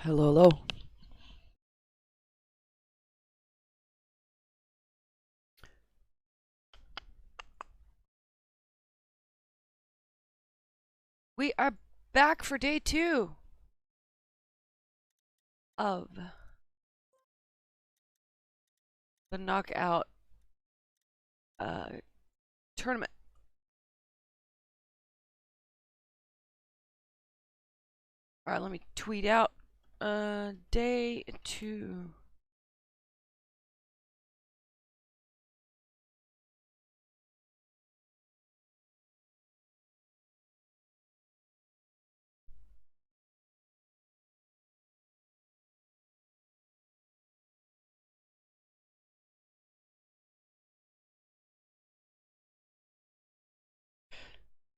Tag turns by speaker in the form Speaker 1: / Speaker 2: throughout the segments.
Speaker 1: Hello, hello. We are back for day 2 of the knockout uh, tournament. All right, let me tweet out day 2.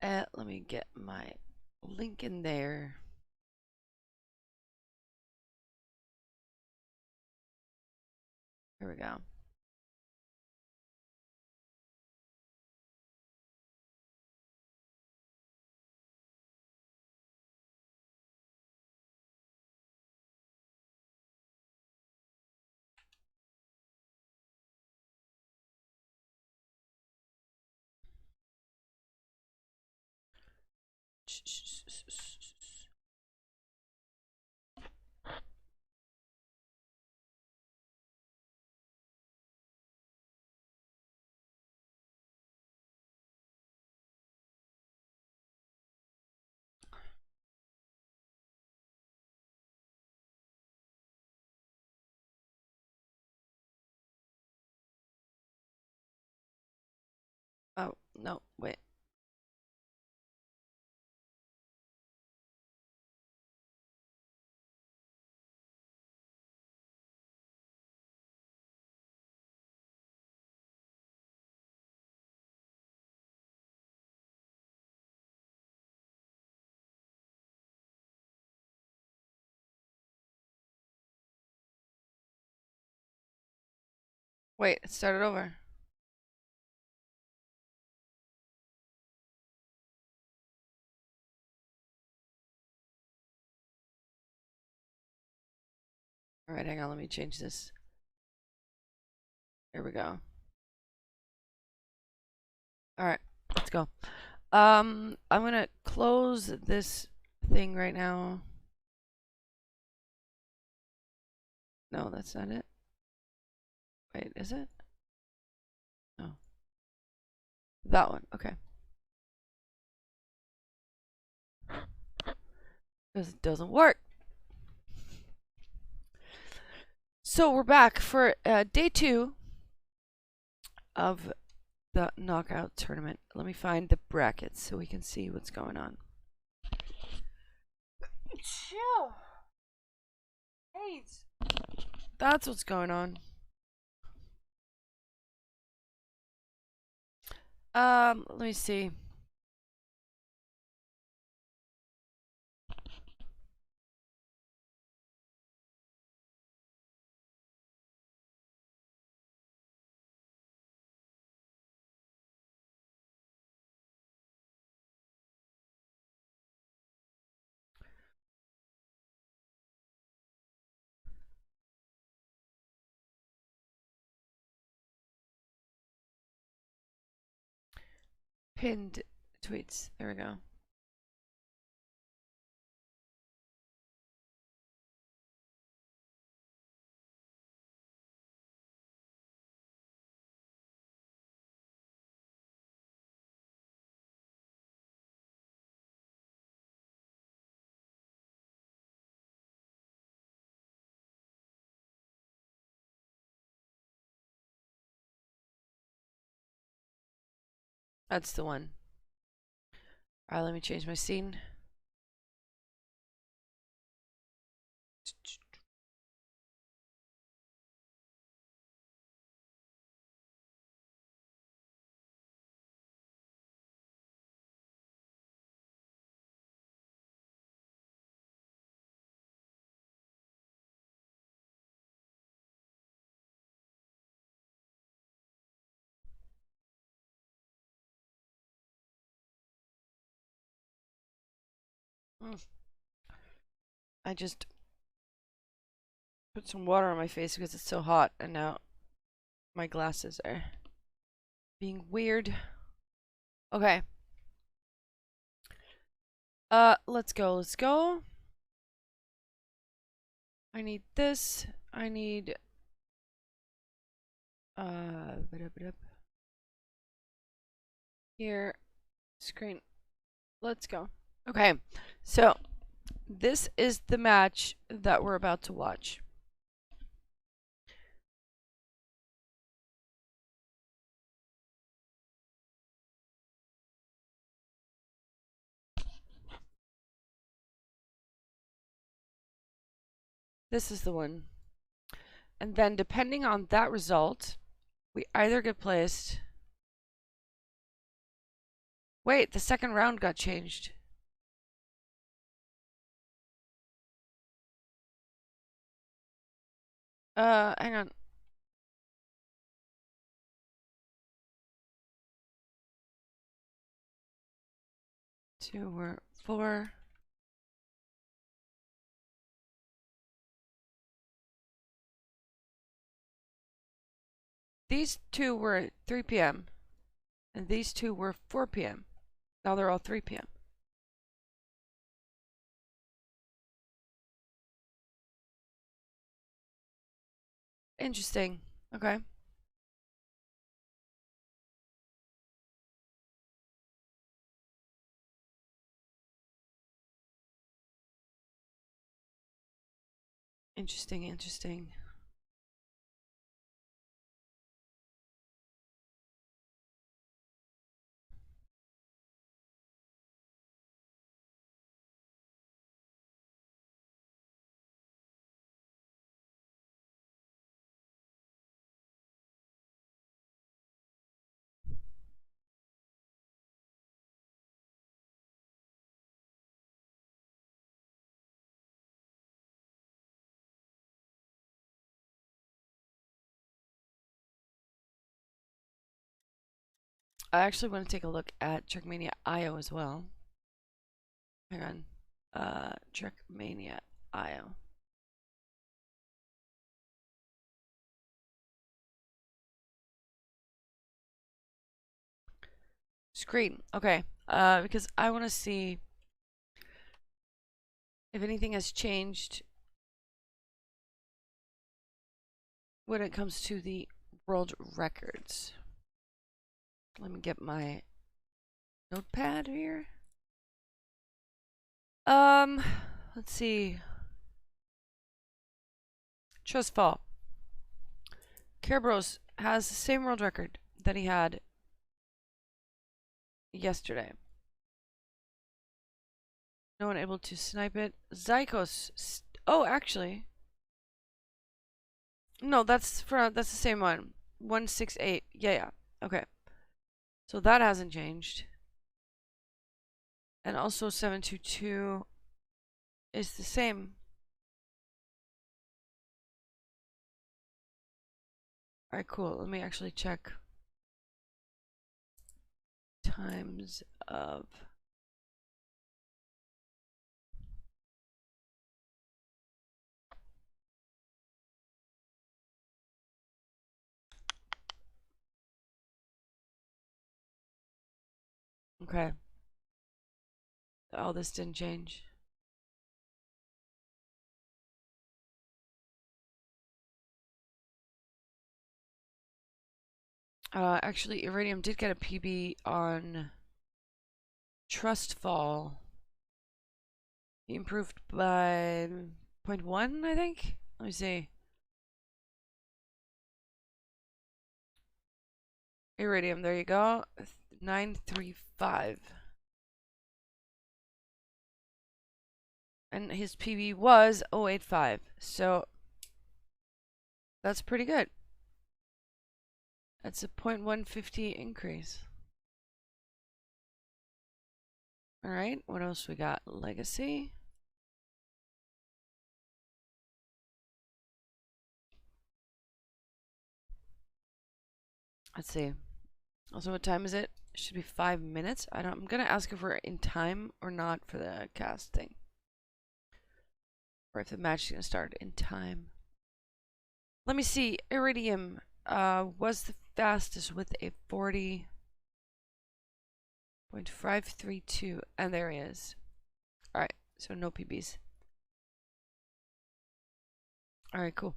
Speaker 1: Let me get my link in there. Here we go. Oh, no, wait. Wait, it started over. All right, hang on, let me change this. Here we go. All right, let's go. I'm gonna close this thing right now. No, that's not it. Wait, is it? No. That one, okay. Because it doesn't work. So we're back for day 2 of the knockout tournament. Let me find the brackets so we can see what's going on. Chill. Hey, that's what's going on. Let me see. Pinned tweets. There we go. That's the one. Alright, let me change my scene. I just Put some water on my face because it's so hot, and now my glasses are being weird. Okay. Let's go. I need this. I need here screen. Let's go. Okay. So, this is the match that we're about to watch. This is the one. And then depending on that result, we either get placed. Wait, the second round got changed. Hang on. Two were 4. These two were at 3 p.m. and these two were 4 p.m. Now they're all 3 p.m. Interesting. Okay. Interesting. I actually want to take a look at Trackmania IO as well. Hang on. Trackmania IO. Screen. Okay. Because I want to see if anything has changed when it comes to the world records. Let me get my notepad here. Let's see. Trust fall. Kerberos has the same world record that he had yesterday. No one able to snipe it. Zykos. Oh, actually. No, that's the same one. 168. Yeah. Okay. So that hasn't changed. And also 722 is the same. Alright, cool. Let me actually check times of okay. Oh, this didn't change. Actually, Iridium did get a PB on Trustfall. He improved by 0.1, I think. Let me see. Iridium, there you go. 935. And his PB was 085. So that's pretty good. That's a 0.150 increase. Alright, what else we got? Legacy. Let's see. Also, what time is it? It should be 5 minutes. I'm gonna ask if we're in time or not for the cast thing. Or if the match is gonna start in time. Let me see. Iridium was the fastest with a 40.532, and there he is. All right, so no PBs. All right, cool.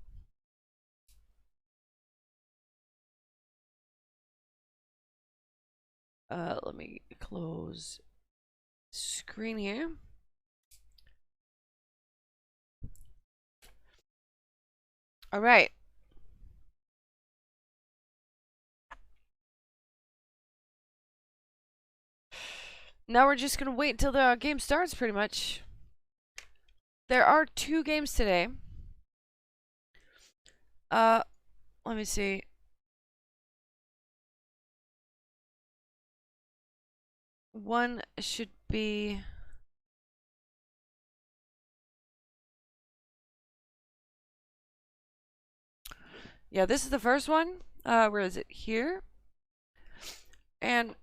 Speaker 1: Let me close screen here. All right. Now we're just gonna wait till the game starts, pretty much. There are 2 games today. Let me see. One should be... Yeah, this is the first one. Where is it? Here. And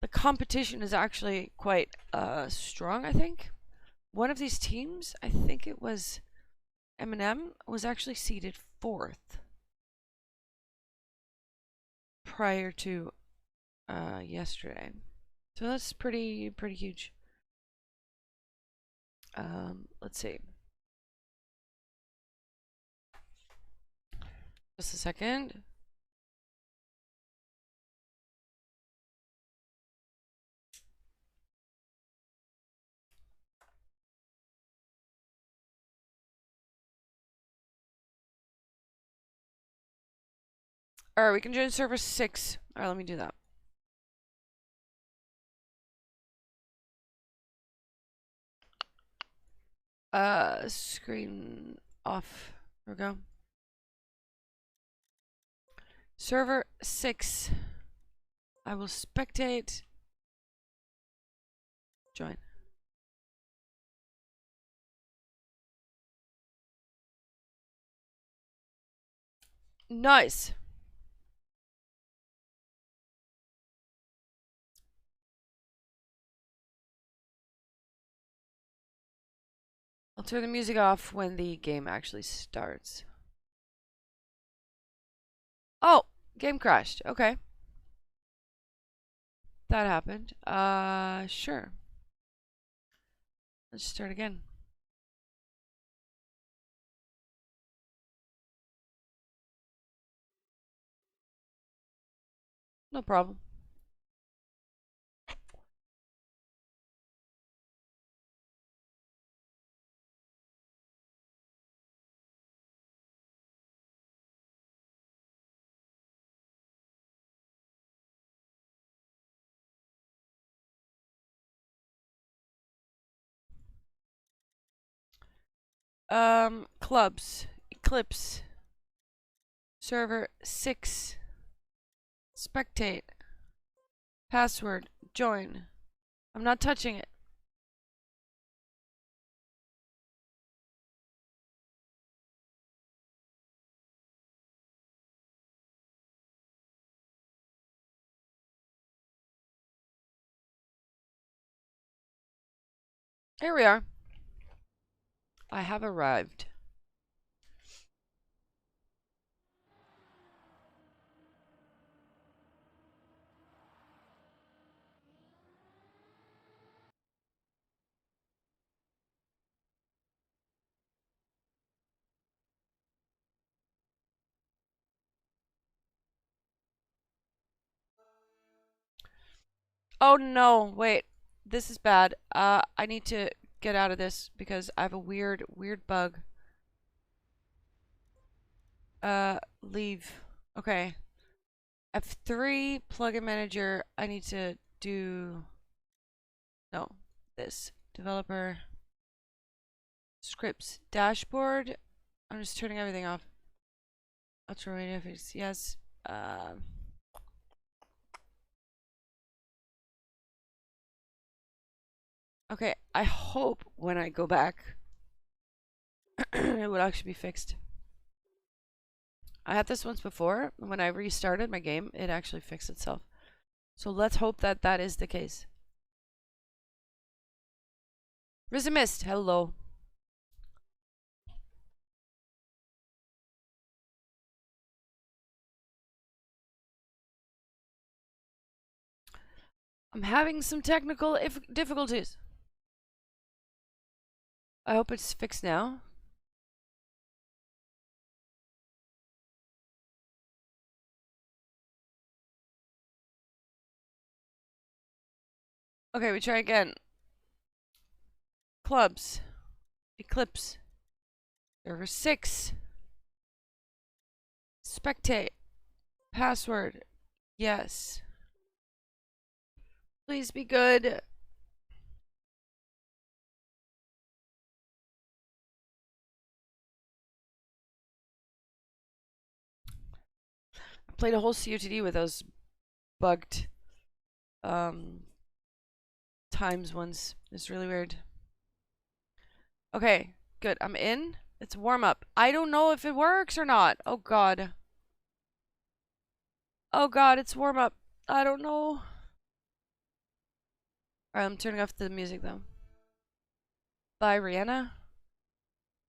Speaker 1: the competition is actually quite strong, I think. One of these teams, I think it was M&M, was actually seeded 4th prior to yesterday. So that's pretty huge. Let's see. Just a second. Alright, we can join server 6. Alright, let me do that. Screen off. There we go. Server 6. I will spectate. Join. Nice. I'll turn the music off when the game actually starts. Oh, game crashed. Okay. That happened. Sure. Let's start again. No problem. Clubs. Eclipse. Server 6. Spectate. Password. Join. I'm not touching it. Here we are. I have arrived. Oh no, wait. This is bad. I need to get out of this because I have a weird bug. Leave. Okay. F3, plugin manager. I need to do... No, this. Developer. Scripts. Dashboard. I'm just turning everything off. Ultra radio interface. Yes. Okay, I hope when I go back it would actually be fixed. I had this once before. When I restarted my game, it actually fixed itself. So let's hope that that is the case. Risen Mist, hello. I'm having some technical difficulties. I hope it's fixed now. Okay, we try again. Clubs. Eclipse. Server 6. Spectate. Password. Yes. Please be good. I played a whole COTD with those bugged times once. It's really weird. Okay, good. I'm in. It's warm up. I don't know if it works or not. Oh god. Oh god, it's warm up. I don't know. Alright, I'm turning off the music though. Bye, Rihanna.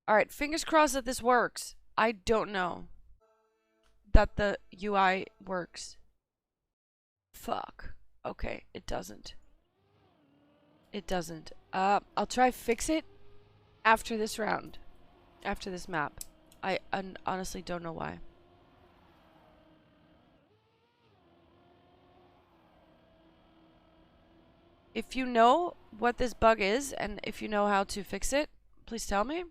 Speaker 1: Alright, fingers crossed that this works. I don't know that the UI works. Fuck. Okay, it doesn't. It doesn't. I'll try fix it after this round. After this map. I honestly don't know why. If you know what this bug is, and if you know how to fix it, please tell me.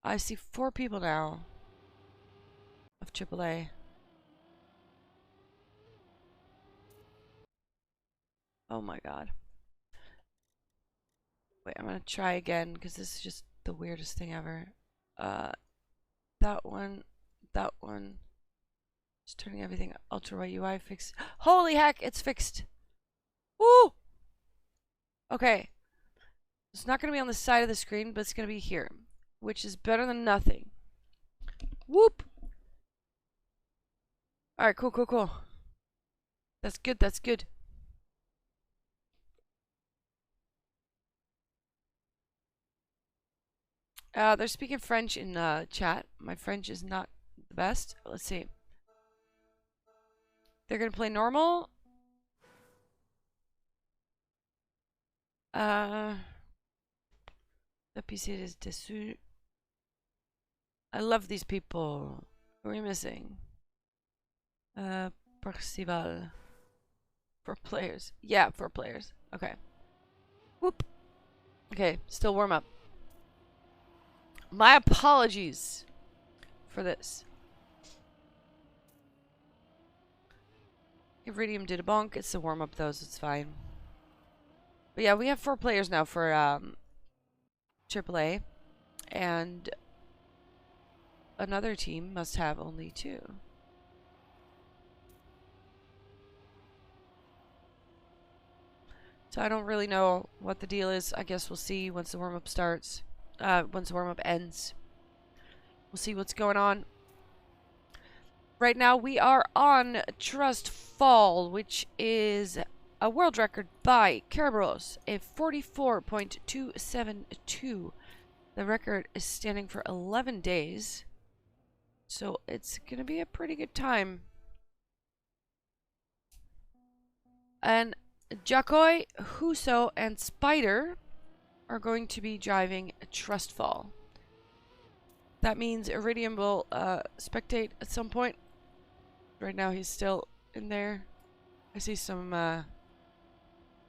Speaker 1: I see 4 people now of AAA. Oh my god. Wait, I'm gonna try again because this is just the weirdest thing ever. That one, that one. Just turning everything ultra wide UI fixed. Holy heck, it's fixed. Woo! Okay. It's not gonna be on the side of the screen, but it's gonna be here, which is better than nothing. Whoop! Alright, cool, cool, cool. That's good, that's good. They're speaking French in chat. My French is not the best. Let's see. They're gonna play normal. The PC is déçu. I love these people. Who are we missing? Percival. 4 players. Yeah, 4 players. Okay. Whoop. Okay, still warm up. My apologies for this. Iridium did a bonk. It's a warm up though, so it's fine. But yeah, we have 4 players now for AAA. And another team must have only 2. So I don't really know what the deal is. I guess we'll see once the warm-up starts. Once the warm-up ends. We'll see what's going on. Right now we are on Trust Fall, which is a world record by Kerberos, a 44.272. The record is standing for 11 days. So it's going to be a pretty good time. And Jakoi, Huso, and Spider are going to be driving Trustfall. That means Iridium will spectate at some point. Right now he's still in there. I see some... oh,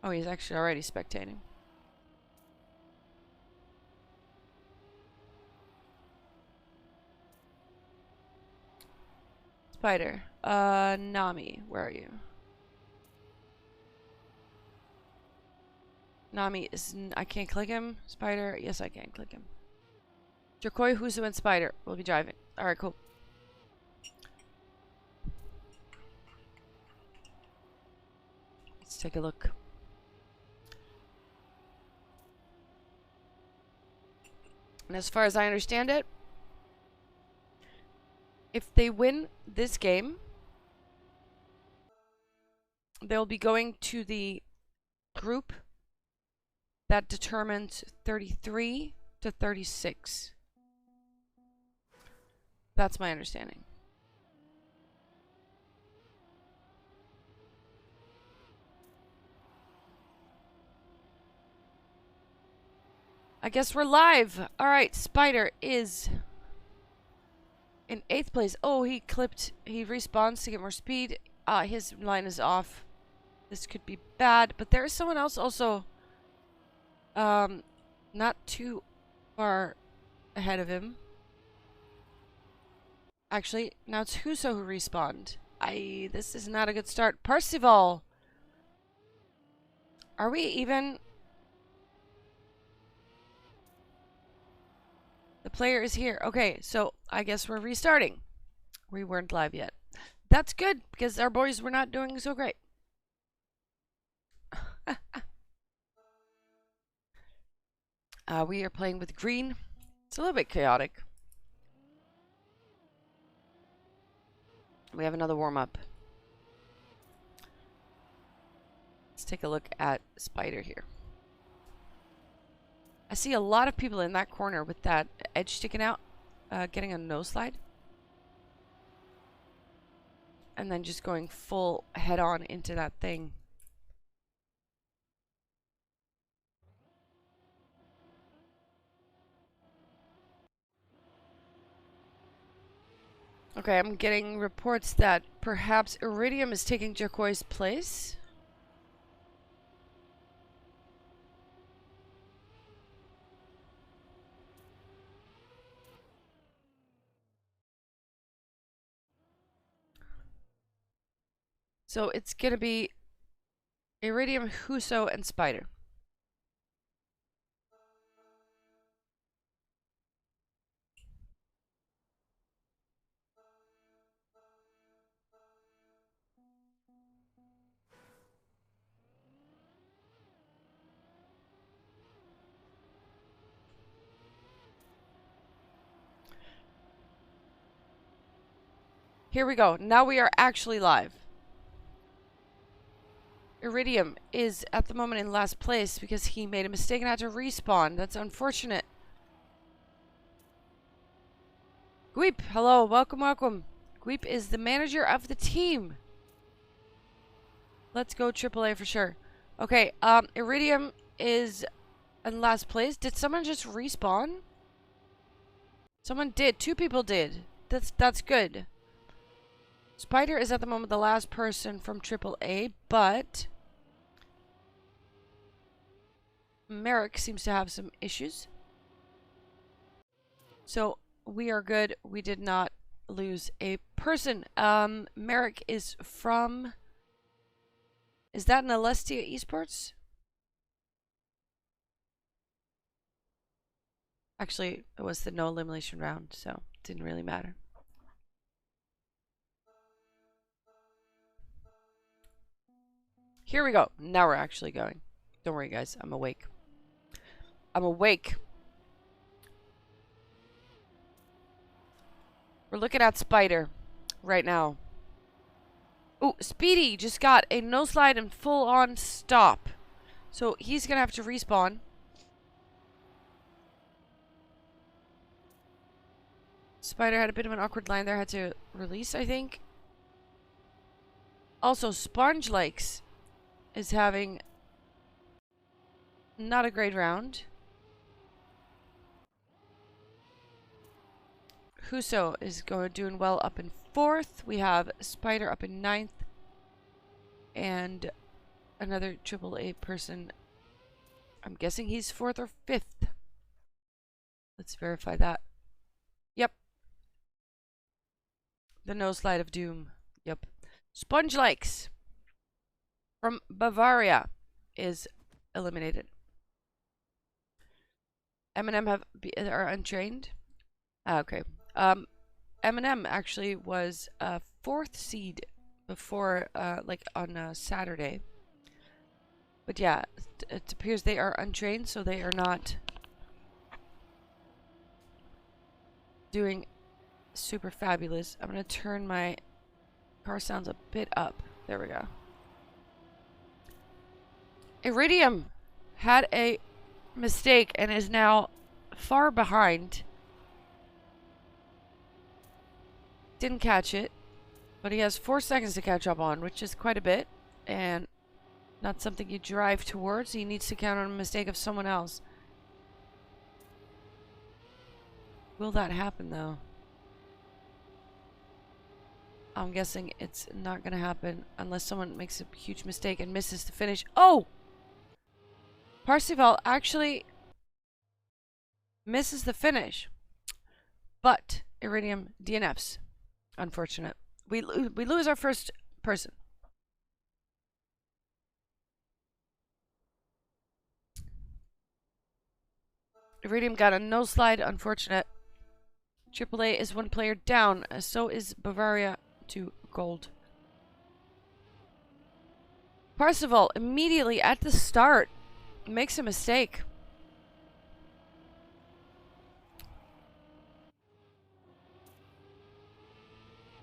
Speaker 1: he's actually already spectating. Spider. Nami, where are you? Nami is... I can't click him. Spider, yes I can click him. Jokoi, Husu, and Spider will be driving. Alright, cool. Let's take a look. And as far as I understand it, if they win this game, they'll be going to the group that determines 33 to 36. That's my understanding. I guess we're live. All right, Spider is in 8th place. Oh, he respawns to get more speed. His line is off. This could be bad, but there is someone else also not too far ahead of him. Actually, now it's Huso who respawned. This is not a good start. Percival! Are we even? The player is here. Okay, so I guess we're restarting. We weren't live yet. That's good, because our boys were not doing so great. We are playing with green. It's a little bit chaotic. We have another warm-up. Let's take a look at Spider here. I see a lot of people in that corner with that edge sticking out, getting a nose slide. And then just going full head-on into that thing. Okay, I'm getting reports that perhaps Iridium is taking Jacoy's place. So it's gonna be Iridium, Huso, and Spider. Here we go. Now we are actually live. Iridium is at the moment in last place because he made a mistake and had to respawn. That's unfortunate. Gweep, hello, welcome, welcome. Gweep is the manager of the team. Let's go AAA for sure. Okay, Iridium is in last place. Did someone just respawn? Someone did. 2 people did. That's good. Spider is at the moment the last person from AAA, but Merrick seems to have some issues. So we are good. We did not lose a person. Merrick is from... Is that an Alestia Esports? Actually, it was the no elimination round, so it didn't really matter. Here we go. Now we're actually going. Don't worry, guys. I'm awake. I'm awake. We're looking at Spider right now. Ooh, Speedy just got a no slide and full on stop. So he's going to have to respawn. Spider had a bit of an awkward line there. Had to release, I think. Also, Sponge Lakes is having not a great round. Huso is doing well up in 4th. We have Spider up in 9th. And another AAA person. I'm guessing he's 4th or 5th. Let's verify that. Yep. The no slide of doom. Yep. Sponge Lakes from Bavaria is eliminated. Eminem are untrained. Okay. Eminem actually was a 4th seed before, like on Saturday. But yeah, it appears they are untrained, so they are not doing super fabulous. I'm gonna turn my car sounds a bit up. There we go. Iridium had a mistake and is now far behind. Didn't catch it, but he has 4 seconds to catch up on, which is quite a bit, and not something you drive towards. He needs to count on a mistake of someone else. Will that happen, though? I'm guessing it's not going to happen unless someone makes a huge mistake and misses the finish. Oh! Parsifal actually misses the finish. But Iridium DNFs. Unfortunate. We lose our first person. Iridium got a no slide. Unfortunate. AAA is one player down. So is Bavaria to gold. Parsifal immediately at the start makes a mistake.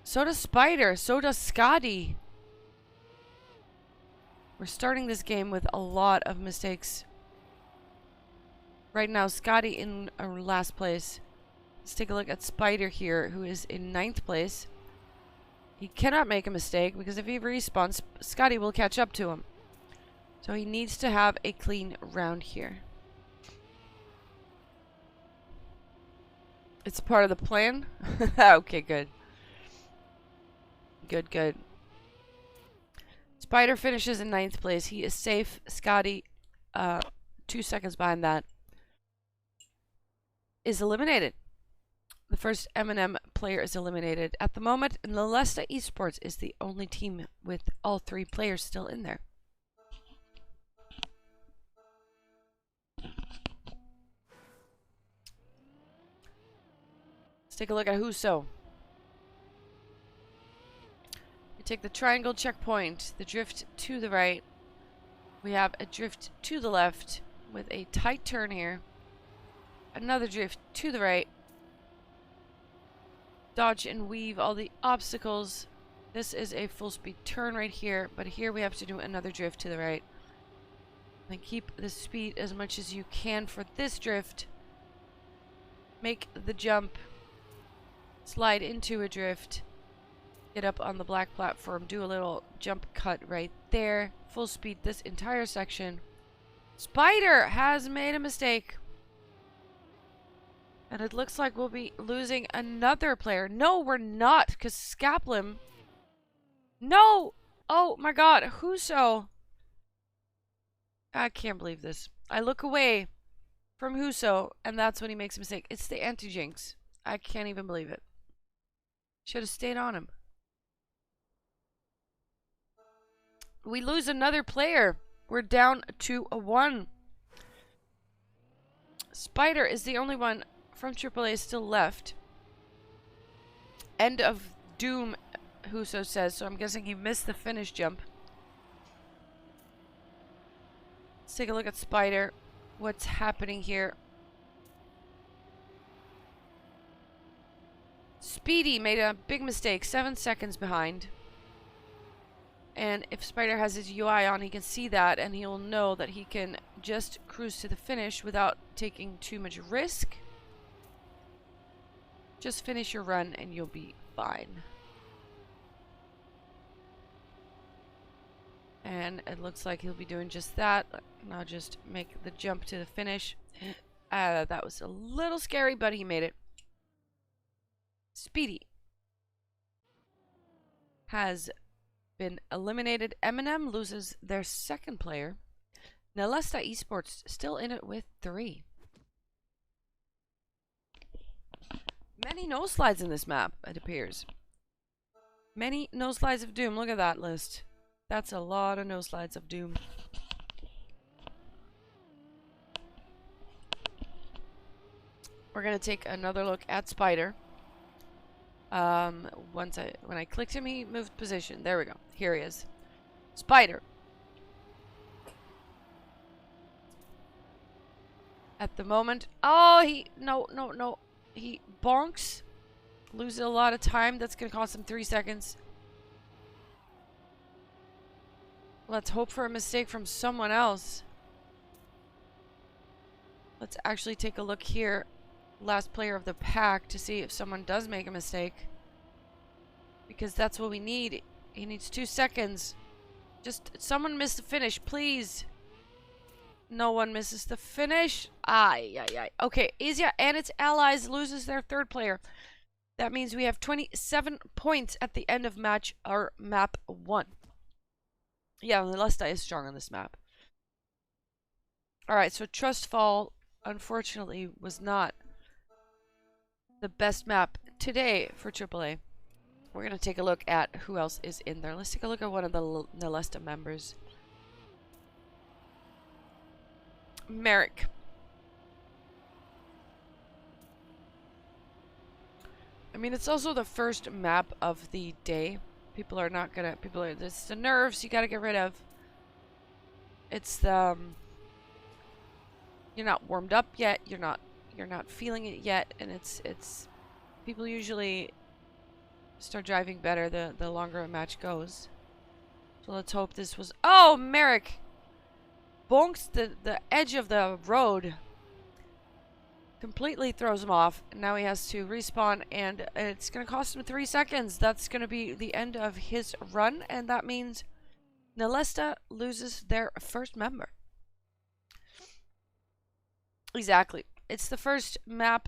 Speaker 1: So does Spider. So does Scotty. We're starting this game with a lot of mistakes. Right now, Scotty in last place. Let's take a look at Spider here, who is in 9th place. He cannot make a mistake because if he respawns, Scotty will catch up to him. So he needs to have a clean round here. It's part of the plan? Okay, good. Good, good. Spider finishes in 9th place. He is safe. Scotty, 2 seconds behind that, is eliminated. The first M&M player is eliminated. At the moment, Nalesta Esports is the only team with all 3 players still in there. Let's take a look at Huso. We take the triangle checkpoint, the drift to the right. We have a drift to the left with a tight turn here. Another drift to the right. Dodge and weave all the obstacles. This is a full speed turn right here, but here we have to do another drift to the right. And keep the speed as much as you can for this drift. Make the jump. Slide into a drift. Get up on the black platform. Do a little jump cut right there. Full speed this entire section. Spider has made a mistake. And it looks like we'll be losing another player. No, we're not, because Skaplim... No! Oh my god, Huso. I can't believe this. I look away from Huso, and that's when he makes a mistake. It's the anti-jinx. I can't even believe it. Should have stayed on him. We lose another player. We're down to a 1. Spider is the only one from AAA still left. End of doom, Huso says, so I'm guessing he missed the finish jump. Let's take a look at Spider. What's happening here? Speedy made a big mistake, 7 seconds behind. And if Spider has his UI on, he can see that, and he'll know that he can just cruise to the finish without taking too much risk. Just finish your run and you'll be fine. And it looks like he'll be doing just that. Now just make the jump to the finish. That was a little scary, but he made it. Speedy has been eliminated. M&M loses their second player. Nalesta Esports still in it with 3. Many no slides in this map, it appears. Many no slides of doom. Look at that list. That's a lot of no slides of doom. We're gonna take another look at Spider. When I clicked him, he moved position. There we go. Here he is. Spider. At the moment, oh, no. He bonks. Loses a lot of time. That's gonna cost him 3 seconds. Let's hope for a mistake from someone else. Let's actually take a look here. Last player of the pack to see if someone does make a mistake. Because that's what we need. He needs 2 seconds. Just someone missed the finish, please. No one misses the finish. Ay, ay, ay. Okay, Asia and its allies loses their third player. That means we have 27 points at the end of match or map 1. Yeah, Nalesta is strong on this map. Alright, so Trustfall, unfortunately, was not the best map today for AAA. We're going to take a look at who else is in there. Let's take a look at one of the Nalesta members. Merrick. I mean, it's also the first map of the day. People are not gonna. It's the nerves you gotta get rid of. It's the. You're not warmed up yet. You're not feeling it yet, and it's. People usually start driving better the longer a match goes. So let's hope this was. Oh, Merrick bonks the edge of the road. Completely throws him off. And now he has to respawn, and it's going to cost him 3 seconds. That's going to be the end of his run, and that means Nalesta loses their first member. Exactly. It's the first map.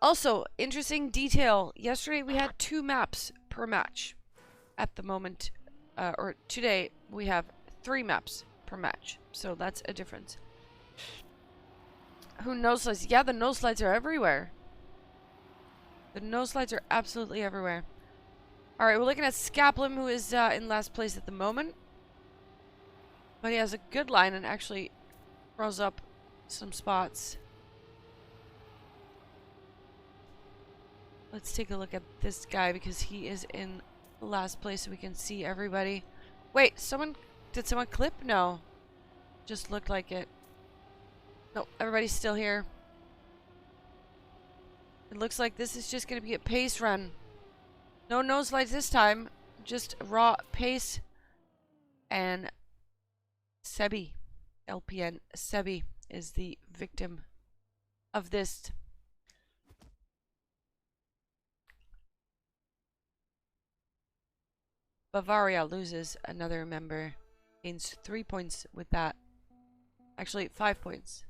Speaker 1: Also, interesting detail. Yesterday we had 2 maps per match. At the moment, or today, we have 3 maps per match. So that's a difference. Who nose slides? Yeah, the nose slides are everywhere. The nose slides are absolutely everywhere. Alright, we're looking at Skaplum, who is in last place at the moment. But he has a good line and actually throws up some spots. Let's take a look at this guy because he is in last place so we can see everybody. Wait, did someone clip? No. Just looked like it. No, everybody's still here. It looks like this is just going to be a pace run. No nose slides this time. Just raw pace. And Sebi, LPN Sebi, is the victim of this. Bavaria loses another member. Gains 3 points with that. Actually, 5 points.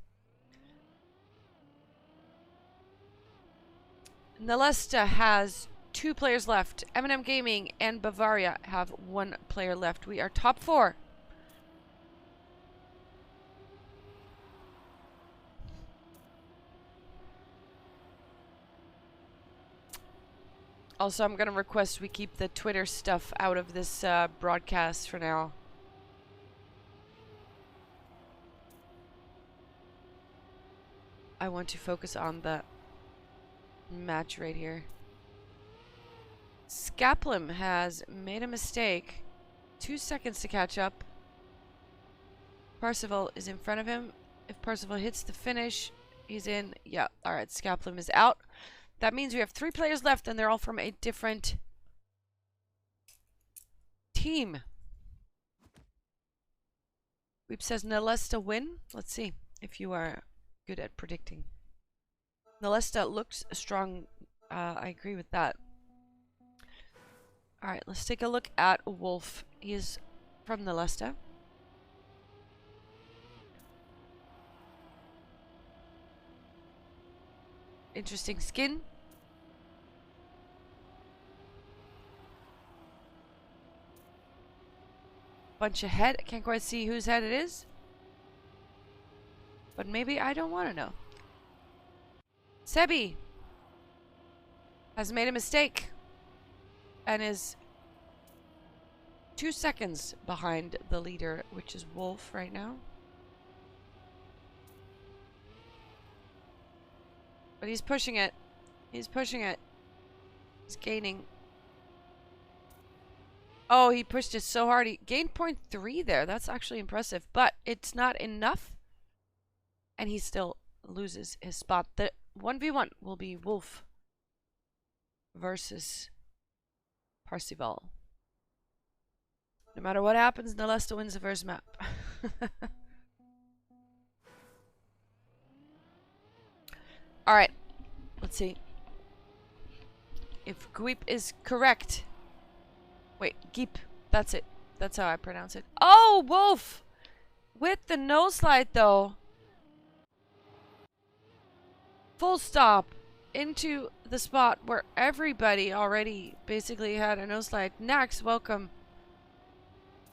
Speaker 1: Nalesta has 2 players left. M&M Gaming and Bavaria have 1 player left. We are top 4. Also, I'm going to request we keep the Twitter stuff out of this broadcast for now. I want to focus on the match right here. Skaplum has made a mistake. 2 seconds to catch up. Parzival is in front of him. If Parzival hits the finish, he's in. Yeah, alright, Skaplum is out. That means we have 3 players left, and they're all from a different team. Weep says Nalesta win. Let's see if you are good at predicting. Nalesta looks strong. I agree with that. Alright, let's take a look at Wolf. He is from Nalesta. Interesting skin. Bunch of head. I can't quite see whose head it is. But maybe I don't want to know. Sebi has made a mistake and is 2 seconds behind the leader, which is Wolf right now. But he's pushing it. He's pushing it. He's gaining. Oh, he pushed it so hard. He gained 0.3 there. That's actually impressive. But it's not enough. And he still loses his spot. The 1v1 will be Wolf versus Parzival. No matter what happens, Nalesta wins the first map. Alright. Let's see. If Guip is correct, Wait, Geep. That's it. That's how I pronounce it. Oh, Wolf! With the no slide, though. Full stop. Into the spot where everybody already basically had a no slide. Nax, welcome.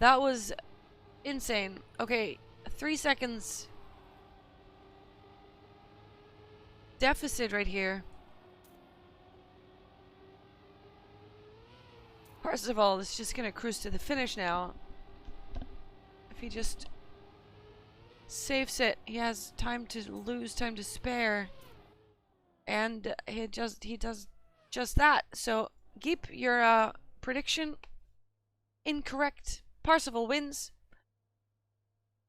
Speaker 1: That was insane. Okay, 3 seconds deficit right here. First of all, it's just gonna cruise to the finish now. If he just saves it, he has time to lose, time to spare. And he does just that. So, Geep, your prediction incorrect. Parsifal wins.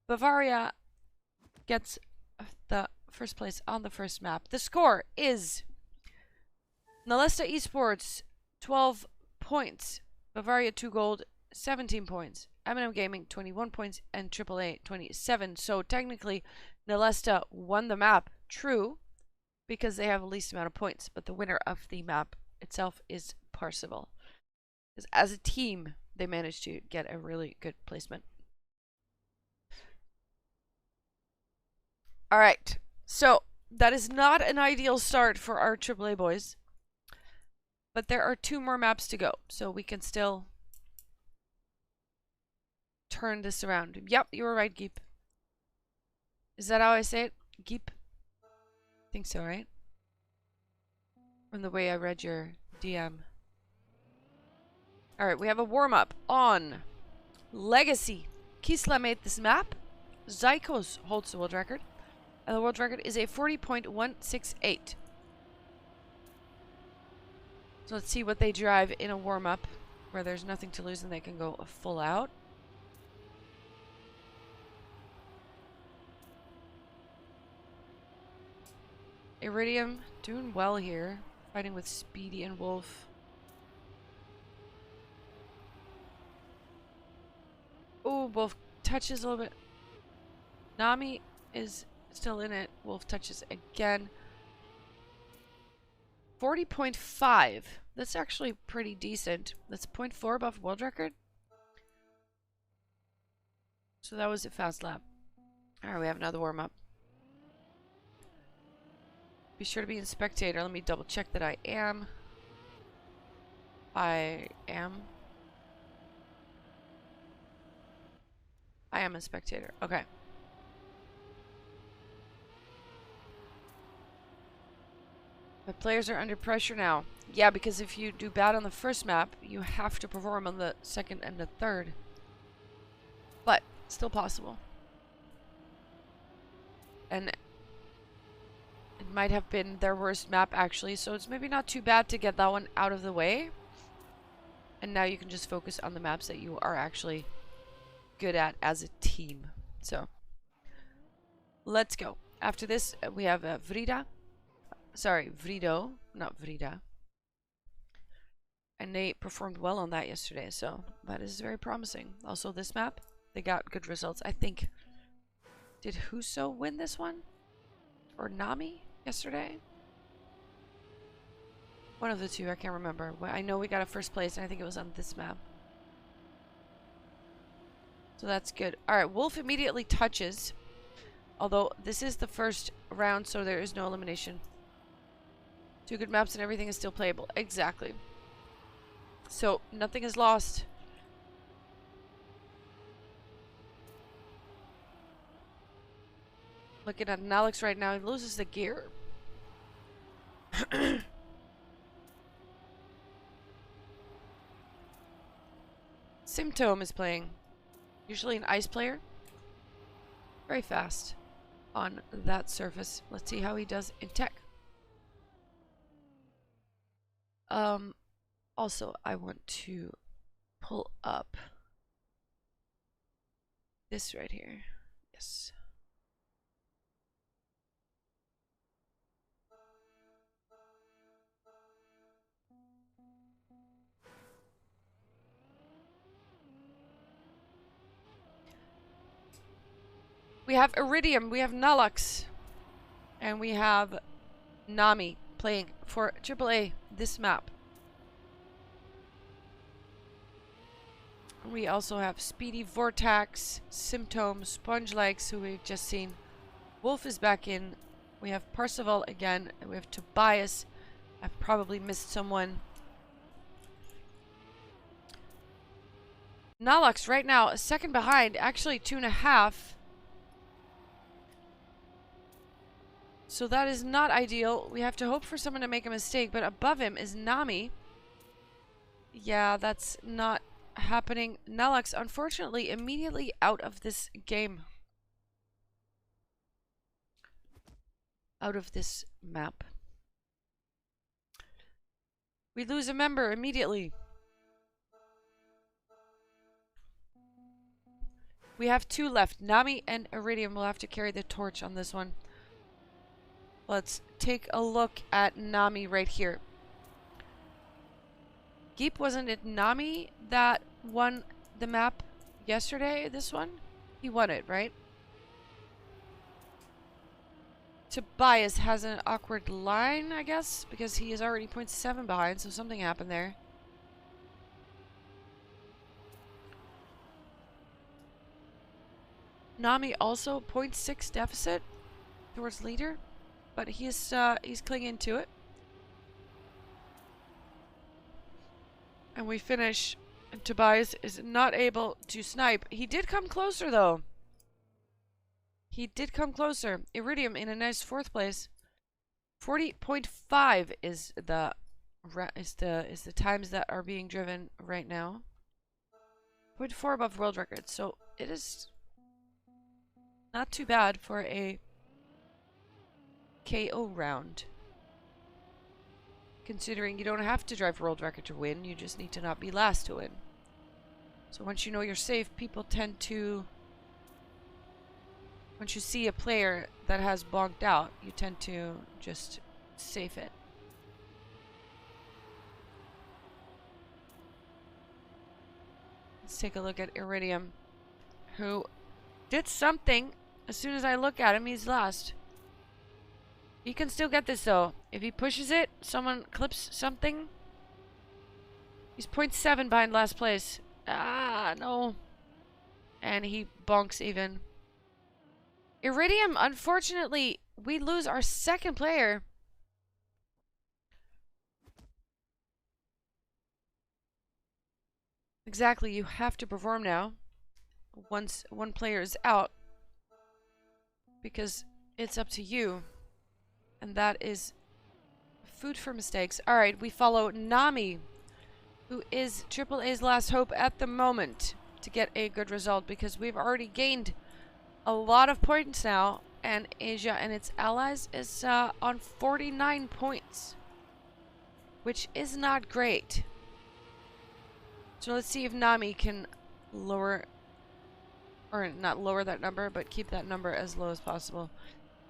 Speaker 1: Bavaria gets the first place on the first map. The score is Nalesta Esports 12 points, Bavaria 2 gold 17 points, M&M Gaming 21 points, and AAA 27. So technically Nalesta won the map, true, because they have the least amount of points, but the winner of the map itself is Parsifal. Because as a team, they managed to get a really good placement. Alright, so that is not an ideal start for our AAA boys. But there are 2 more maps to go, so we can still turn this around. Yep, you were right, Geep. Is that how I say it? Geep? I think so, right? From the way I read your DM. Alright, we have a warm-up on Legacy. Kisla made this map. Zykos holds the world record. And the world record is a 40.168. So let's see what they drive in a warm-up where there's nothing to lose and they can go full out. Iridium doing well here, fighting with Speedy and Wolf. Oh, Wolf touches a little bit. Nami is still in it. Wolf touches again. 40.5. That's actually pretty decent. That's 0.4 above world record. So that was a fast lap. Alright, we have another warm-up. Be sure to be in spectator. Let me double check that I am. I am a spectator. Okay. The players are under pressure now. Yeah, because if you do bad on the first map, you have to perform on the second and the third. But, still possible. And it might have been their worst map, actually, so it's maybe not too bad to get that one out of the way. And now you can just focus on the maps that you are actually good at as a team. So, let's go. After this, we have Vrido, not Vrida. And they performed well on that yesterday, so that is very promising. Also, this map, they got good results. I think, did Huso win this one? Or Nami yesterday? One of the two, I can't remember. I know we got a first place, and I think it was on this map. So that's good. Alright, Wolf immediately touches. Although, this is the first round, so there is no elimination. 2 good maps and everything is still playable. Exactly. So, nothing is lost. Looking at an Alex right now, he loses the gear. Symptom is playing. Usually an ice player. Very fast on that surface. Let's see how he does in tech. Also, I want to pull up this right here. Yes. We have Iridium, we have Nalux, and we have Nami playing for AAA this map. We also have Speedy, Vortax, Symptom, Sponge Legs, who we've just seen. Wolf is back in. We have Parseval again. And we have Tobias. I've probably missed someone. Nalux right now, a second behind. Actually, 2.5. So that is not ideal. We have to hope for someone to make a mistake. But above him is Nami. Yeah, that's not happening. Nalux, unfortunately, immediately out of this game. Out of this map. We lose a member immediately. We have 2 left. Nami and Iridium will have to carry the torch on this one. Let's take a look at Nami right here. Geep, wasn't it Nami that won the map yesterday, this one? He won it, right? Tobias has an awkward line, I guess, because he is already 0.7 behind, so something happened there. Nami also 0.6 deficit towards leader, but he's clinging to it. And we finish, and Tobias is not able to snipe. He did come closer, though. He did come closer. Iridium in a nice 4th place. 40.5 is the times that are being driven right now. 0.4 above world record, so it is not too bad for a KO round. Considering you don't have to drive world record to win, you just need to not be last to win. So once you know you're safe, people tend to... Once you see a player that has bonked out, you tend to just safe it. Let's take a look at Iridium, who did something. As soon as I look at him, he's last. He can still get this, though. If he pushes it, someone clips something. He's 0.7 behind last place. Ah, no. And he bonks even. Iridium, unfortunately, we lose our 2nd player. Exactly, you have to perform now. Once one player is out. Because it's up to you. And that is food for mistakes. Alright, we follow Nami, who is AAA's last hope at the moment to get a good result, because we've already gained a lot of points now, and Asia and its allies is on 49 points, which is not great. So let's see if Nami can lower, or not lower that number, but keep that number as low as possible.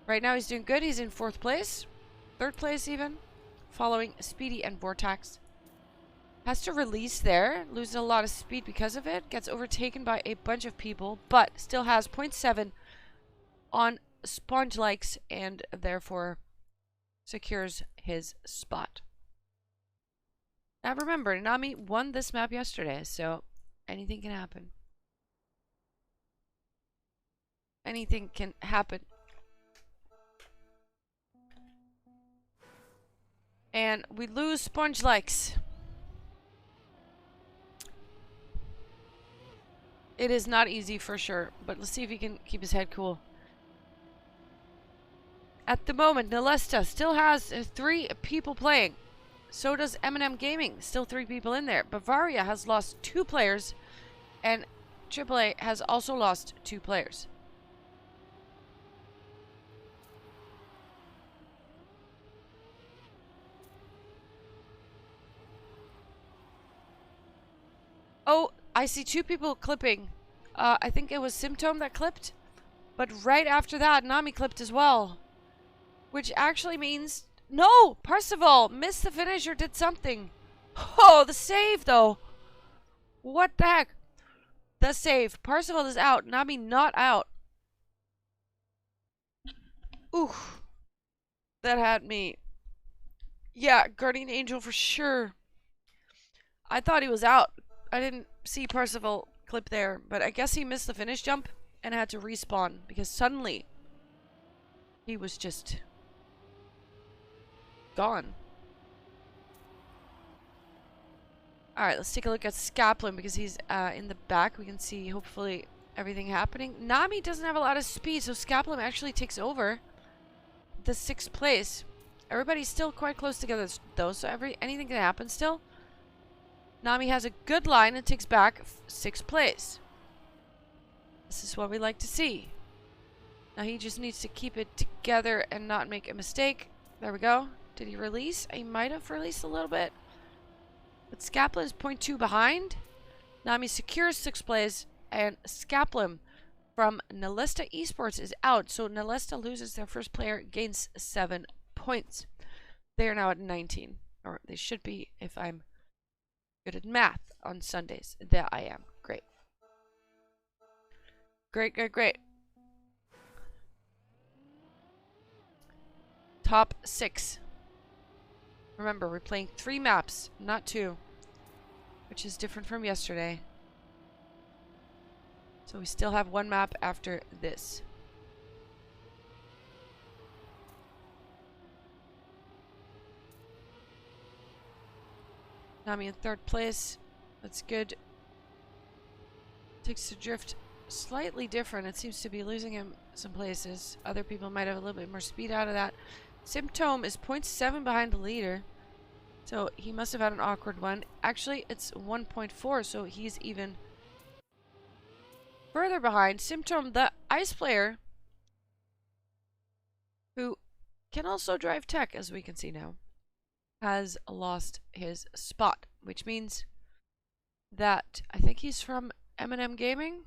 Speaker 1: Right now he's doing good. He's in 4th place. 3rd place even. Following Speedy and Vortax. Has to release there. Loses a lot of speed because of it. Gets overtaken by a bunch of people. But still has 0.7 on Sponge Likes. And therefore secures his spot. Now remember, Nami won this map yesterday. So anything can happen. Anything can happen. And we lose Sponge Likes. It is not easy for sure, but let's see if he can keep his head cool. At the moment, Nalesta still has 3 people playing. So does M&M Gaming. Still 3 people in there. Bavaria has lost 2 players, and AAA has also lost 2 players. Oh, I see 2 people clipping. I think it was Symptom that clipped. But right after that, Nami clipped as well. Which actually means... No! Parseval missed the finish or did something. Oh, the save, though. What the heck? The save. Parseval is out. Nami not out. Oof. That had me. Yeah, Guardian Angel for sure. I thought he was out. I didn't see Parseval clip there, but I guess he missed the finish jump and had to respawn because suddenly he was just gone. Alright, let's take a look at Skaplin because he's in the back. We can see, hopefully, everything happening. Nami doesn't have a lot of speed, so Skaplin actually takes over the 6th place. Everybody's still quite close together, though, so anything can happen still. Nami has a good line and takes back 6th place. This is what we like to see. Now he just needs to keep it together and not make a mistake. There we go. Did he release? He might have released a little bit. But Skaplin is 0.2 behind. Nami secures 6th place. And Skaplin from Nalesta Esports is out. So Nalesta loses their first player, gains 7 points. They are now at 19. Or they should be if I'm good at math on Sundays. There I am. Great. Great, great, great. Top 6. Remember, we're playing 3 maps, not 2. Which is different from yesterday. So we still have 1 map after this. Nami in 3rd place. That's good. Takes the drift slightly different. It seems to be losing him some places. Other people might have a little bit more speed out of that. Symptome is 0.7 behind the leader. So he must have had an awkward one. Actually, it's 1.4, so he's even further behind. Symptome, the ice player, who can also drive tech, as we can see now, has lost his spot, which means that I think he's from M&M Gaming.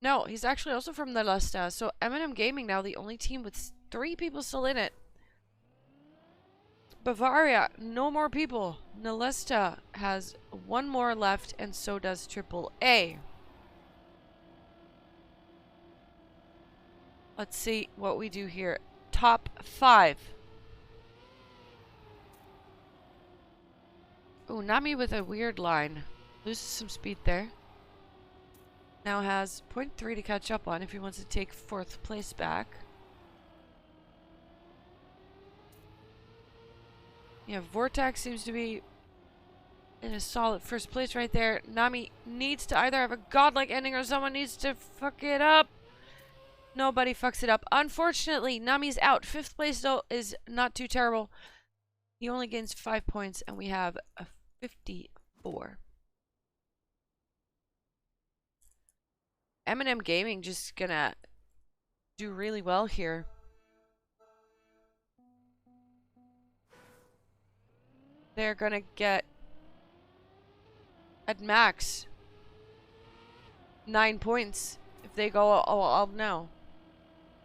Speaker 1: No, he's actually also from Nalesta. So M&M Gaming now the only team with 3 people still in it. Bavaria, no more people. Nalesta has 1 more left, and so does AAA. Let's see what we do here. Top 5. Oh, Nami with a weird line. Loses some speed there. Now has 0.3 to catch up on if he wants to take 4th place back. Yeah, Vortex seems to be in a solid 1st place right there. Nami needs to either have a godlike ending or someone needs to fuck it up. Nobody fucks it up. Unfortunately, Nami's out. 5th place, though, is not too terrible. He only gains 5 points, and we have a 54. M&M Gaming just gonna do really well here. They're gonna get at max 9 points if they go all now.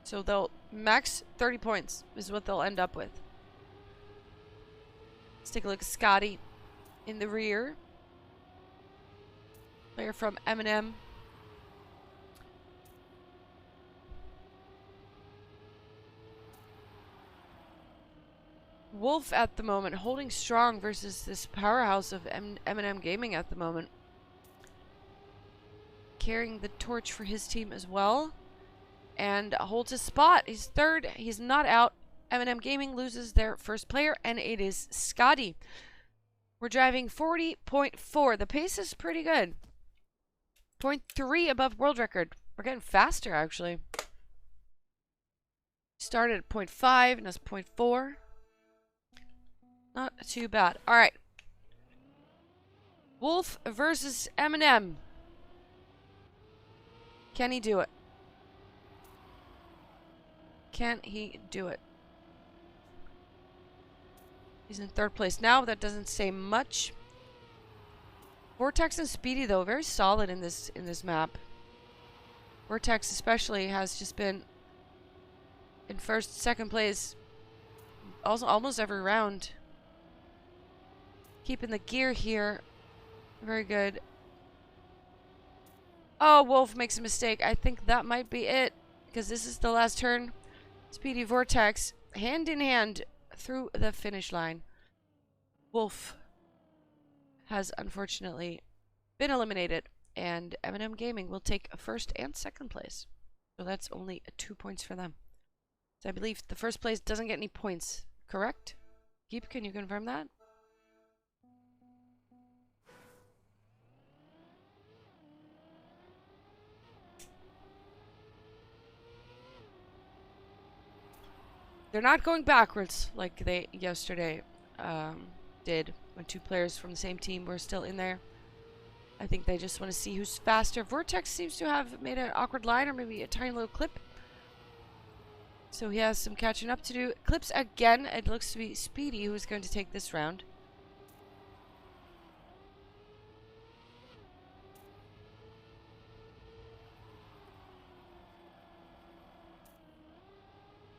Speaker 1: So they'll max 30 points is what they'll end up with. Let's take a look at Scotty in the rear. Player from M&M. Wolf at the moment holding strong versus this powerhouse of M&M Gaming at the moment. Carrying the torch for his team as well. And holds his spot. He's 3rd. He's not out. M&M Gaming loses their 1st player, and it is Scotty. We're driving 40.4. The pace is pretty good. 0.3 above world record. We're getting faster, actually. Started at 0.5, and that's 0.4. Not too bad. Alright. Wolf versus M&M. Can he do it? Can he do it? He's in 3rd place now. That doesn't say much. Vortex and Speedy, though, very solid in this map. Vortex especially has just been in 1st, 2nd place also almost every round. Keeping the gear here. Very good. Oh, Wolf makes a mistake. I think that might be it, because this is the last turn. Speedy Vortex, hand in hand through the finish line. Wolf has unfortunately been eliminated, and M&M Gaming will take first and second place. So that's only 2 points for them. So I believe the first place doesn't get any points, correct? Keep, can you confirm that? They're not going backwards like they yesterday did when 2 players from the same team were still in there. I think they just want to see who's faster. Vortex seems to have made an awkward line or maybe a tiny little clip. So he has some catching up to do. Clips again. It looks to be Speedy who is going to take this round.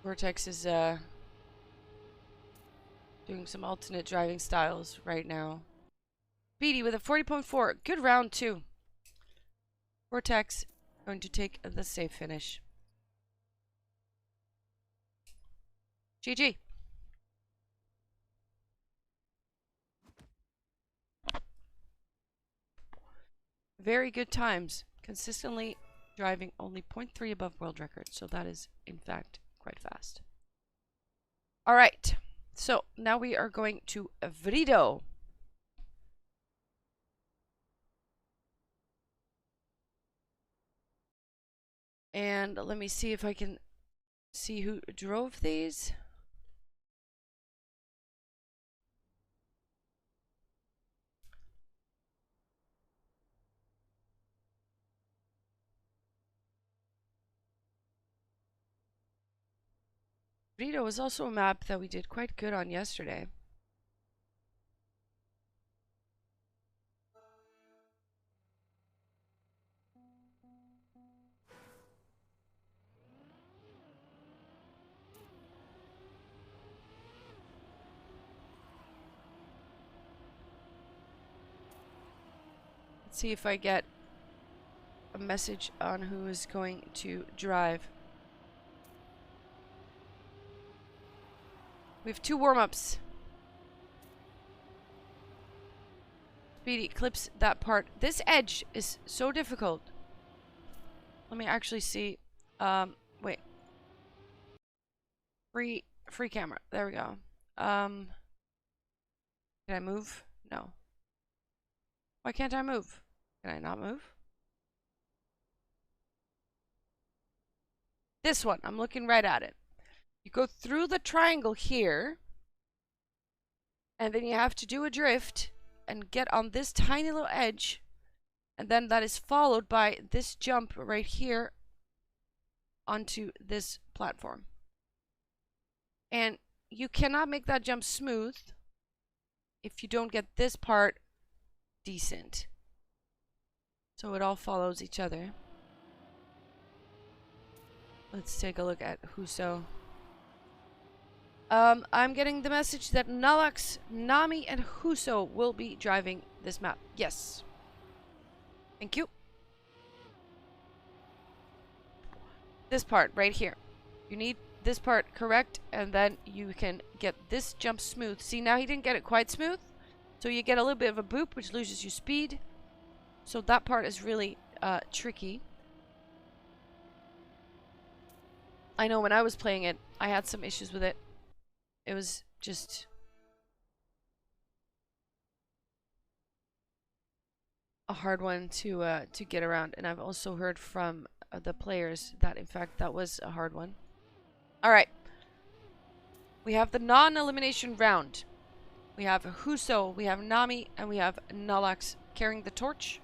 Speaker 1: Vortex is doing some alternate driving styles right now. Speedy with a 40.4. Good round too. Vortex going to take the safe finish. GG. Very good times. Consistently driving only 0.3 above world record. So that is, in fact, quite fast. All right. So now we are going to Vrido. And let me see if I can see who drove these. Vrido was also a map that we did quite good on yesterday. Let's see if I get a message on who is going to drive. We have 2 warm-ups. Speedy clips that part. This edge is so difficult. Let me actually see. Wait. Free camera. There we go. Can I move? No. Why can't I move? Can I not move? This one. I'm looking right at it. You go through the triangle here, and then you have to do a drift and get on this tiny little edge, and then that is followed by this jump right here onto this platform. And you cannot make that jump smooth if you don't get this part decent. So it all follows each other. Let's take a look at Huso. I'm getting the message that Nalax, Nami, and Huso will be driving this map. Yes. Thank you. This part right here. You need this part correct, and then you can get this jump smooth. See, now he didn't get it quite smooth. So you get a little bit of a boop, which loses you speed. So that part is really tricky. I know when I was playing it, I had some issues with it. It was just a hard one to get around, and I've also heard from the players that in fact that was a hard one. All right, we have the non-elimination round. We have Huso, we have Nami, and we have Nalax carrying the torch.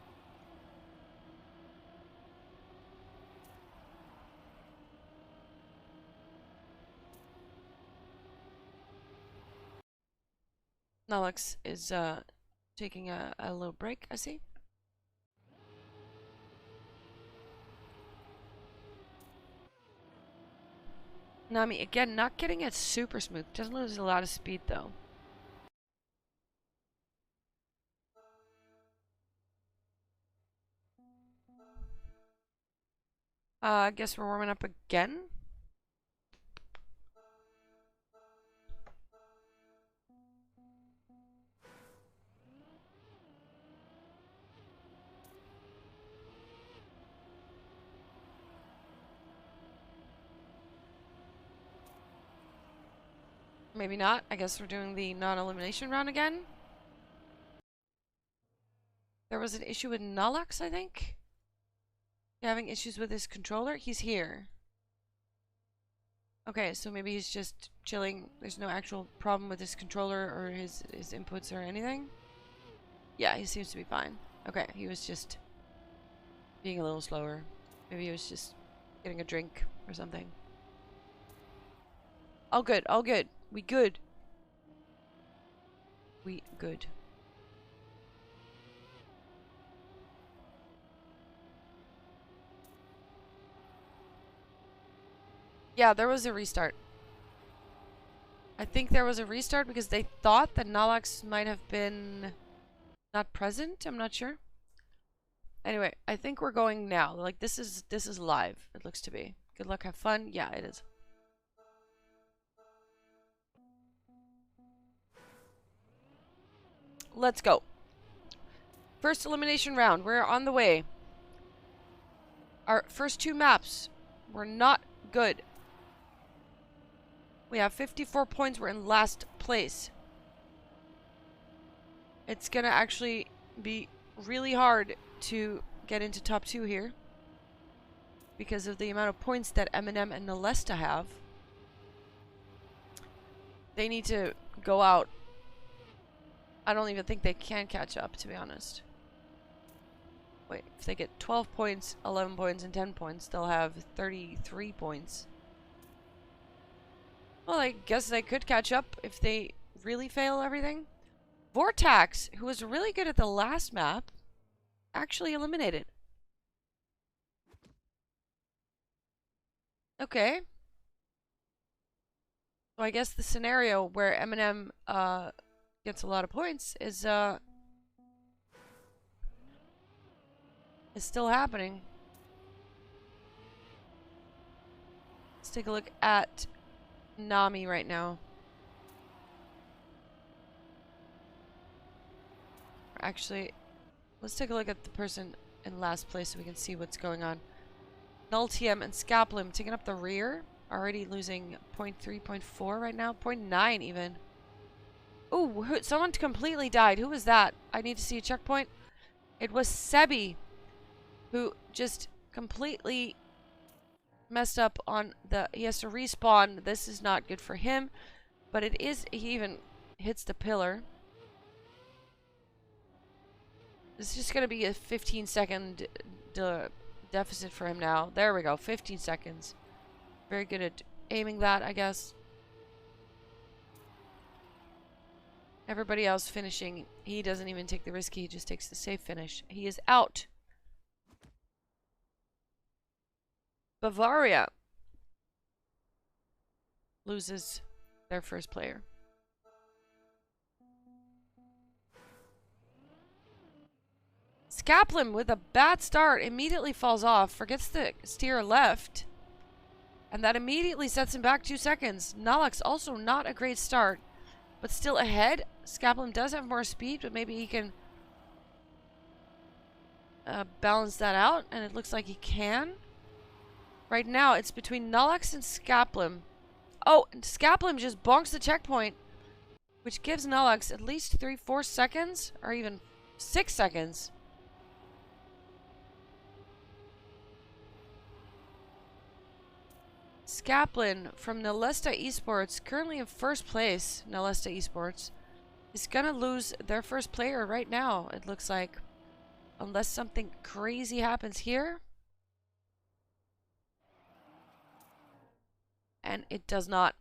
Speaker 1: Nalax is taking a little break, I see. Nami, again, not getting it super smooth. Doesn't lose a lot of speed, though. I guess we're warming up again. Maybe not. I guess we're doing the non-elimination round again. There was an issue with Nullux, I think. Having issues with his controller. He's here. Okay, so maybe he's just chilling. There's no actual problem with his controller or his inputs or anything. Yeah, he seems to be fine. Okay, he was just being a little slower. Maybe he was just getting a drink or something. All good, all good. We good. We good. Yeah, there was a restart. I think there was a restart because they thought that Nalox might have been not present. I'm not sure. Anyway, I think we're going now. Like this is live. It looks to be. Good luck, have fun. Yeah, it is. Let's go. First elimination round. We're on the way. Our first two maps were not good. We have 54 points. We're in last place. It's gonna actually be really hard to get into top 2 here because of the amount of points that Eminem and Nalesta have. They need to go out. I don't even think they can catch up, to be honest. Wait, if they get 12 points, 11 points, and 10 points, they'll have 33 points. Well, I guess they could catch up if they really fail everything. Vortax, who was really good at the last map, actually eliminated. Okay. So I guess the scenario where Eminem gets a lot of points is still happening. Let's take a look at Nami right now. Actually, let's take a look at the person in last place so we can see what's going on. Null TM and Scaplim taking up the rear. Already losing 0.3, 0.4 right now. 0.9 even. Ooh, someone completely died. Who was that? I need to see a checkpoint. It was Sebi, who just completely messed up on the... He has to respawn. This is not good for him. But it is... He even hits the pillar. This is just going to be a 15-second deficit for him now. There we go. 15 seconds. Very good at aiming that, I guess. Everybody else finishing. He doesn't even take the risk. He just takes the safe finish. He is out. Bavaria loses their first player. Scaplim with a bad start immediately falls off, forgets to steer left, and that immediately sets him back 2 seconds. Nalux also not a great start, but still ahead. Scaplim does have more speed, but maybe he can balance that out, and it looks like he can. Right now, it's between Nalux and Scaplim. Oh, and Scaplim just bonks the checkpoint, which gives Nalux at least 3-4 seconds, or even 6 seconds. Scaplim from Nalesta Esports, currently in first place, Nalesta Esports, is gonna lose their first player right now, it looks like. Unless something crazy happens here. And it does not.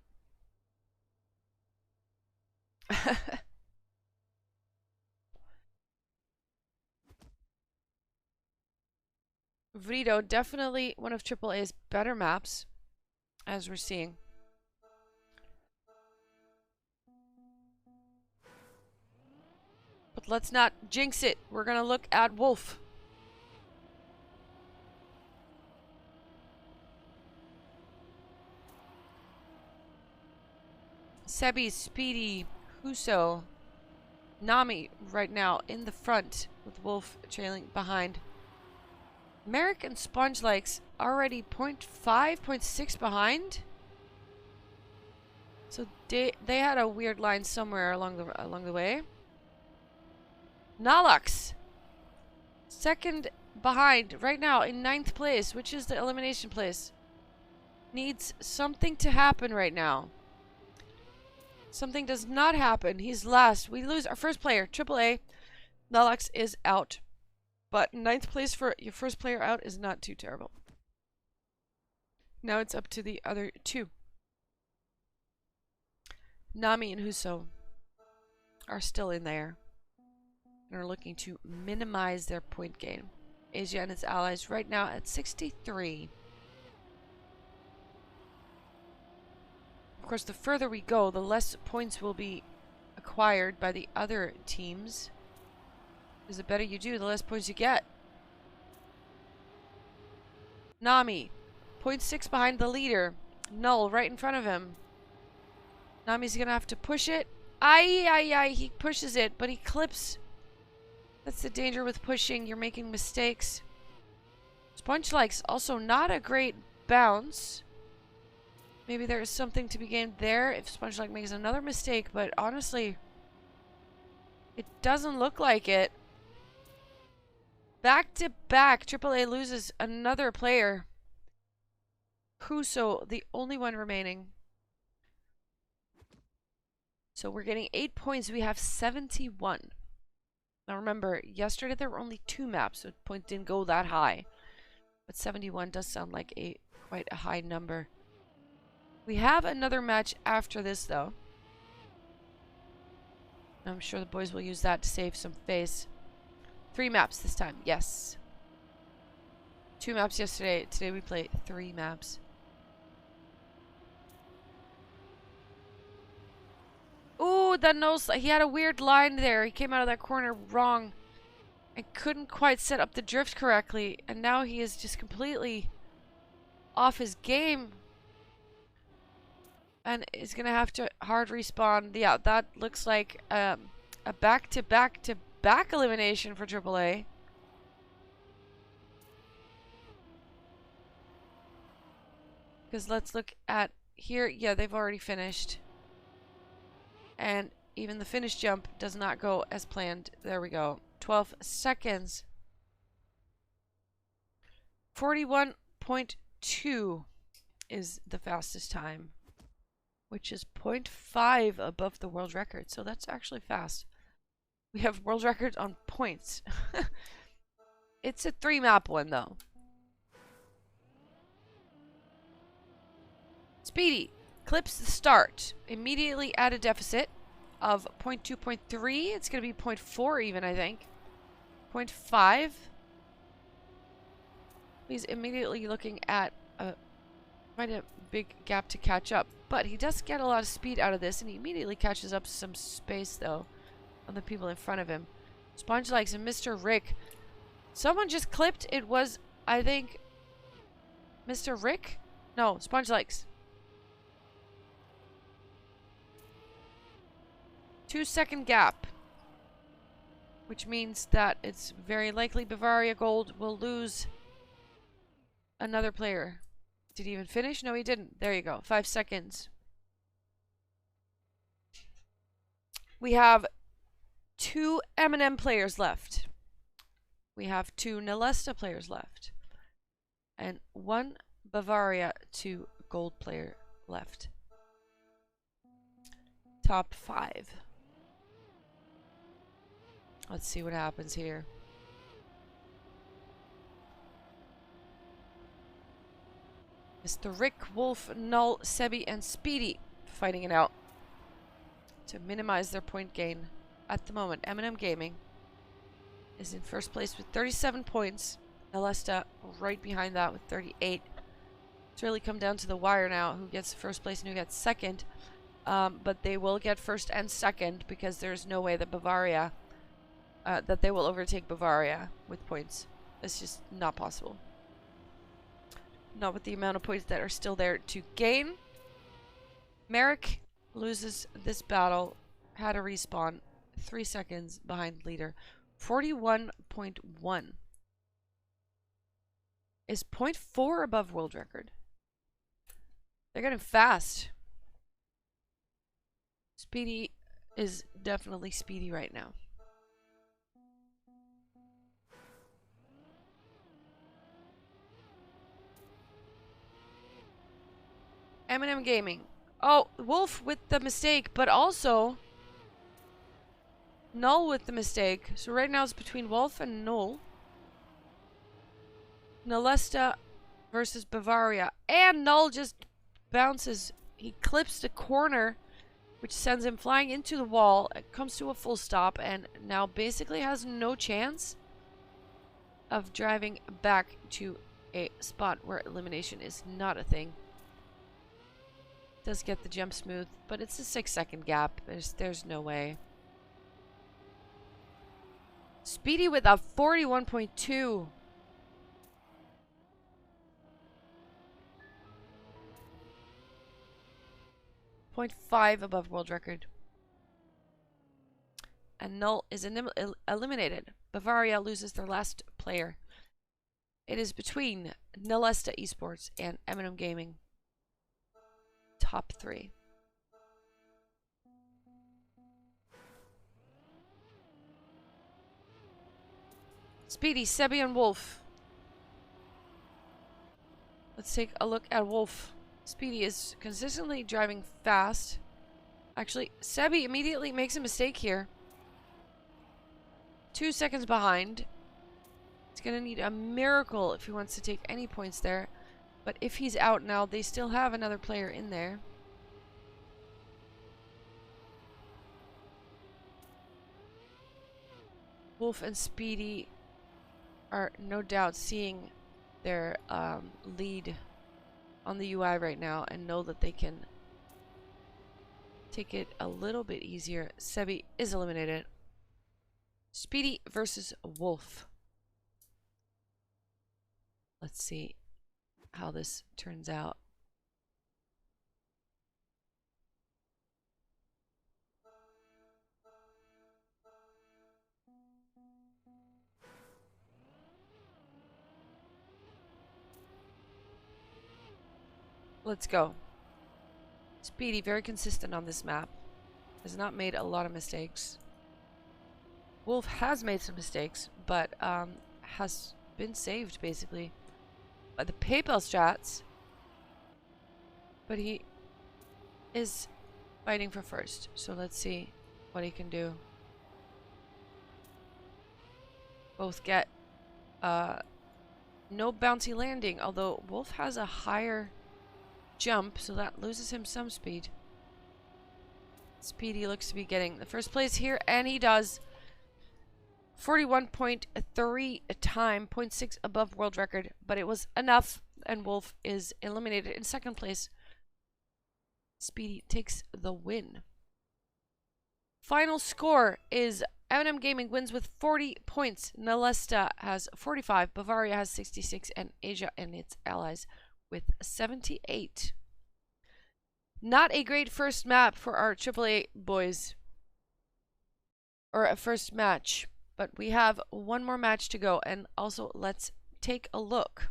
Speaker 1: Vrido, definitely one of AAA's better maps, as we're seeing. But let's not jinx it. We're gonna look at Wolf. Sebi, Speedy, Huso, Nami right now in the front with Wolf trailing behind. Merrick and Sponge Lakes already 0.5, 0.6 behind. So they had a weird line somewhere along the way. Nalux, second behind right now in 9th place, which is the elimination place. Needs something to happen right now. Something does not happen. He's last. We lose our first player. AAA. Nalux is out. But 9th place for your first player out is not too terrible. Now it's up to the other two. Nami and Huso are still in there and are looking to minimize their point gain. Asia and its allies right now at 63. Of course, the further we go, the less points will be acquired by the other teams. Because the better you do, the less points you get. Nami, 0.6 behind the leader. Null right in front of him. Nami's gonna have to push it. Aye, he pushes it, but he clips. That's the danger with pushing. You're making mistakes. Sponge likes also not a great bounce. Maybe there is something to be gained there if Sponge like makes another mistake, but honestly, it doesn't look like it. Back to back, AAA loses another player. Huso, the only one remaining. So we're getting 8 points. We have 71. Now remember, yesterday there were only 2 maps, so points didn't go that high. But 71 does sound like quite a high number. We have another match after this, though. I'm sure the boys will use that to save some face. 3 maps this time, yes. 2 maps yesterday. Today we play 3 maps. Ooh, that nose. He had a weird line there. He came out of that corner wrong. And couldn't quite set up the drift correctly. And now he is just completely off his game. And is going to have to hard respawn. Yeah, that looks like a back-to-back-to-back elimination for AAA. Because let's look at here. Yeah, they've already finished. And even the finish jump does not go as planned. There we go. 12 seconds. 41.2 is the fastest time, which is 0.5 above the world record. So that's actually fast. We have world records on points. It's a 3-map one, though. Speedy clips the start. Immediately at a deficit of 0.2, 0.3. It's going to be 0.4 even, I think. 0.5. He's immediately looking at quite a big gap to catch up. But he does get a lot of speed out of this, and he immediately catches up some space, though, on the people in front of him. Sponge Likes and Mr. Rick. Someone just clipped. It was, I think, Mr. Rick? No, Sponge Likes. 2-second gap. Which means that it's very likely Bavaria Gold will lose another player. Did he even finish? No, he didn't. There you go. 5 seconds. We have 2 M&M players left. We have 2 Nalesta players left. And 1 Bavaria 2 gold player left. Top 5. Let's see what happens here. Mr. Rick, Wolf, Null, Sebi, and Speedy fighting it out to minimize their point gain. At the moment, M&M Gaming is in first place with 37 points. Nalesta right behind that with 38. It's really come down to the wire now who gets first place and who gets second. But they will get first and second because there's no way that Bavaria... that they will overtake Bavaria with points. It's just not possible. Not with the amount of points that are still there to gain. Merrick loses this battle. Had a respawn. 3 seconds behind leader. 41.1. Is 0.4 above world record. They're getting fast. Speedy is definitely speedy right now. M&M Gaming. Oh, Wolf with the mistake, but also Null with the mistake. So right now it's between Wolf and Null. Nalesta versus Bavaria. And Null just bounces. He clips the corner, which sends him flying into the wall. It comes to a full stop and now basically has no chance of driving back to a spot where elimination is not a thing. Does get the jump smooth, but it's a 6-second gap. There's no way. Speedy with a 41.2. 0.5 above world record. And Null is eliminated. Bavaria loses their last player. It is between Nalesta Esports and M&M Gaming. Top 3. Speedy, Sebi, and Wolf. Let's take a look at Wolf. Speedy is consistently driving fast. Actually, Sebi immediately makes a mistake here. 2 seconds behind. He's going to need a miracle if he wants to take any points there. But if he's out now, they still have another player in there. Wolf and Speedy are no doubt seeing their lead on the UI right now and know that they can take it a little bit easier. Sebi is eliminated. Speedy versus Wolf. Let's see how this turns out. Let's go. Speedy, very consistent on this map. Has not made a lot of mistakes. Wolf has made some mistakes, but has been saved basically by the PayPal strats. But he is fighting for first, so let's see what he can do. Both get no bouncy landing, although Wolf has a higher jump, so that loses him some speed. Speedy looks to be getting the first place here, and he does. 41.3 time, 0.6 above world record, but it was enough, and Wolf is eliminated in second place. Speedy takes the win. Final score is M&M Gaming wins with 40 points. Nalesta has 45, Bavaria has 66, and Asia and its allies with 78. Not a great first map for our AAA boys. Or a first match. But we have one more match to go. And also, let's take a look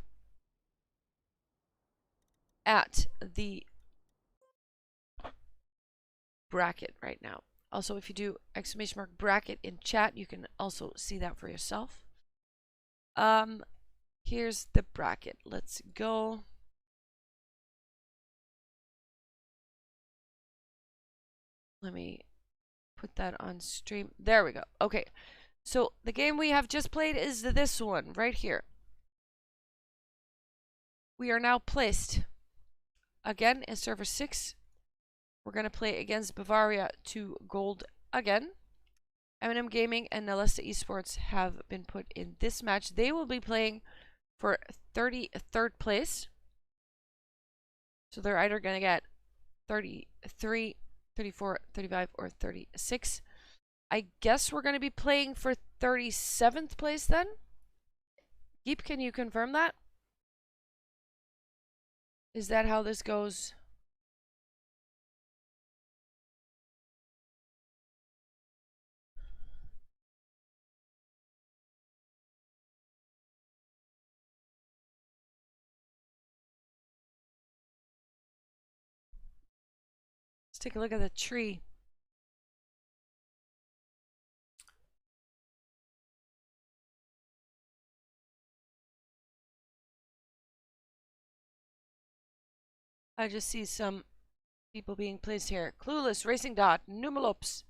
Speaker 1: at the bracket right now. Also, if you do ! bracket in chat, you can also see that for yourself. Here's the bracket. Let's go. Let me put that on stream. There we go. Okay. So the game we have just played is this one right here. We are now placed again in server 6. We're going to play against Bavaria to gold again. M&M Gaming and Nalesta Esports have been put in this match. They will be playing for 33rd place. So they're either going to get 33, 34, 35, or 36. I guess we're going to be playing for 37th place then? Geep, can you confirm that? Is that how this goes? Let's take a look at the tree. I just see some people being placed here. Clueless, Racing Dot, Numalops,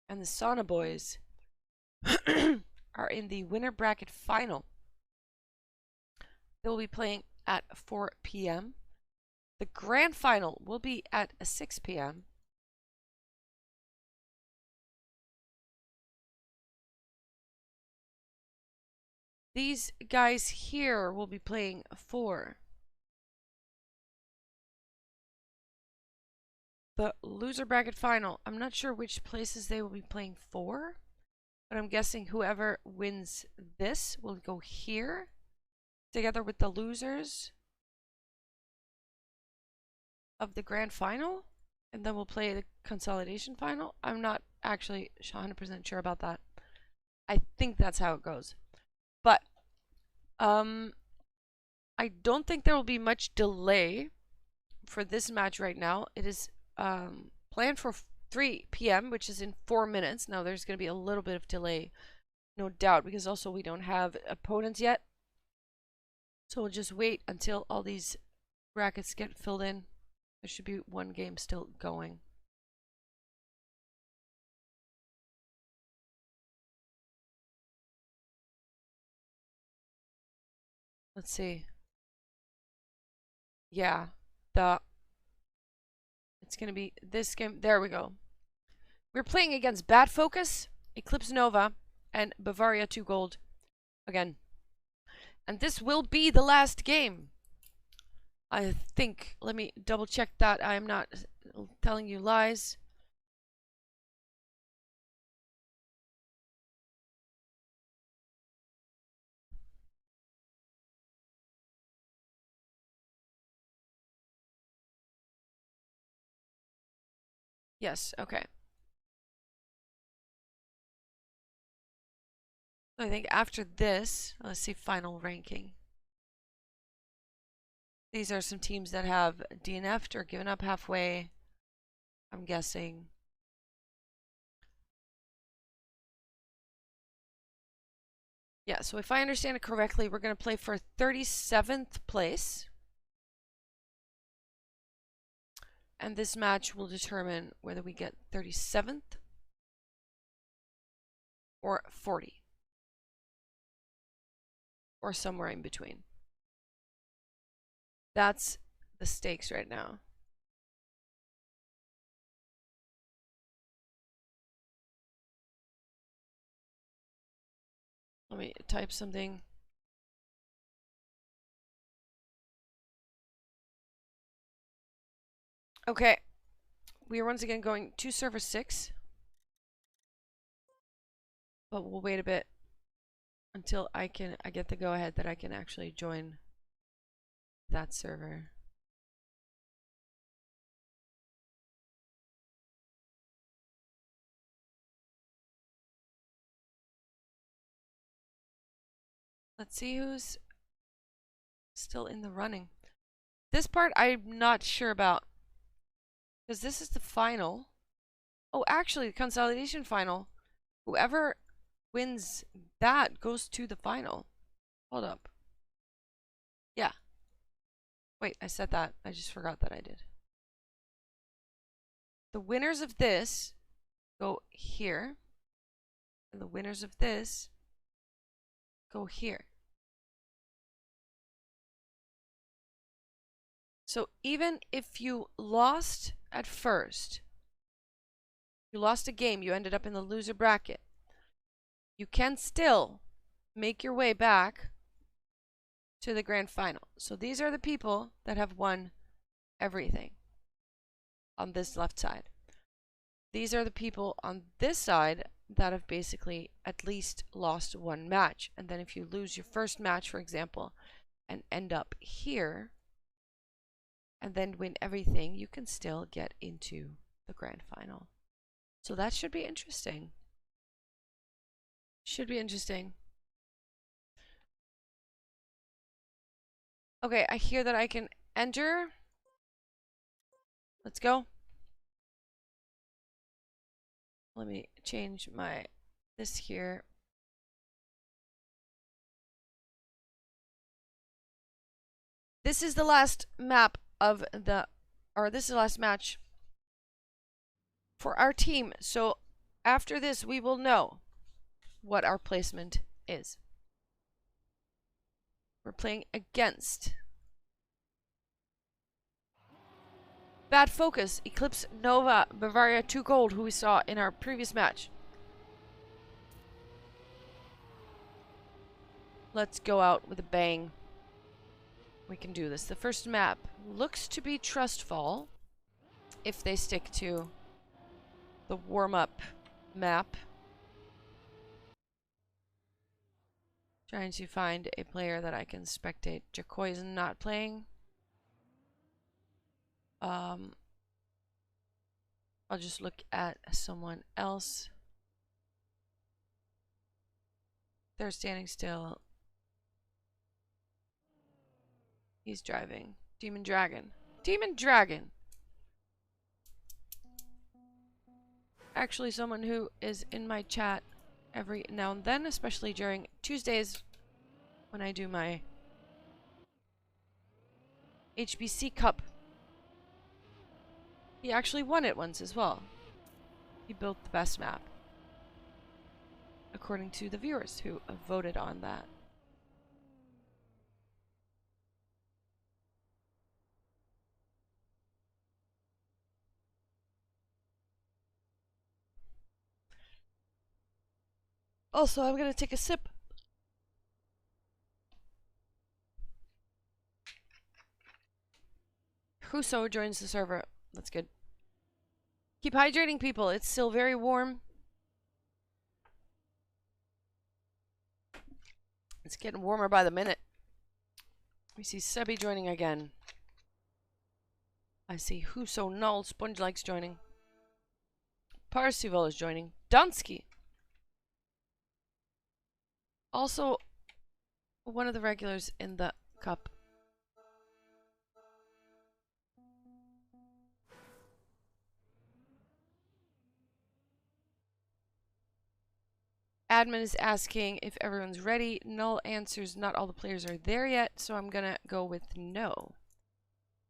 Speaker 1: and the Sauna Boys are in the winner bracket final. They will be playing at 4 p.m. The grand final will be at 6 p.m. These guys here will be playing for the loser bracket final. I'm not sure which places they will be playing for, but I'm guessing whoever wins this will go here together with the losers of the grand final, and then we'll play the consolidation final. I'm not actually 100% sure about that. I think that's how it goes. But I don't think there will be much delay for this match right now. It is planned for 3 p.m., which is in 4 minutes. Now there's going to be a little bit of delay, no doubt, because also we don't have opponents yet. So we'll just wait until all these brackets get filled in. There should be one game still going. Let's see. Yeah, it's gonna be this game. There we go. We're playing against Bad Focus, Eclipse Nova, and Bavaria 2 Gold again. And this will be the last game. I think. Let me double check that I am not telling you lies. Yes, okay. So I think after this, let's see final ranking. These are some teams that have DNF'd or given up halfway, I'm guessing. Yeah, so if I understand it correctly, we're going to play for 37th place. And this match will determine whether we get 37th or 40. Or somewhere in between. That's the stakes right now. Let me type something. Okay. We are once again going to server 6. But we'll wait a bit until I get the go ahead that I can actually join that server. Let's see who's still in the running. This part I'm not sure about, because this is the final. Oh, actually, the consolidation final. Whoever wins that goes to the final. Hold up. Yeah. Wait, I said that. I just forgot that I did. The winners of this go here. And the winners of this go here. So even if you lost at first, you lost a game, you ended up in the loser bracket, you can still make your way back to the grand final. So these are the people that have won everything on this left side. These are the people on this side that have basically at least lost one match. And then if you lose your first match, for example, and end up here, and then win everything, you can still get into the grand final. So that should be interesting. Should be interesting. Okay, I hear that I can enter. Let's go. Let me change this here. This is the last map of the or this is the last match for our team. So after this, we will know what our placement is. We're playing against Bad Focus, Eclipse Nova, Bavaria 2 Gold, who we saw in our previous match. Let's go out with a bang. We can do this. The first map looks to be Trustfall, if they stick to the warm-up map. Trying to find a player that I can spectate. Jacoy's not playing. I'll just look at someone else. They're standing still. He's driving. Demon Dragon. Demon Dragon! Actually, someone who is in my chat every now and then, especially during Tuesdays when I do my HBC Cup. He actually won it once as well. He built the best map, according to the viewers who voted on that. Also, I'm gonna take a sip. Huso joins the server. That's good. Keep hydrating, people. It's still very warm. It's getting warmer by the minute. We see Sebi joining again. I see Huso, Null, Sponge Likes joining. Parsival is joining. Dunsky. Also, one of the regulars in the cup. Admin is asking if everyone's ready. Null answers not all the players are there yet, so I'm gonna go with no.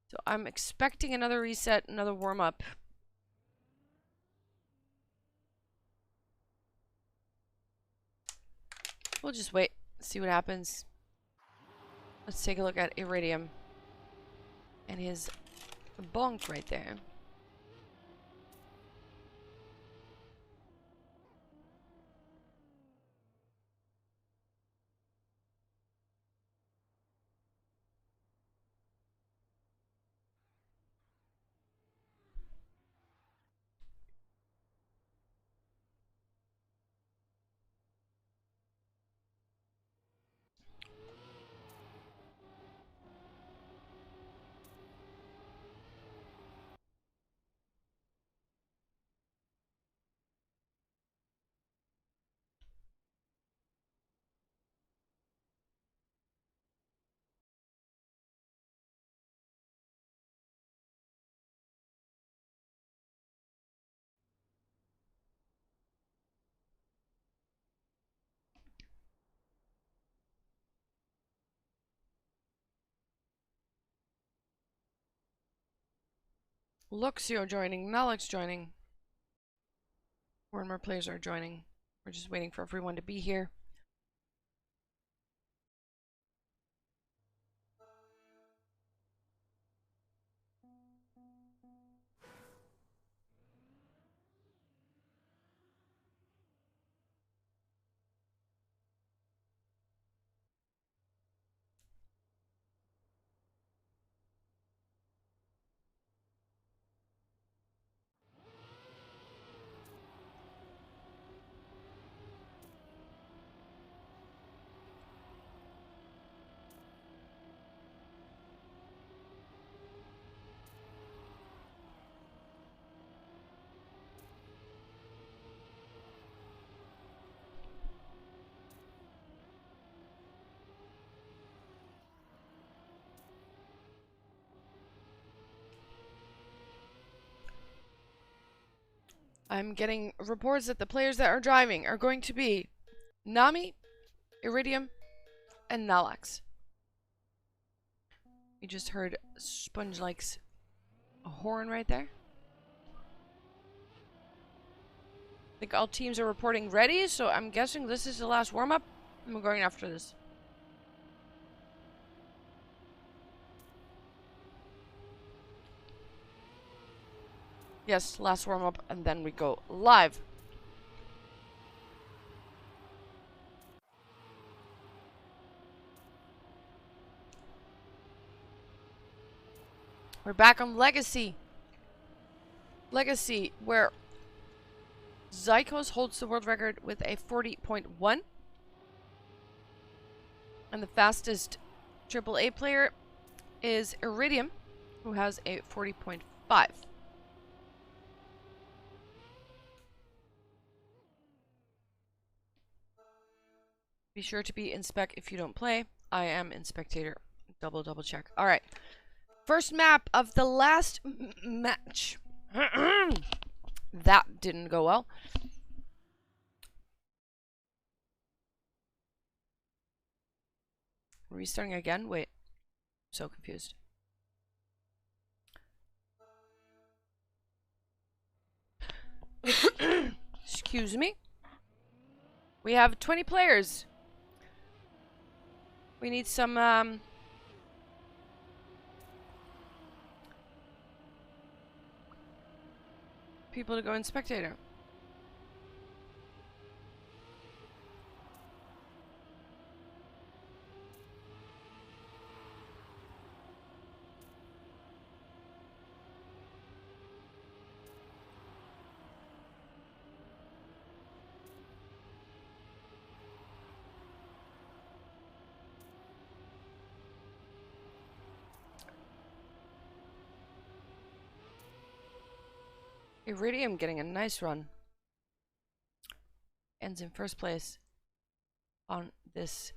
Speaker 1: So I'm expecting another reset, another warm-up. We'll just wait, see what happens. Let's take a look at Iridium and his bonk right there. Luxio joining, Malix joining. More and more players are joining. We're just waiting for everyone to be here. I'm getting reports that the players that are driving are going to be Nami, Iridium, and Nalax. We just heard Sponge Likes a horn right there. I think all teams are reporting ready, so I'm guessing this is the last warm-up. I'm going after this. Yes, last warm-up, and then we go live. We're back on Legacy. Legacy, where Zykos holds the world record with a 40.1. And the fastest AAA player is Iridium, who has a 40.5. Be sure to be in spec if you don't play. I am in spectator. Double check. All right. First map of the last match. That didn't go well. Restarting again? Wait. I'm so confused. Excuse me. We have 20 players. We need some people to go in spectator. Iridium getting a nice run. Ends in first place on this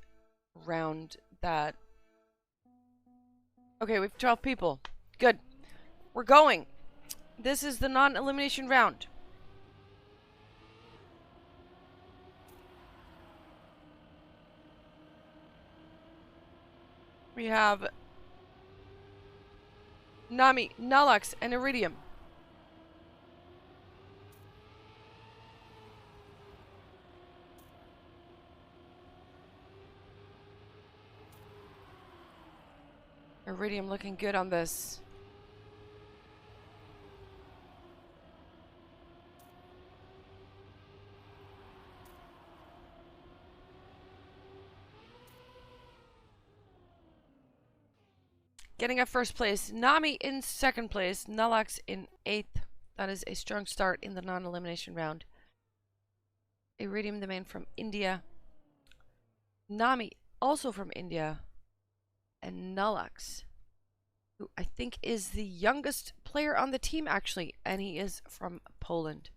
Speaker 1: round that... Okay, we have 12 people. Good. We're going. This is the non-elimination round. We have Nami, Nalox, and Iridium. Iridium looking good on this. Getting a first place. Nami in second place. Nalox in 8th. That is a strong start in the non-elimination round. Iridium, the man from India. Nami, also from India. And Nalox, who I think is the youngest player on the team, actually. And he is from Poland.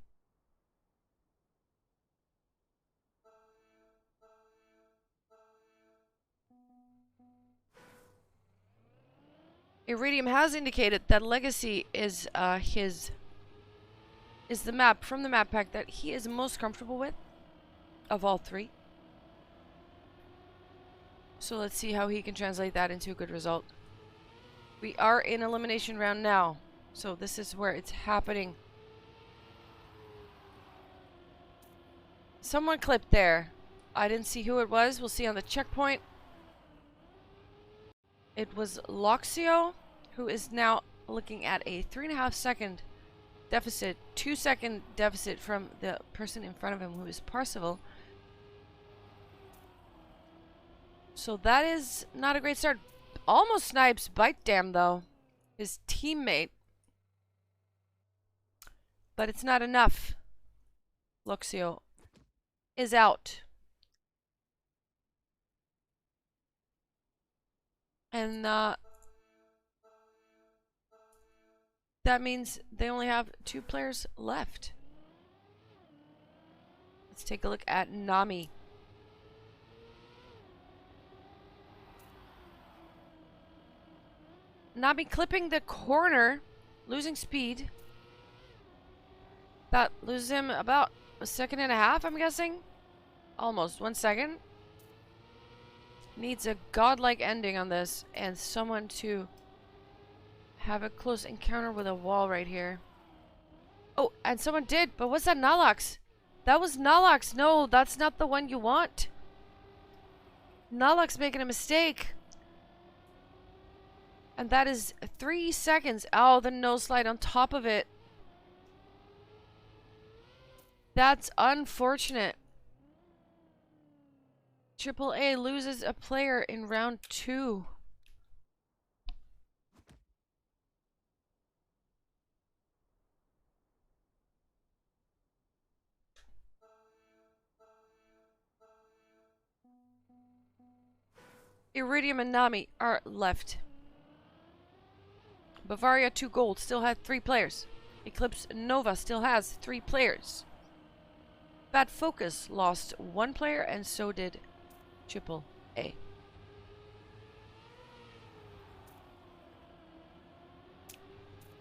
Speaker 1: Iridium has indicated that Legacy is the map from the map pack that he is most comfortable with of all three. So let's see how he can translate that into a good result. We are in elimination round now, so this is where it's happening. Someone clipped there. I didn't see who it was. We'll see on the checkpoint. It was Loxio, who is now looking at a 3.5 second deficit, 2 second deficit from the person in front of him, who is Parsival. So that is not a great start. Almost snipes Bite Dam though, his teammate. But it's not enough. Loxio is out. And that means they only have 2 players left. Let's take a look at Nami. Nami clipping the corner, losing speed. That loses him about 1.5 seconds, I'm guessing. Almost 1 second. Needs a godlike ending on this and someone to have a close encounter with a wall right here. Oh, and someone did, but what's that? Nalox? That was Nalox. No, that's not the one you want. Nalox making a mistake. And that is 3 seconds. Oh, the no slide on top of it. That's unfortunate. AAA loses a player in round 2. Iridium and Nami are left. Bavaria 2 Gold still had 3 players. Eclipse Nova still has 3 players. Bad Focus lost 1 player, and so did AAA.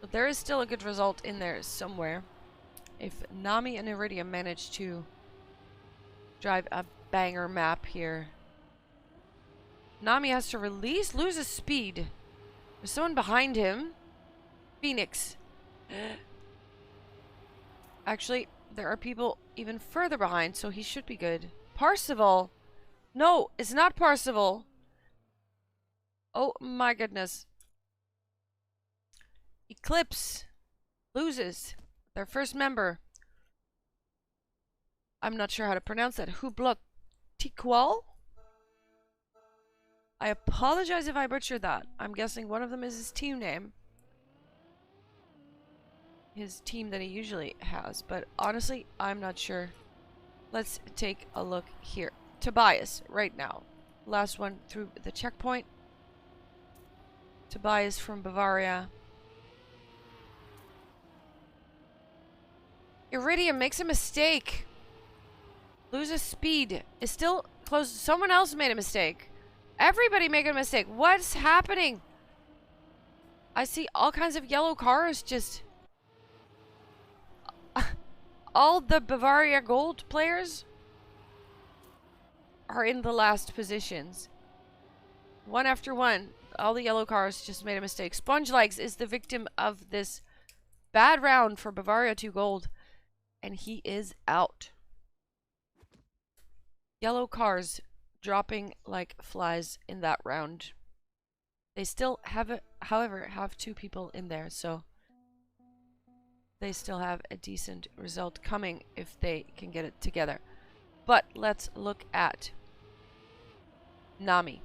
Speaker 1: But there is still a good result in there somewhere. If Nami and Iridium manage to drive a banger map here. Nami has to loses speed. There's someone behind him. Phoenix. Actually, there are people even further behind, so he should be good. Parsival. No, it's not Parsival. Oh my goodness. Eclipse loses their first member. I'm not sure how to pronounce that. Hublot Tikwal? I apologize if I butchered that. I'm guessing one of them is his team name. His team that he usually has. But honestly, I'm not sure. Let's take a look here. Tobias, right now. Last one through the checkpoint. Tobias from Bavaria. Iridium makes a mistake. Loses speed. Is still close. Someone else made a mistake. Everybody making a mistake. What's happening? I see all kinds of yellow cars just... all the Bavaria Gold players are in the last positions. One after one. All the yellow cars just made a mistake. Sponge Legs is the victim of this bad round for Bavaria 2 Gold. And he is out. Yellow cars dropping like flies in that round. They still have, however, have 2 people in there, so they still have a decent result coming if they can get it together. But let's look at Nami.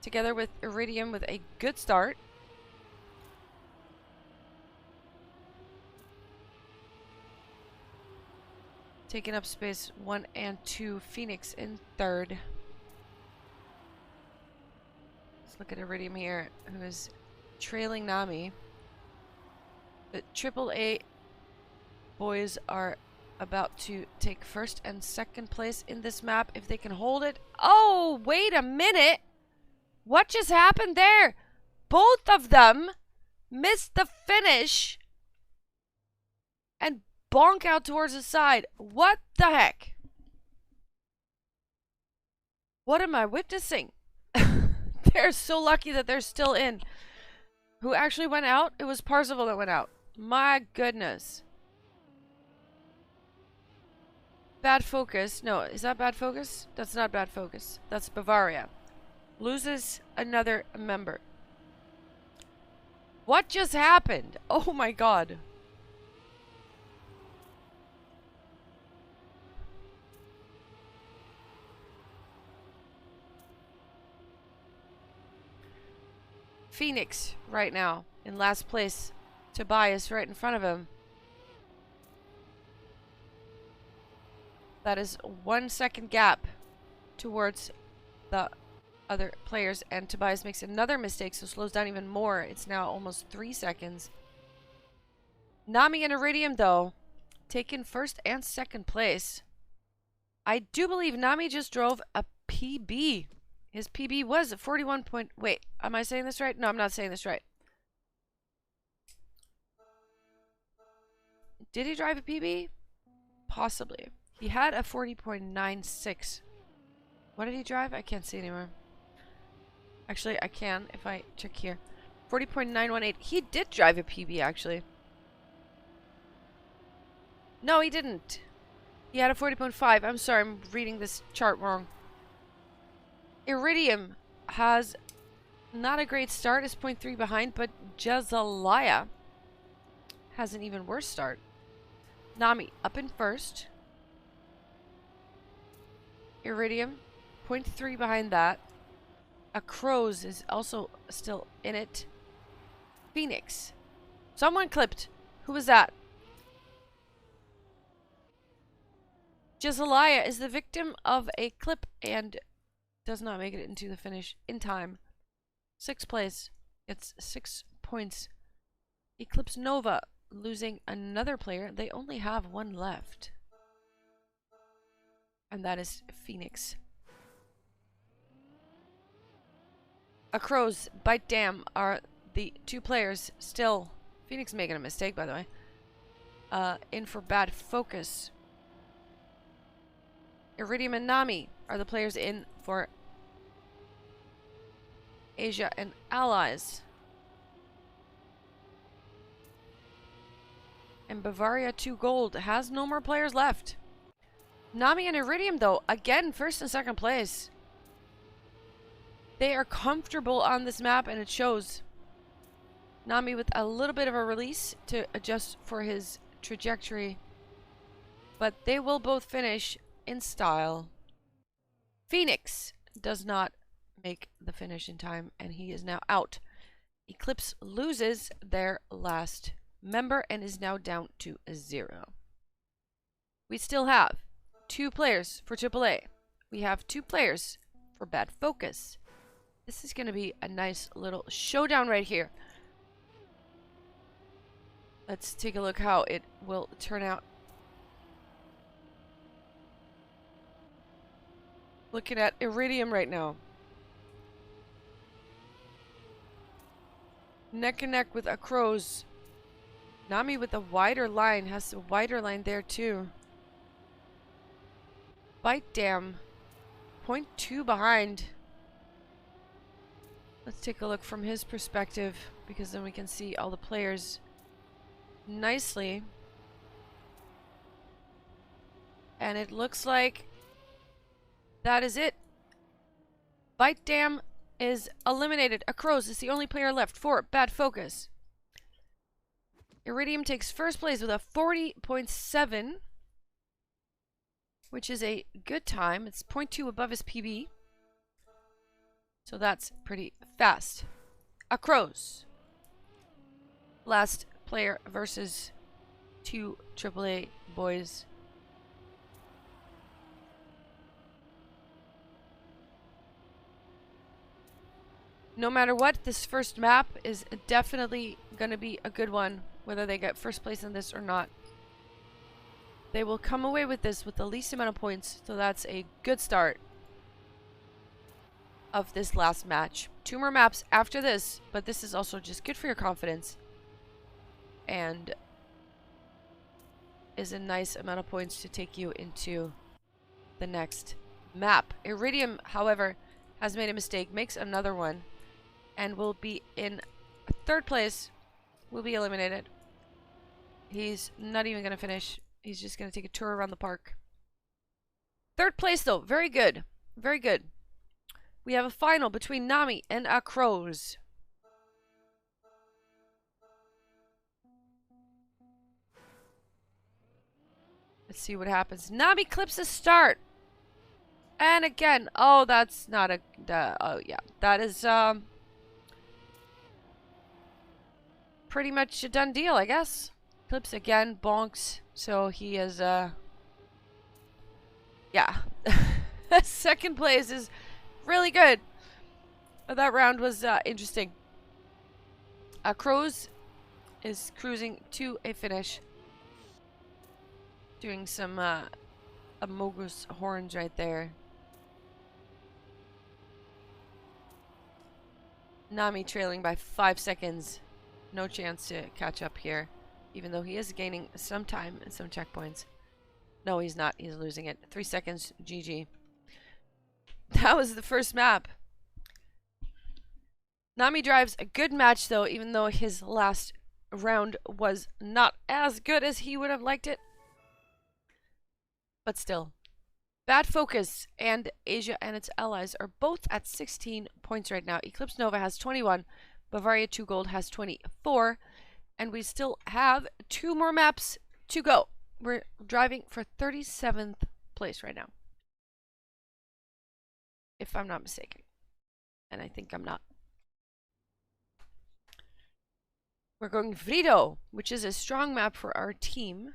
Speaker 1: Together with Iridium with a good start. Taking up space 1 and 2. Phoenix in 3rd. Let's look at Iridium here, who is trailing Nami. The AAA boys are about to take 1st and 2nd place in this map if they can hold it. Oh, wait a minute! What just happened there? Both of them missed the finish and bonk out towards the side. What the heck? What am I witnessing? They're so lucky that they're still in. Who actually went out? It was Parzival that went out. My goodness. Bad Focus. No, is that Bad Focus? That's not Bad Focus. That's Bavaria. Loses another member. What just happened? Oh my god. Phoenix right now in last place. Tobias right in front of him. That is 1 second gap towards the other players, and Tobias makes another mistake, so slows down even more. It's now almost 3 seconds. Nami and Iridium, though, taking 1st and 2nd place. I do believe Nami just drove a PB. His PB was 41 point... Wait, am I saying this right? No, I'm not saying this right. Did he drive a PB? Possibly. He had a 40.96 What did he drive? I can't see anymore. Actually, I can if I check here. 40.918. He did drive a PB, actually. No, he didn't. He had a 40.5. I'm sorry, I'm reading this chart wrong. Iridium has not a great start. Is 0.3 behind, but Jazalaya has an even worse start. Nami up in first. Iridium, 0.3 behind that. A Crows is also still in it. Phoenix. Someone clipped. Who was that? Jazalaya is the victim of a clip and does not make it into the finish in time. 6th place. It's 6 points. Eclipse Nova losing another player. They only have one left. And that is Phoenix. Crows, Bite Dam are the 2 players still. Phoenix making a mistake, by the way. In for Bad Focus. Iridium and Nami are the players in for Asia and Allies. And Bavaria 2 Gold has no more players left. Nami and Iridium, though, again, 1st and 2nd place. They are comfortable on this map, and it shows. Nami with a little bit of a release to adjust for his trajectory. But they will both finish in style. Phoenix does not make the finish in time, and he is now out. Eclipse loses their last member and is now down to 0. We still have 2 players for AAA. We have 2 players for Bad Focus. This is going to be a nice little showdown right here. Let's take a look how it will turn out. Looking at Iridium right now. Neck and neck with a Crows. Nami with a wider line. Has a wider line there too. Bite Dam. 0.2 behind. Let's take a look from his perspective, because then we can see all the players nicely. And it looks like that is it. Bite Dam is eliminated. A Crows is the only player left for Bad Focus. Iridium takes 1st place with a 40.7, which is a good time. It's 0.2 above his PB. So that's pretty fast. A Crows. Last player versus 2 AAA boys. No matter what, this first map is definitely going to be a good one, whether they get 1st place in this or not. They will come away with this with the least amount of points, so that's a good start of this last match. 2 more maps after this, but this is also just good for your confidence and is a nice amount of points to take you into the next map. Iridium, however, has made a mistake, makes another one, and will be in 3rd place, will be eliminated. He's not even going to finish. He's just going to take a tour around the park. 3rd place, though. Very good. Very good. We have a final between Nami and A Crows. Let's see what happens. Nami clips a start. And again, oh, that's not a, oh yeah, that is pretty much a done deal, I guess. Clips again, bonks. So he is, yeah. 2nd place is really good. But that round was interesting. Crows is cruising to a finish. Doing some Amogus horns right there. Nami trailing by 5 seconds. No chance to catch up here, even though he is gaining some time and some checkpoints. No, he's not. He's losing it. 3 seconds. GG. That was the first map. Nami drives a good match though, even though his last round was not as good as he would have liked it. But still. Bad Focus and Asia and its allies are both at 16 points right now. Eclipse Nova has 21. Bavaria 2 Gold has 24. And we still have 2 more maps to go. We're driving for 37th place right now. If I'm not mistaken. And I think I'm not. We're going Vrido, which is a strong map for our team.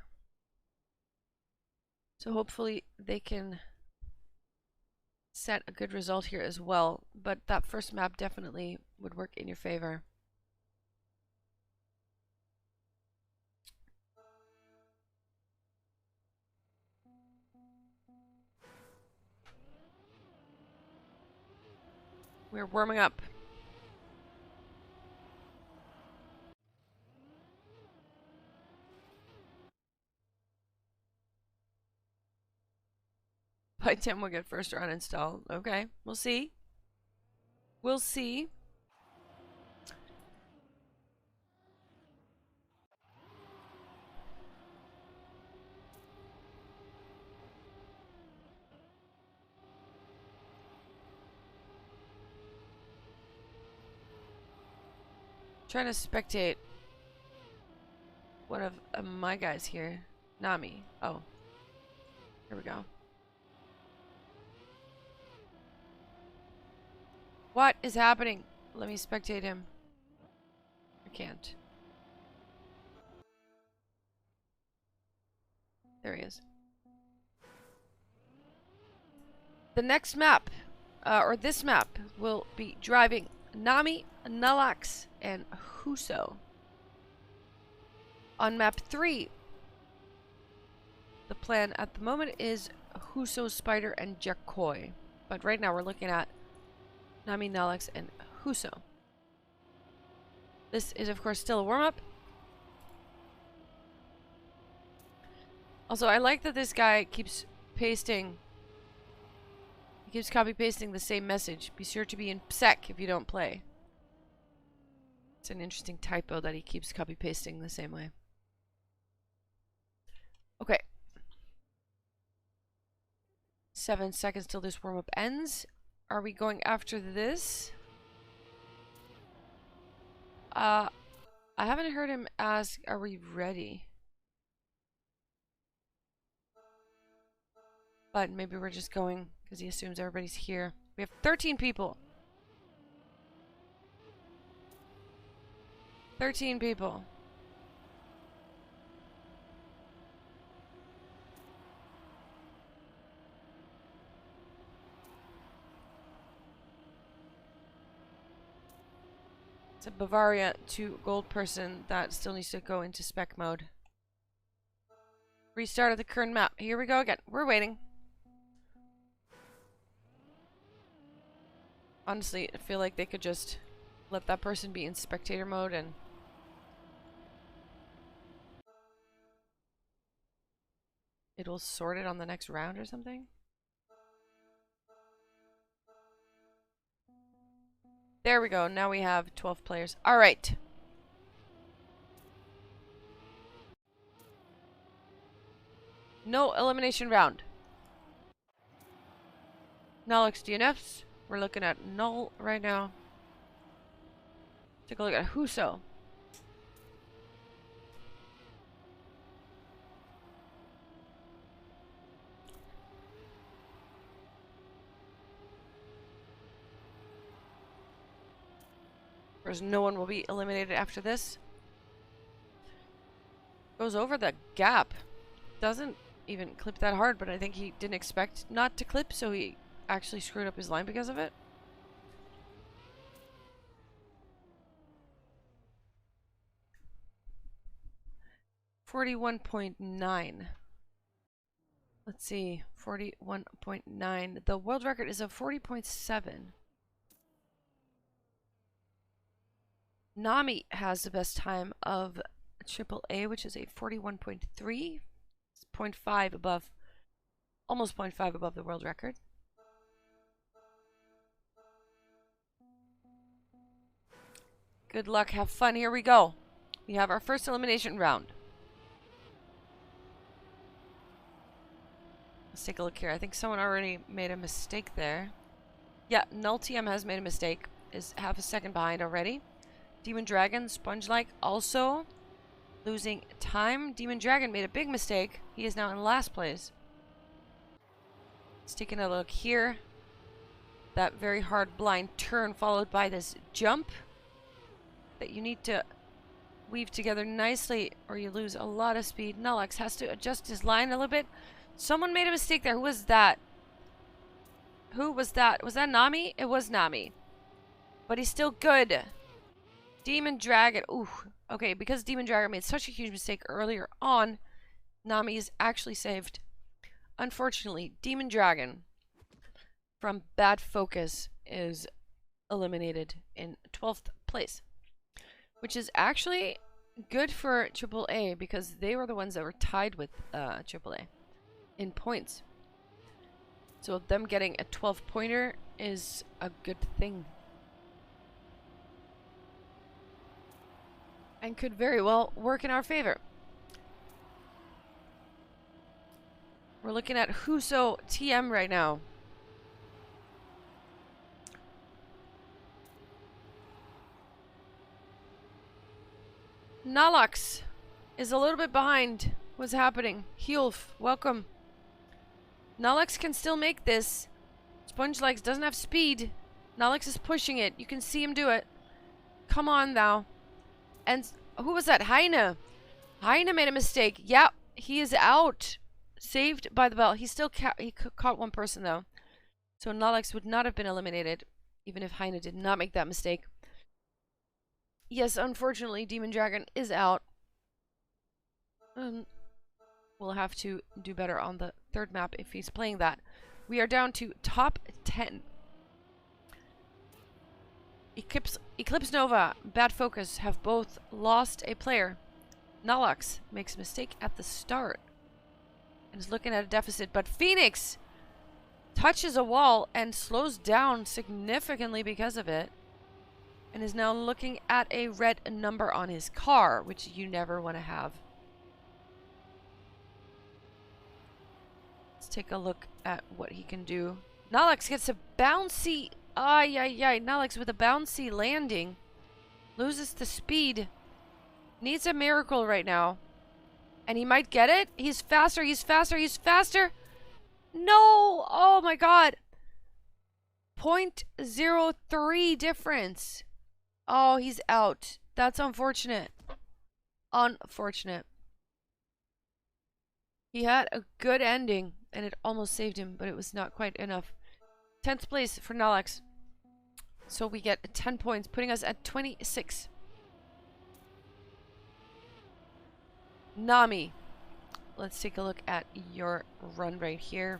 Speaker 1: So hopefully they can set a good result here as well. But that first map definitely would work in your favor. We're warming up. By Tim will get first run installed. Okay, we'll see. We'll see. Trying to spectate one of my guys here. Nami. Oh. Here we go. What is happening? Let me spectate him. I can't. There he is. The next map, or this map, will be driving Nami, Nalax, and Huso. On map 3, the plan at the moment is Huso, Spider, and Jakoi. But right now we're looking at Nami, Nalax, and Huso. This is, of course, still a warm-up. Also, I like that this guy keeps pasting. He keeps copy-pasting the same message. Be sure to be in PSEC if you don't play. It's an interesting typo that he keeps copy-pasting the same way. Okay. 7 seconds till this warm-up ends. Are we going after this? I haven't heard him ask, are we ready? But maybe we're just going because he assumes everybody's here. We have 13 people. 13 people. It's a Bavaria 2 Gold person that still needs to go into spec mode. Restart of the current map. Here we go again. We're waiting. Honestly, I feel like they could just let that person be in spectator mode and it'll sort it on the next round or something. There we go. Now we have 12 players. All right. No elimination round. Nalax DNFs. We're looking at Null right now. Take a look at Huso. Whereas no one will be eliminated after this. Goes over the gap. Doesn't even clip that hard, but I think he didn't expect not to clip, so he actually screwed up his line because of it. $41.9. Let's see. 41.9. The world record is a 40.7. Nami has the best time of AAA, which is a 41.3. It's 0.5 above, almost 0.5 above the world record. Good luck. Have fun. Here we go. We have our first elimination round. Let's take a look here. I think someone already made a mistake there. Yeah, Null TM has made a mistake. Is half a second behind already. Demon Dragon, Sponge-like, also losing time. Demon Dragon made a big mistake. He is now in last place. Let's take a look here. That very hard blind turn followed by this jump that you need to weave together nicely or you lose a lot of speed. Nullux has to adjust his line a little bit. Someone made a mistake there. Who was that? Who was that? Was that Nami? It was Nami. But he's still good. Demon Dragon. Ooh. Okay, because Demon Dragon made such a huge mistake earlier on, Nami is actually saved. Unfortunately, Demon Dragon from Bad Focus is eliminated in 12th place. Which is actually good for AAA because they were the ones that were tied with AAA in points. So them getting a 12-pointer is a good thing. And could very well work in our favor. We're looking at Huso TM right now. Nalox is a little bit behind. What's happening? Heulf, welcome. Nalox can still make this. Sponge-like doesn't have speed. Nalox is pushing it. You can see him do it. Come on, thou. And who was that? Heine. Heine made a mistake. Yep, he is out. Saved by the bell. He still caught one person, though. So Nalox would not have been eliminated, even if Heine did not make that mistake. Yes, unfortunately, Demon Dragon is out. We'll have to do better on the third map if he's playing that. We are down to top 10. Eclipse Nova, Bad Focus have both lost a player. Nalox makes a mistake at the start and is looking at a deficit, but Phoenix touches a wall and slows down significantly because of it. And is now looking at a red number on his car, which you never want to have. Let's take a look at what he can do. Nalox gets a bouncy... Nalox with a bouncy landing. Loses the speed. Needs a miracle right now. And he might get it. He's faster, he's faster, he's faster. No! Oh my god. 0.03 difference. Oh, he's out. That's unfortunate. Unfortunate. He had a good ending, and it almost saved him, but it was not quite enough. 10th place for Nalox. So we get 10 points, putting us at 26. Nami. Let's take a look at your run right here.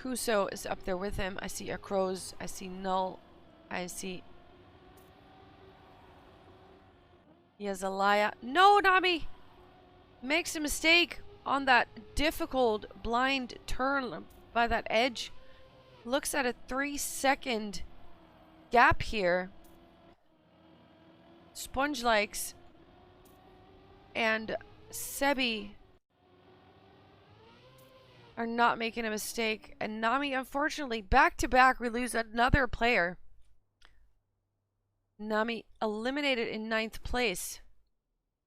Speaker 1: Huso is up there with him. I see Acros. I see Null. I see... Yazalaya. No, Nami! Makes a mistake on that difficult blind turn by that edge. Looks at a 3-second gap here. Sponge-likes and Sebi are not making a mistake. And Nami, unfortunately, back-to-back, we lose another player. Nami eliminated in 9th place.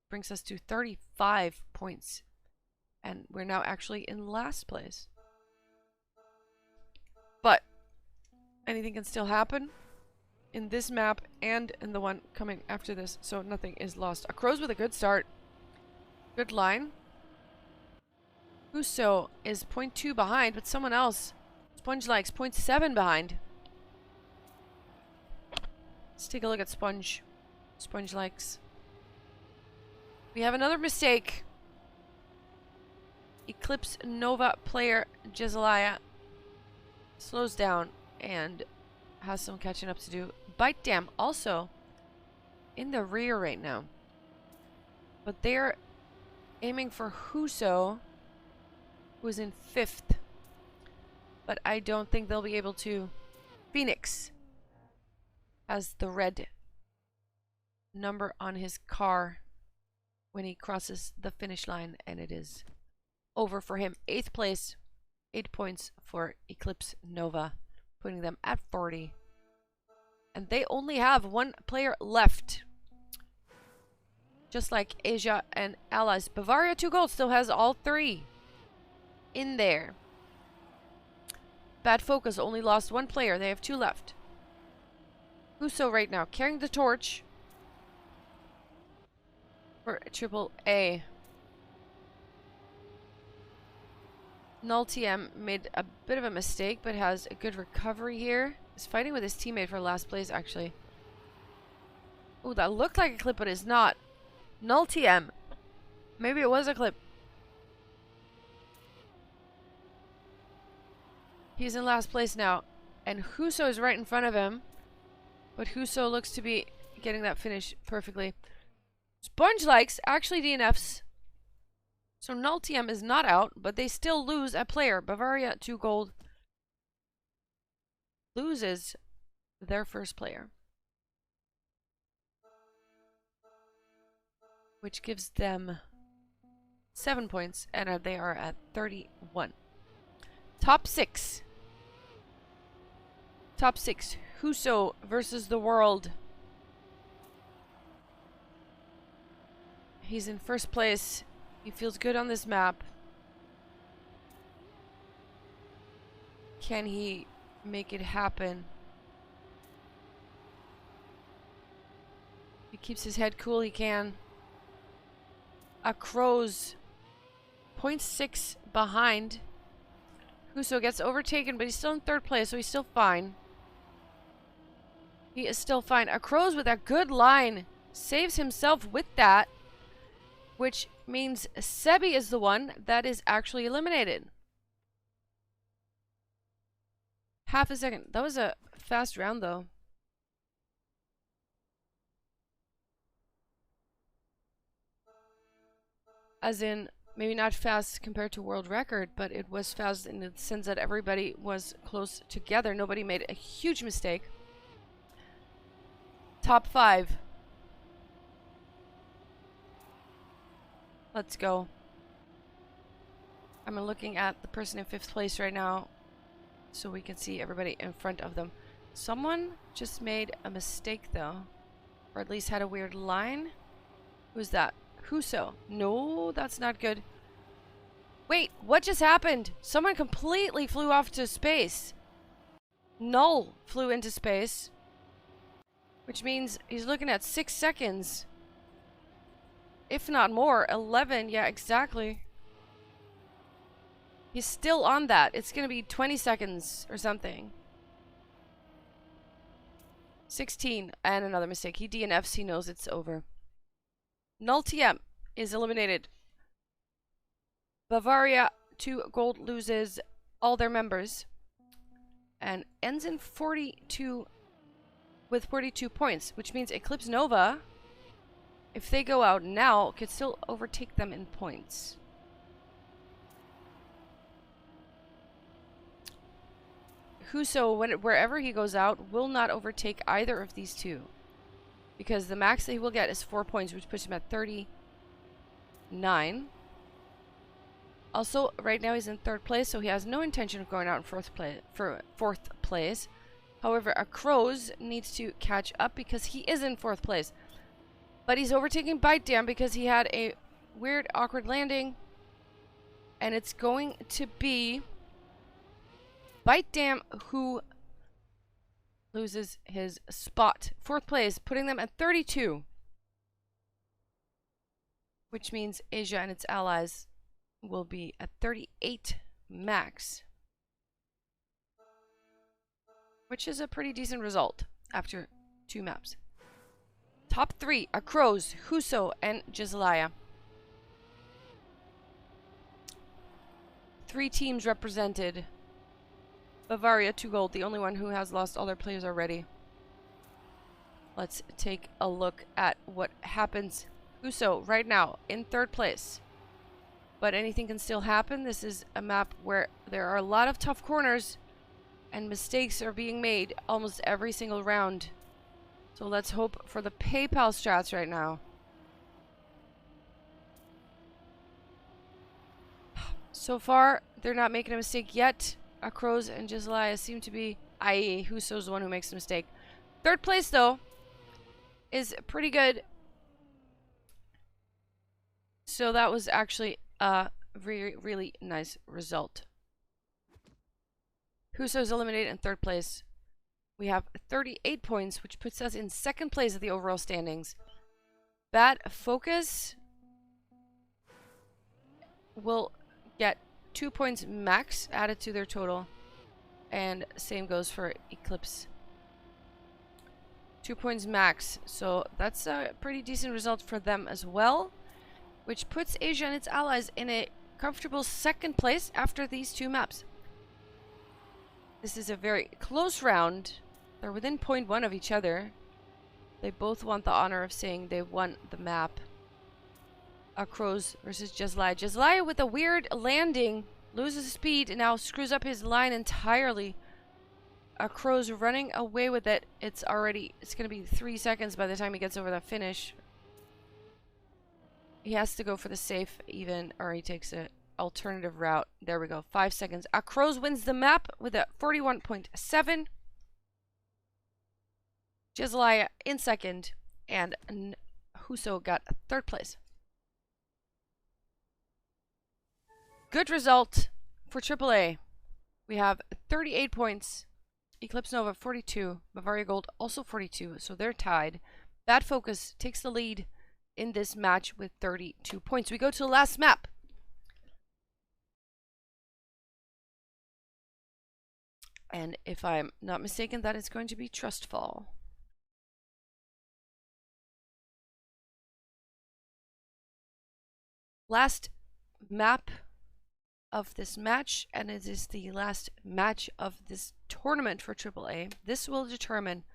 Speaker 1: Brings us to 35 points. And we're now actually in last place. But anything can still happen in this map and in the one coming after this. So nothing is lost. Acros with a good start. Good line. Huso is 0.2 behind, but someone else, Sponge likes 0.7 behind. Let's take a look at Sponge. Sponge likes. We have another mistake. Eclipse Nova player Jezaliah slows down and has some catching up to do. Bite Dam also in the rear right now. But they're aiming for Huso, who is in 5th. but I don't think they'll be able to. Phoenix has the red number on his car when he crosses the finish line, and it is over for him. 8th place, 8 points for Eclipse Nova, putting them at 40. And they only have one player left. Just like Asia and Allies. Bavaria 2 Gold still has all 3 in there. Bad Focus only lost 1 player. They have 2 left. Huso right now carrying the torch for AAA. Null TM made a bit of a mistake, but has a good recovery here. He's fighting with his teammate for last place, actually. Oh, that looked like a clip, but it's not. Null TM. Maybe it was a clip. He's in last place now. And Huso is right in front of him. But Huso looks to be getting that finish perfectly. Sponge Likes actually DNFs. So Null TM is not out, but they still lose a player. Bavaria 2 Gold loses their first player, which gives them 7 points, and they are at 31. Top 6. Top 6. Huso versus the world. He's in first place. He feels good on this map. Can he make it happen? He keeps his head cool, he can. A Crow's 0.6 behind. Huso gets overtaken, but he's still in third place, so he's still fine. He is still fine. A Crow's with a good line saves himself with that, which means Sebi is the one that is actually eliminated. Half a second. That was a fast round, though. As in, maybe not fast compared to world record, but it was fast in the sense that everybody was close together. Nobody made a huge mistake. Top 5. Let's go. I'm looking at the person in 5th place right now so we can see everybody in front of them. Someone just made a mistake, though. Or at least had a weird line. Who's that? Huso. No, that's not good. Wait, what just happened? Someone completely flew off to space. Null flew into space. Which means he's looking at 6 seconds. If not more. 11, yeah, exactly. He's still on that. It's gonna be 20 seconds or something. 16, and another mistake. He DNFs, he knows it's over. Null TM is eliminated. Bavaria 2 Gold loses all their members and ends in 42 with 42 points, which means Eclipse Nova, if they go out now, could still overtake them in points. Huso, wherever he goes out, will not overtake either of these two, because the max that he will get is 4 points, which puts him at 39. Also, right now he's in 3rd place, so he has no intention of going out in 4th place. However, a Crows needs to catch up because he is in 4th place. But he's overtaking Bite Dam because he had a weird, awkward landing. And it's going to be Bite Dam who loses his spot. 4th place, putting them at 32. Which means Asia and its allies will be at 38 max. Which is a pretty decent result after 2 maps. Top 3 are Crows, Huso, and Giselaia. 3 teams represented. Bavaria 2 Gold, the only one who has lost all their players already. Let's take a look at what happens. Huso right now in 3rd place. but anything can still happen. This is a map where there are a lot of tough corners and mistakes are being made almost every single round. So let's hope for the PayPal strats right now. So far, they're not making a mistake yet. Akroz and Jizlaya seem to be, i.e. Huso's the one who makes the mistake. Third place, though, is pretty good. So that was actually a really, really nice result. Huso's eliminated in third place. We have 38 points, which puts us in second place of the overall standings. Bad Focus will get 2 points max added to their total. And same goes for Eclipse. 2 points max. So that's a pretty decent result for them as well. Which puts Asia and its allies in a comfortable second place after these two maps. This is a very close round. They're within 0.1 of each other. They both want the honor of saying they won the map. Akroz versus Jizlaya. Jizlaya with a weird landing loses speed and now screws up his line entirely. Akroz running away with it. It's going to be 3 seconds by the time he gets over the finish. He has to go for the safe even, or he takes an alternative route. There we go. 5 seconds. Akroz wins the map with a 41.7. Jizlaya in second, and Huso got third place. Good result for AAA. We have 38 points. Eclipse Nova 42. Bavaria Gold also 42, so they're tied. Bad Focus takes the lead in this match with 32 points. We go to the last map. And if I'm not mistaken, that is going to be Trustfall. Last map of this match, and it is the last match of this tournament for AAA. This will determine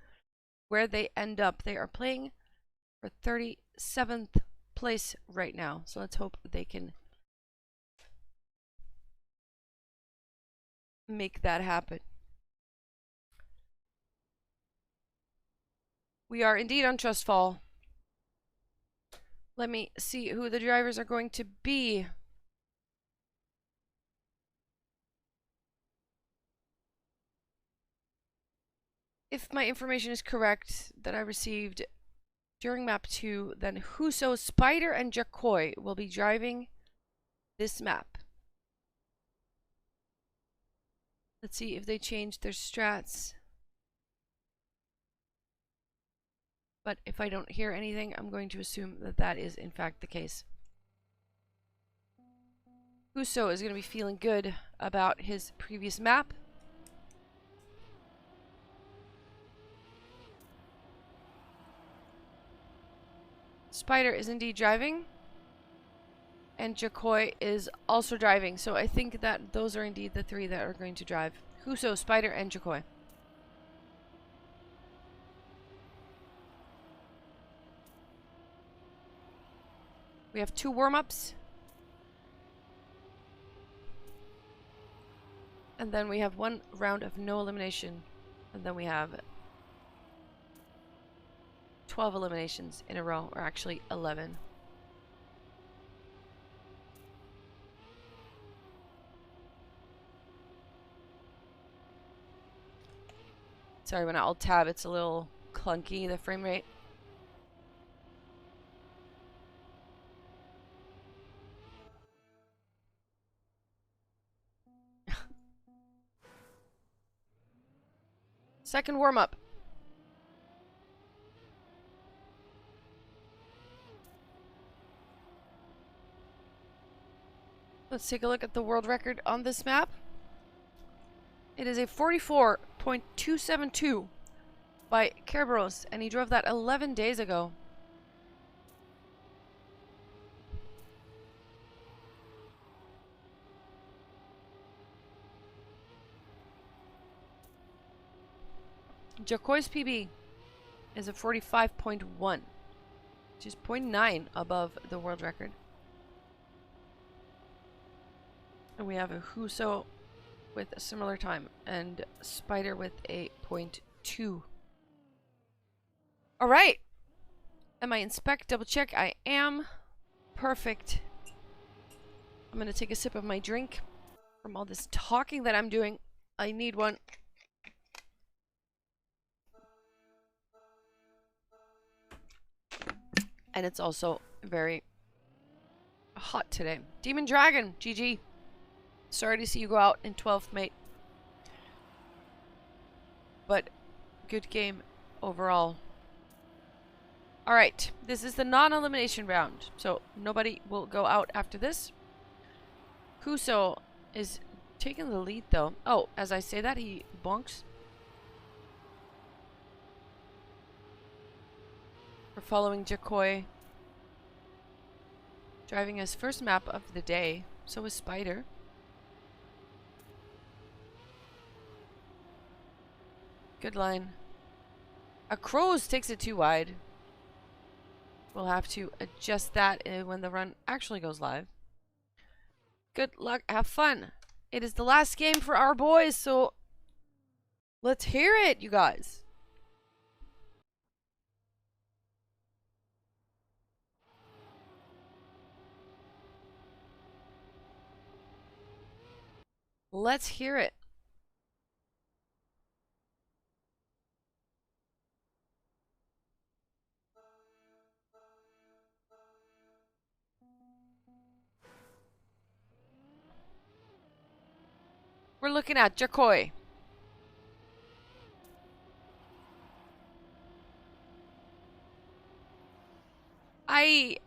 Speaker 1: where they end up. They are playing for 37th place right now, so let's hope they can make that happen. We are indeed on Trustfall. Let me see who the drivers are going to be. If my information is correct that I received during map 2, then Huso, Spider, and Jakoi will be driving this map. Let's see if they change their strats. But if I don't hear anything, I'm going to assume that that is in fact the case. Huso is going to be feeling good about his previous map. Spider is indeed driving. And Jakoi is also driving. So I think that those are indeed the three that are going to drive. Huso, Spider, and Jakoi. We have 2 warm-ups. And then we have 1 round of no elimination. And then we have 12 eliminations in a row, or actually 11. Sorry, when I alt tab, it's a little clunky, the frame rate. Second warm-up. Let's take a look at the world record on this map. It is a 44.272 by Kerberos, and he drove that 11 days ago. Jakoi's PB is a 45.1, which is 0.9 above the world record. And we have a Huso with a similar time and Spider with a 0.2. All right. Am I inspect, double check? I am. Perfect. I'm going to take a sip of my drink from all this talking that I'm doing. I need one. And it's also very hot today. Demon Dragon, GG. Sorry to see you go out in 12th, mate. But good game overall. Alright, this is the non-elimination round. So nobody will go out after this. Huso is taking the lead though. Oh, as I say that, he bonks. We're following Jakoi. Driving his first map of the day. So is Spider. Good line. A Crows takes it too wide. We'll have to adjust that when the run actually goes live. Good luck. Have fun. It is the last game for our boys, so let's hear it, you guys. Let's hear it. We're looking at Jakoi.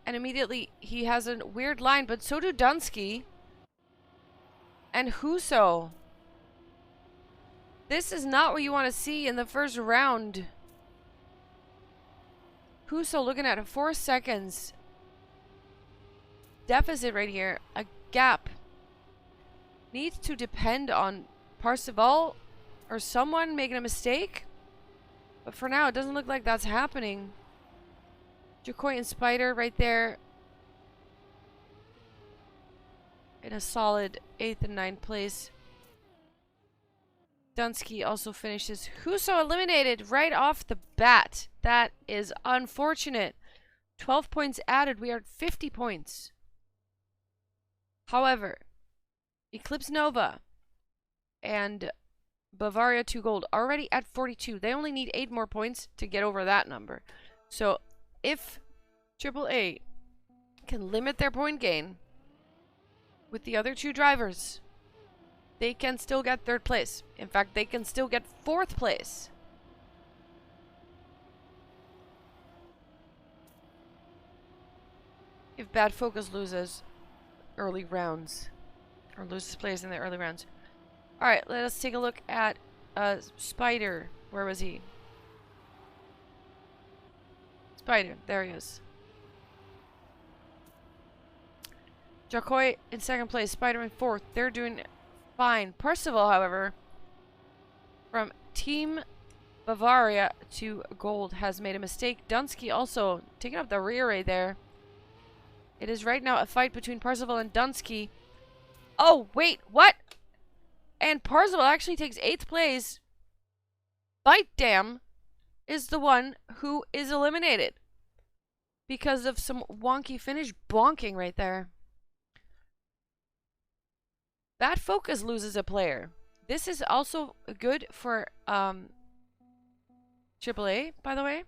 Speaker 1: And immediately he has a weird line, but so do Dunsky. And Huso. This is not what you want to see in the first round. Huso looking at 4 seconds. Deficit right here. A gap. Needs to depend on Parseval or someone making a mistake. But for now, it doesn't look like that's happening. Jakoi and Spider right there. In a solid 8th and 9th place. Dunsky also finishes. Huso eliminated right off the bat. That is unfortunate. 12 points added. We are at 50 points. However, Eclipse Nova and Bavaria 2 Gold already at 42. They only need 8 more points to get over that number. So if AAA can limit their point gain with the other 2 drivers, they can still get 3rd place. In fact, they can still get 4th place. If Bad Focus loses early rounds. Or loses players in the early rounds. Alright, let us take a look at Spider. Where was he? Spider, there he is. Jakoi in 2nd place, Spider in 4th. They're doing fine. Percival, however, from Team Bavaria to Gold has made a mistake. Dunsky also taking up the rear right there. It is right now a fight between Parseval and Dunsky. Oh, wait, what? And Parseval actually takes 8th place. Bite Dam is the one who is eliminated because of some wonky finish bonking right there. Bad Focus loses a player. This is also good for AAA, by the way.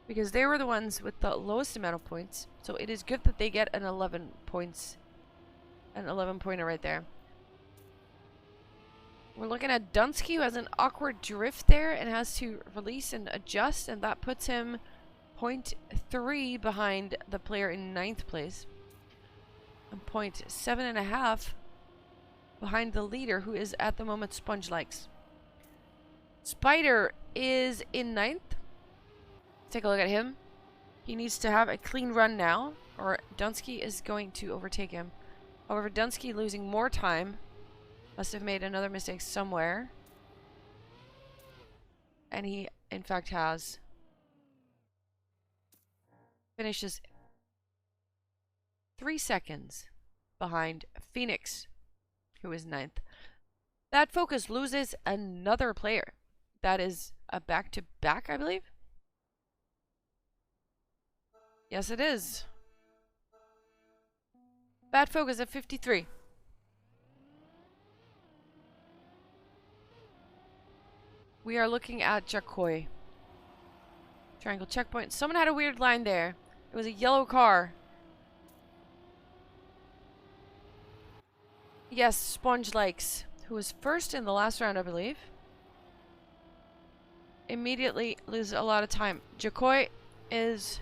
Speaker 1: Because they were the ones with the lowest amount of points. So it is good that they get an 11 points. An 11 pointer right there. We're looking at Dunsky, who has an awkward drift there and has to release and adjust. And that puts him 0.3 behind the player in 9th place. And 0.7.5 behind the leader, who is at the moment Sponge Likes. Spider is in 9th. Take a look at him. He needs to have a clean run now, or Dunsky is going to overtake him. However, Dunsky losing more time. Must have made another mistake somewhere. And he, in fact, has. Finishes 3 seconds behind Phoenix, who is 9th. That Focus loses another player. That is a back-to-back, I believe. Yes, it is. Bad Focus at 53. We are looking at Jakoi. Triangle checkpoint. Someone had a weird line there. It was a yellow car. Yes, Sponge Likes, who was first in the last round, I believe. Immediately loses a lot of time. Jakoi is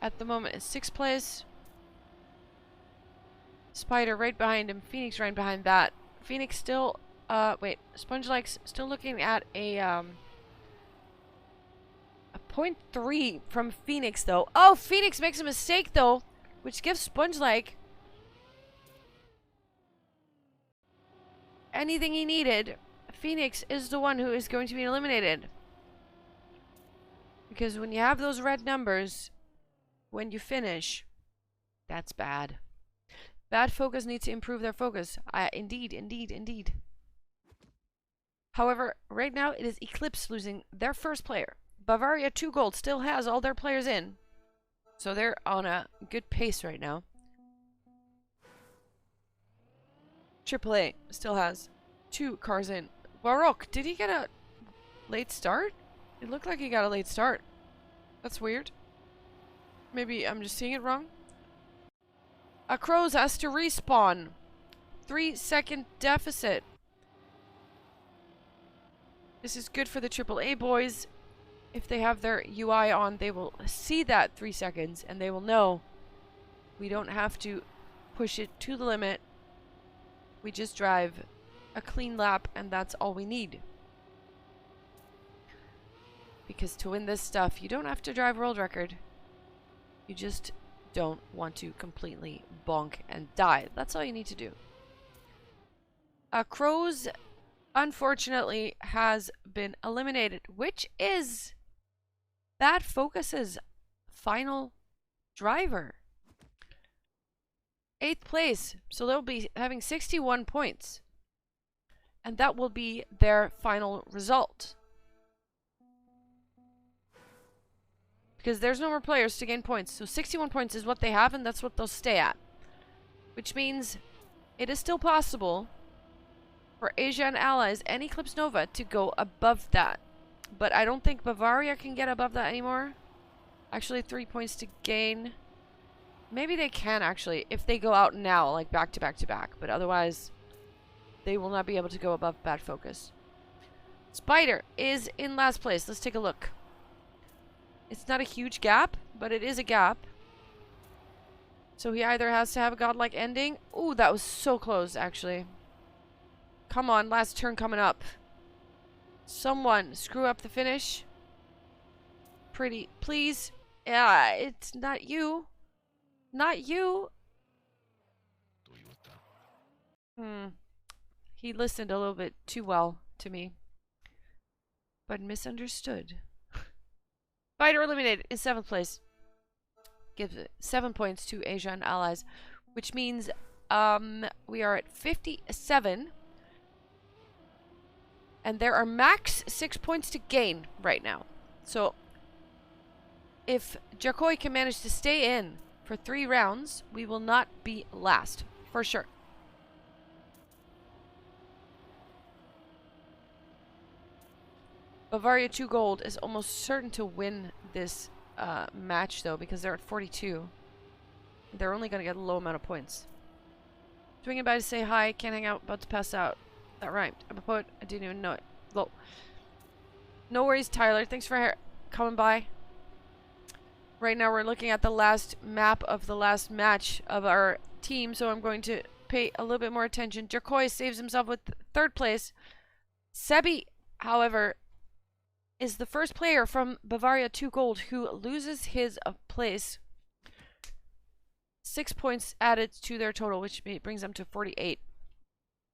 Speaker 1: at the moment in 6th place. Spider right behind him. Phoenix right behind that. Phoenix still, wait, Sponge Likes still looking at a 0.3 from Phoenix, though. Oh, Phoenix makes a mistake, though, which gives Sponge Like anything he needed. Phoenix is the one who is going to be eliminated. Because when you have those red numbers, when you finish, that's bad. Bad Focus needs to improve their focus. Indeed, indeed, indeed. However, right now it is Eclipse losing their first player. Bavaria 2 Gold still has all their players in. So they're on a good pace right now. AAA still has 2 cars in. Baroque, did he get a late start? It looked like he got a late start. That's weird. Maybe I'm just seeing it wrong. Crows has to respawn. 3-second deficit. This is good for the AAA boys. If they have their UI on, they will see that 3 seconds and they will know we don't have to push it to the limit. We just drive a clean lap and that's all we need. Because to win this stuff, you don't have to drive world record. You just don't want to completely bonk and die. That's all you need to do. Crows, unfortunately, has been eliminated, which is Bad Focus's final driver. 8th place, so they'll be having 61 points. And that will be their final result. Because there's no more players to gain points. So 61 points is what they have, and that's what they'll stay at. Which means it is still possible for Asia and Allies and Eclipse Nova to go above that. But I don't think Bavaria can get above that anymore. Actually, 3 points to gain. Maybe they can, actually, if they go out now, like back to back to back. But otherwise, they will not be able to go above Bad Focus. Spider is in last place. Let's take a look. It's not a huge gap, but it is a gap. So he either has to have a godlike ending. Ooh, that was so close, actually. Come on, last turn coming up. Someone screw up the finish. Pretty, please. Yeah, it's not you. Not you. He listened a little bit too well to me. But misunderstood. Spider eliminated in 7th place. Gives it 7 points to Asia and Allies. Which means we are at 57. And there are max 6 points to gain right now. So if Jakoi can manage to stay in for 3 rounds, we will not be last. For sure. Bavaria 2 Gold is almost certain to win this match, though, because they're at 42. They're only going to get a low amount of points. Swinging by to say hi. Can't hang out. About to pass out. That rhymed. I'm a poet. I didn't even know it. Lol. No worries, Tyler. Thanks for coming by. Right now, we're looking at the last map of the last match of our team, so I'm going to pay a little bit more attention. Jakoi saves himself with 3rd place. Sebi, however, is the first player from Bavaria 2 Gold who loses his place. 6 points added to their total, which brings them to 48.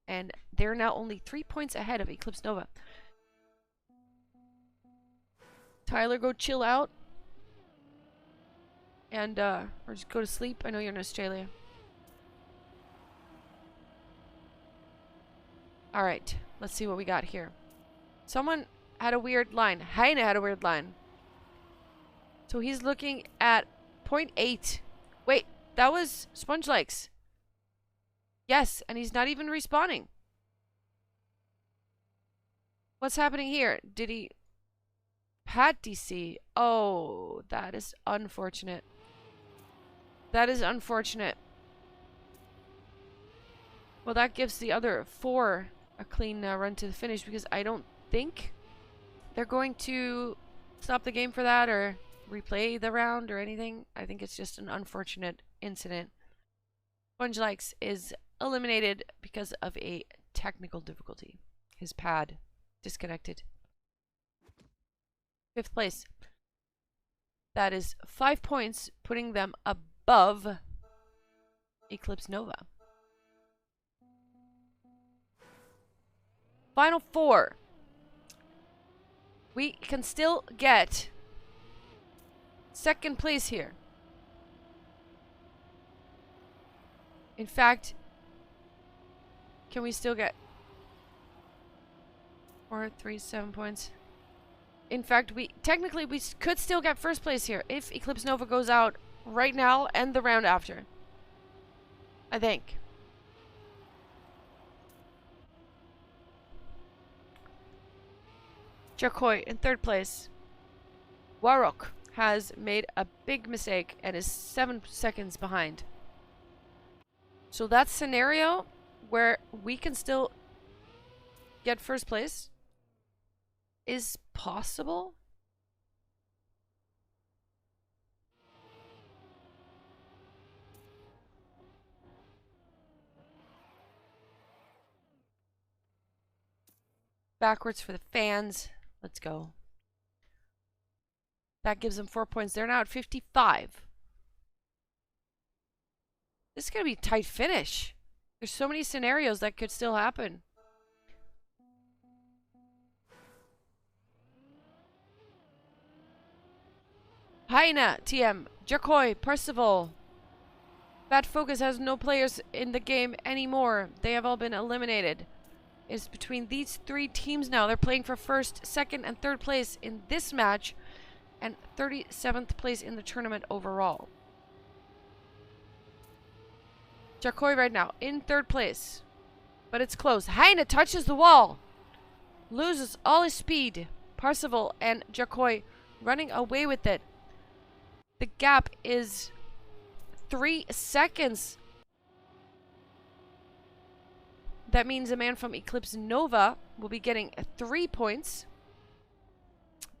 Speaker 1: And they're now only 3 points ahead of Eclipse Nova. Tyler, go chill out. and or just go to sleep. I know you're in Australia. All right, let's see what we got here. Someone had a weird line. Heine had a weird line. So he's looking at 0.8. Wait, that was Sponge Likes. Yes, and he's not even respawning. What's happening here? Did he... Pat DC. Oh, that is unfortunate. That is unfortunate. Well, that gives the other 4 a clean run to the finish, because I don't think they're going to stop the game for that or replay the round or anything. I think it's just an unfortunate incident. Sponge Likes is eliminated because of a technical difficulty. His pad disconnected. 5th place. That is 5 points, putting them above Eclipse Nova. Final 4. We can still get 2nd place here. In fact, can we still get 4, 3, 7 points? In fact, we could still get 1st place here if Eclipse Nova goes out right now and the round after. I think. Jakoi in 3rd place. Warok has made a big mistake and is 7 seconds behind. So that scenario where we can still get 1st place is possible. Backwards for the fans. Let's go. That gives them 4 points. They're now at 55. This is going to be a tight finish. There's so many scenarios that could still happen. Heine, TM, Jakoi, Percival. Bad Focus has no players in the game anymore. They have all been eliminated. It's between these 3 teams now. They're playing for 1st, 2nd, and 3rd place in this match, and 37th place in the tournament overall. Jakoi right now in 3rd place, but it's close. Heine touches the wall, loses all his speed. Percival and Jakoi running away with it. The gap is 3 seconds. That means a man from Eclipse Nova will be getting 3 points.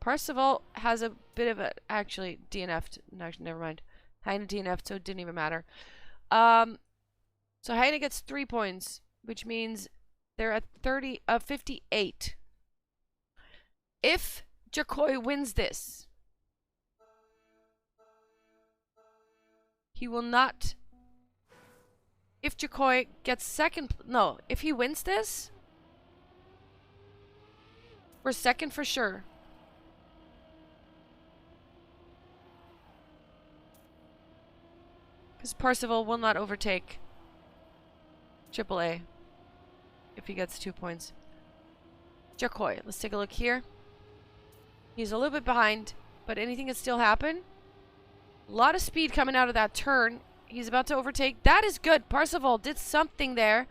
Speaker 1: Percival has a bit of a... Actually, DNF'd. No, never mind. Heine DNF'd, so it didn't even matter. So Heine gets 3 points, which means they're at 58. If Jakoi wins this, he will not... If Jakoi gets 2nd... No, if he wins this, we're 2nd for sure. Because Percival will not overtake AAA if he gets 2 points. Jakoi, let's take a look here. He's a little bit behind, but anything can still happen. A lot of speed coming out of that turn. He's about to overtake. That is good. Percival did something there.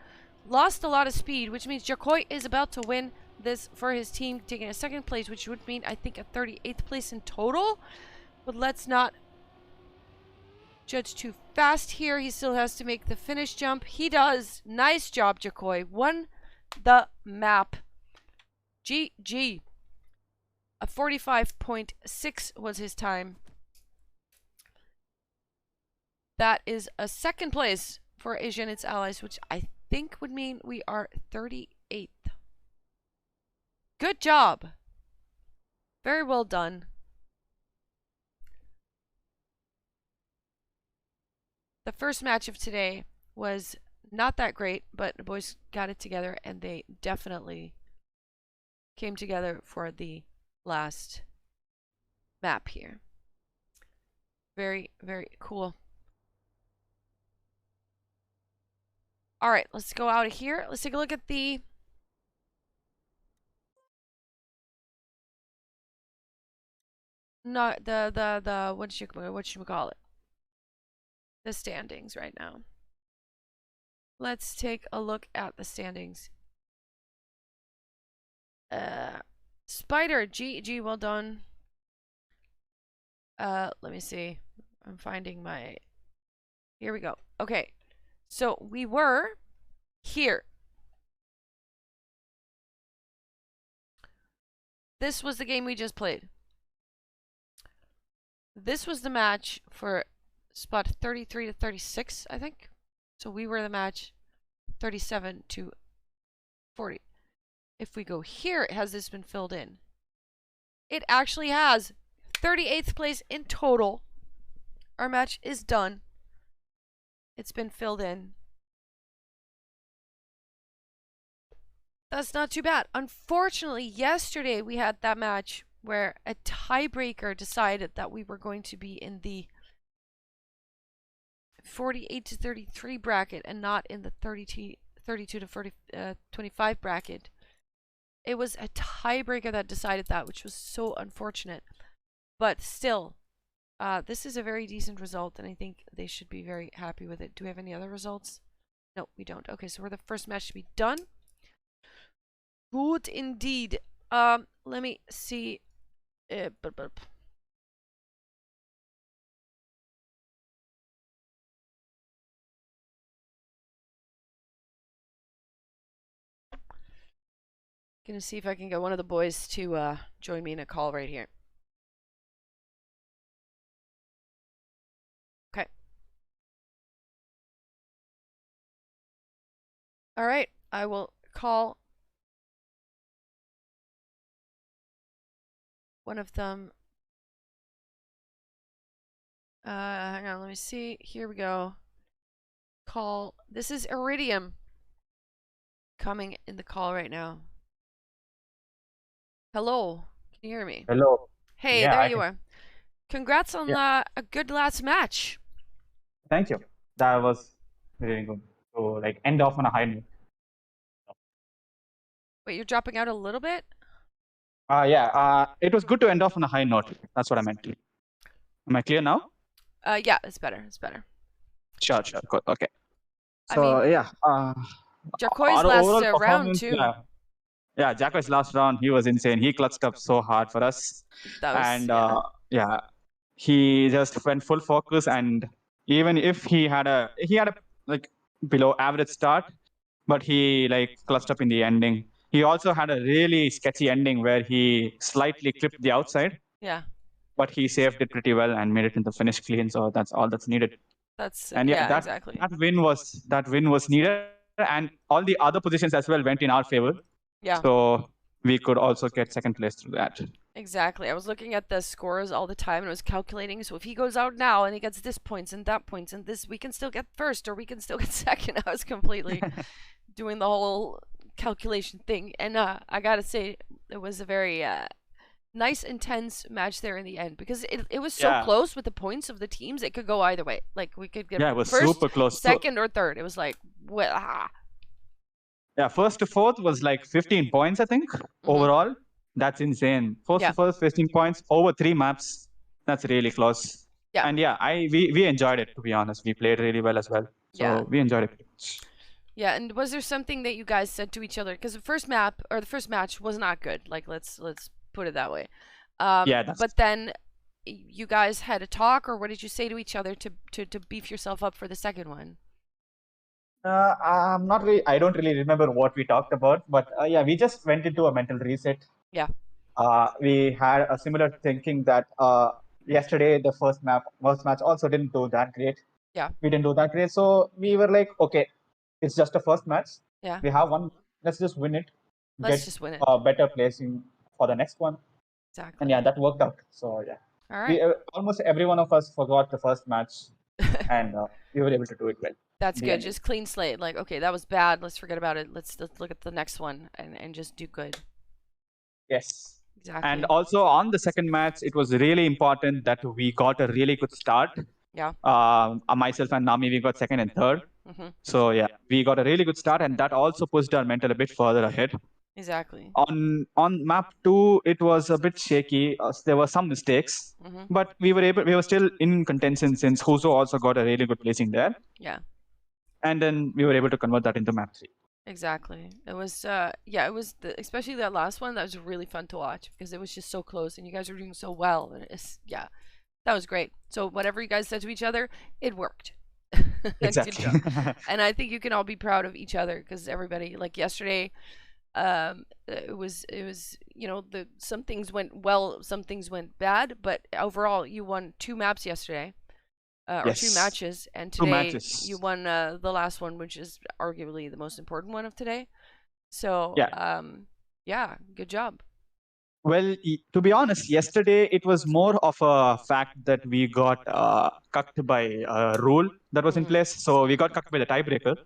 Speaker 1: Lost a lot of speed, which means Jakoi is about to win this for his team, taking a 2nd place, which would mean, I think, a 38th place in total. But let's not judge too fast here. He still has to make the finish jump. He does. Nice job, Jakoi. Won the map. GG. A 45.6 was his time. That is a 2nd place for Asia and its allies, which I think would mean we are 38th. Good job. Very well done. The first match of today was not that great, but the boys got it together, and they definitely came together for the last map here. Very, very cool. All right, let's go out of here. Let's take a look at the what should we call it? The standings right now. Let's take a look at the standings. Spider, G, well done. Let me see. I'm finding my. Here we go. Okay, so we were here. This was the game we just played. This was the match for spot 33 to 36, I think. So we were the match 37 to 40. If we go here, has this been filled in? It actually has. 38th place in total. Our match is done. It's been filled in. That's not too bad. Unfortunately, yesterday we had that match where a tiebreaker decided that we were going to be in the 48 to 33 bracket and not in the 32 to 25 bracket. It was a tiebreaker that decided that, which was so unfortunate. But still, this is a very decent result, and I think they should be very happy with it. Do we have any other results? No, we don't. Okay, so we're the first match to be done. Good indeed. Let me see. Gonna see if I can get one of the boys to join me in a call right here. Okay. All right, I will call one of them. Hang on, let me see. Here we go. Call. This is Iridium coming in the call right now. Hello, can you hear me?
Speaker 2: Hello.
Speaker 1: Hey,
Speaker 2: Yeah,
Speaker 1: there
Speaker 2: I
Speaker 1: you
Speaker 2: can.
Speaker 1: are. Congrats on a good last match.
Speaker 2: Thank you. That was really good. So, like, end off on a high note.
Speaker 1: Wait, you're dropping out a little bit?
Speaker 2: It was good to end off on a high note. That's what I meant. Am I clear now?
Speaker 1: Yeah, it's better. It's better.
Speaker 2: Sure, good. Okay.
Speaker 1: I mean,
Speaker 2: So, yeah,
Speaker 1: Jarkoi's
Speaker 2: our
Speaker 1: last
Speaker 2: overall
Speaker 1: round
Speaker 2: performance,
Speaker 1: too.
Speaker 2: yeah, Jacko's last round, he was insane. He clutched up so hard for us.
Speaker 1: That was
Speaker 2: And he just went full focus. And even if he had a like below average start, but he like clutched up in the ending. He also had a really sketchy ending where he slightly clipped the outside.
Speaker 1: Yeah.
Speaker 2: But he saved it pretty well and made it into finish clean. So that's all that's needed.
Speaker 1: That's
Speaker 2: And yeah,
Speaker 1: exactly.
Speaker 2: that win was needed, and all the other positions as well went in our favor.
Speaker 1: Yeah.
Speaker 2: So we could also get second place through that.
Speaker 1: Exactly. I was looking at the scores all the time and I was calculating. So if he goes out now and he gets this points and that points and this, we can still get first or we can still get second. I was completely doing the whole calculation thing. And I gotta say, it was a very nice, intense match there in the end because it was so close with the points of the teams. It could go either way. Like we could get
Speaker 2: it was
Speaker 1: first,
Speaker 2: super close.
Speaker 1: second, or third. It was like,
Speaker 2: Yeah, first to fourth was like 15 points, I think, overall. That's insane. First to first, 15 points over 3 maps. That's really close.
Speaker 1: Yeah.
Speaker 2: And yeah, we enjoyed it, to be honest. We played really well as well. So we enjoyed it.
Speaker 1: Yeah, and was there something that you guys said to each other? Because the first map or the first match was not good. Like let's put it that way. But then you guys had a talk, or what did you say to each other to beef yourself up for the second one?
Speaker 2: I don't really remember what we talked about, but yeah, we just went into a mental reset.
Speaker 1: Yeah.
Speaker 2: We had a similar thinking that yesterday the first match also didn't do that great.
Speaker 1: Yeah.
Speaker 2: We didn't do that great, so we were like, okay, it's just a first match.
Speaker 1: Yeah.
Speaker 2: We have one. Let's just win it.
Speaker 1: Just win it.
Speaker 2: Better placing for the next one.
Speaker 1: Exactly.
Speaker 2: And yeah, that worked out. So yeah.
Speaker 1: All right.
Speaker 2: Almost every one of us forgot the first match, and we were able to do it well.
Speaker 1: That's good. Just clean slate. Like, okay, that was bad. Let's forget about it. Let's look at the next one and just do good.
Speaker 2: Yes. And
Speaker 1: Exactly.
Speaker 2: also on the second match, it was really important that we got a really good start.
Speaker 1: Yeah.
Speaker 2: Myself and Nami, we got second and third.
Speaker 1: Mm-hmm.
Speaker 2: So yeah, we got a really good start, and that also pushed our mental a bit further ahead.
Speaker 1: Exactly.
Speaker 2: On map 2, it was a bit shaky. There were some mistakes,
Speaker 1: Mm-hmm.
Speaker 2: but we were still in contention since Huso also got a really good placing there.
Speaker 1: Yeah.
Speaker 2: And then we were able to convert that into map 3.
Speaker 1: Exactly. It was it was especially that last one that was really fun to watch because it was just so close and you guys were doing so well and that was great. So whatever you guys said to each other, it worked. Good
Speaker 2: Exactly.
Speaker 1: job. And I think you can all be proud of each other because everybody, like yesterday, it was some things went well, some things went bad, but overall you won 2 maps yesterday. Or 2
Speaker 2: Yes.
Speaker 1: matches, and
Speaker 2: 2
Speaker 1: today
Speaker 2: matches.
Speaker 1: you won the last one, which is arguably the most important one of today. So
Speaker 2: Yeah.
Speaker 1: yeah, good job.
Speaker 2: Well, to be honest, yesterday it was more of a fact that we got cucked by a rule that was in place. So we got cucked by the tiebreaker.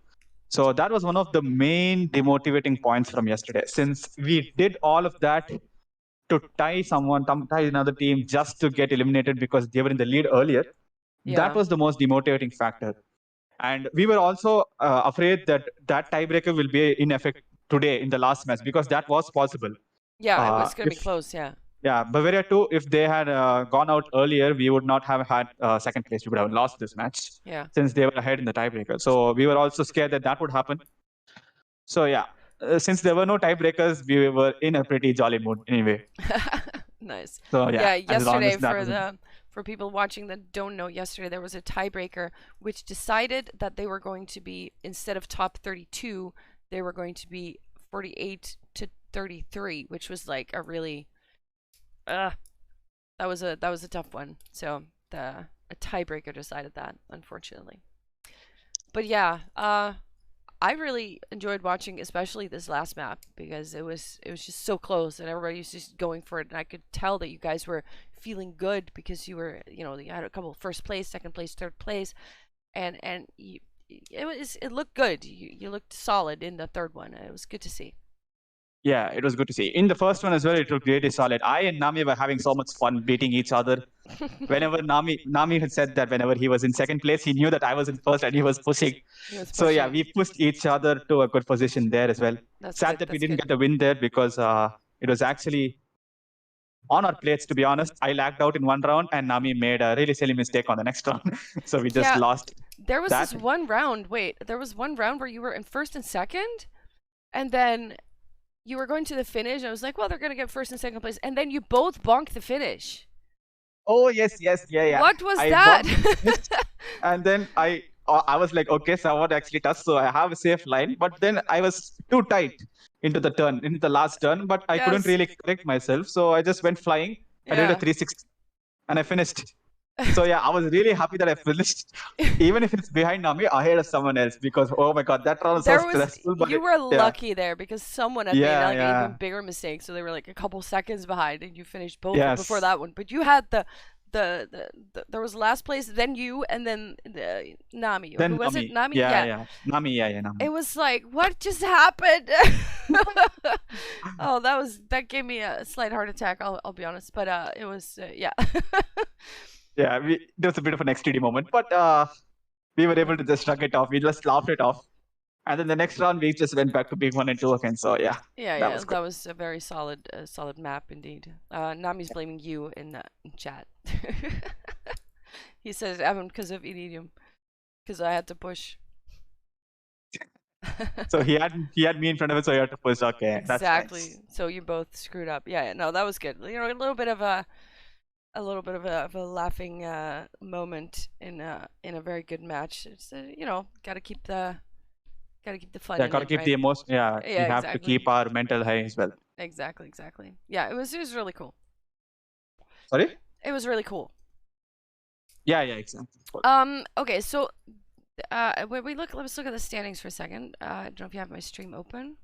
Speaker 2: So that was one of the main demotivating points from yesterday. Since we did all of that to tie someone, tie another team just to get eliminated because they were in the lead earlier, that was the most demotivating factor. And we were also afraid that that tiebreaker will be in effect today in the last match because that was possible.
Speaker 1: Yeah, it was gonna be
Speaker 2: If
Speaker 1: close. Yeah.
Speaker 2: Yeah, Bavaria too, if they had gone out earlier, we would not have had second place. We would have lost this match
Speaker 1: Yeah.
Speaker 2: since they were ahead in the tiebreaker. So we were also scared that that would happen. So yeah, since there were no tiebreakers, we were in a pretty jolly mood anyway.
Speaker 1: Nice.
Speaker 2: So
Speaker 1: Yeah,
Speaker 2: yeah, as long
Speaker 1: yesterday
Speaker 2: as that was
Speaker 1: for people watching that don't know, yesterday there was a tiebreaker which decided that they were going to be, instead of top 32, they were going to be 48 to 33, which was like a really that was a tough one. So a tiebreaker decided that, unfortunately. But yeah, I really enjoyed watching, especially this last map, because it was just so close and everybody was just going for it, and I could tell that you guys were feeling good because you were, you had a couple first place, second place, third place, and it looked good. You looked solid in the third one. It was good to see.
Speaker 2: Yeah, it was good to see. In the first one as well, it looked really solid. I and Nami were having so much fun beating each other. Whenever Nami had said that whenever he was in second place, he knew that I was in first and he was pushing.
Speaker 1: He was
Speaker 2: So yeah,
Speaker 1: pushing.
Speaker 2: we pushed each other to a good position there as well.
Speaker 1: That's
Speaker 2: Sad
Speaker 1: good.
Speaker 2: that we
Speaker 1: That's
Speaker 2: didn't
Speaker 1: good.
Speaker 2: get the win there because it was actually on our plates, to be honest. I lagged out in one round and Nami made a really silly mistake on the next round. So we just
Speaker 1: Yeah,
Speaker 2: lost
Speaker 1: there was
Speaker 2: that.
Speaker 1: this one round. Wait, there was one round where you were in first and second, and then you were going to the finish. I was like, well, they're gonna get first and second place, and then you both bonked the finish.
Speaker 2: Oh, yes, yes, yeah.
Speaker 1: What was
Speaker 2: I
Speaker 1: that?
Speaker 2: bonked the finish, and then I was like, okay, someone actually touched, so I have a safe line. But then I was too tight into the last turn, but I couldn't
Speaker 1: Yes.
Speaker 2: really correct myself. So I just went flying. I did a
Speaker 1: Yeah.
Speaker 2: 360 and I finished. So yeah, I was really happy that I finished. Even if it's behind Nami, ahead of someone else because oh my god, that round was so
Speaker 1: There was
Speaker 2: stressful. But
Speaker 1: you were
Speaker 2: yeah,
Speaker 1: lucky there because someone had made
Speaker 2: yeah,
Speaker 1: like an even
Speaker 2: yeah,
Speaker 1: bigger mistake, so they were like a couple seconds behind, and you finished both before
Speaker 2: yes.
Speaker 1: that one. But you had there was last place, then you, and then Nami. Or who
Speaker 2: Then
Speaker 1: was it?
Speaker 2: Nami,
Speaker 1: Nami.
Speaker 2: yeah,
Speaker 1: Yeah.
Speaker 2: yeah, Nami, yeah, Nami.
Speaker 1: It was like, what just happened? Oh, that gave me a slight heart attack. I'll be honest, but it was yeah.
Speaker 2: Yeah, there was a bit of an XTD moment, but we were able to just shrug it off. We just laughed it off. And then the next round, we just went back to being 1 and 2 again. So yeah, that
Speaker 1: Yeah,
Speaker 2: was good.
Speaker 1: that was a very solid map indeed. Nami's blaming you in chat. He says, "Evan, because of Iridium, because I had to push."
Speaker 2: So he had me in front of it, so he had to push. Okay, that's
Speaker 1: Exactly.
Speaker 2: nice.
Speaker 1: So you both screwed up. Yeah, no, that was good. A little bit of a laughing moment in a very good match. It's gotta keep the fun
Speaker 2: Yeah,
Speaker 1: in
Speaker 2: gotta
Speaker 1: it,
Speaker 2: keep
Speaker 1: right?
Speaker 2: the emotion. Yeah, we
Speaker 1: Yeah,
Speaker 2: have to
Speaker 1: exactly.
Speaker 2: keep our mental high as well.
Speaker 1: Exactly. Yeah, it was really cool.
Speaker 2: Sorry?
Speaker 1: It was really cool.
Speaker 2: Yeah, exactly.
Speaker 1: Okay, so when let's look at the standings for a second. I don't know if you have my stream open.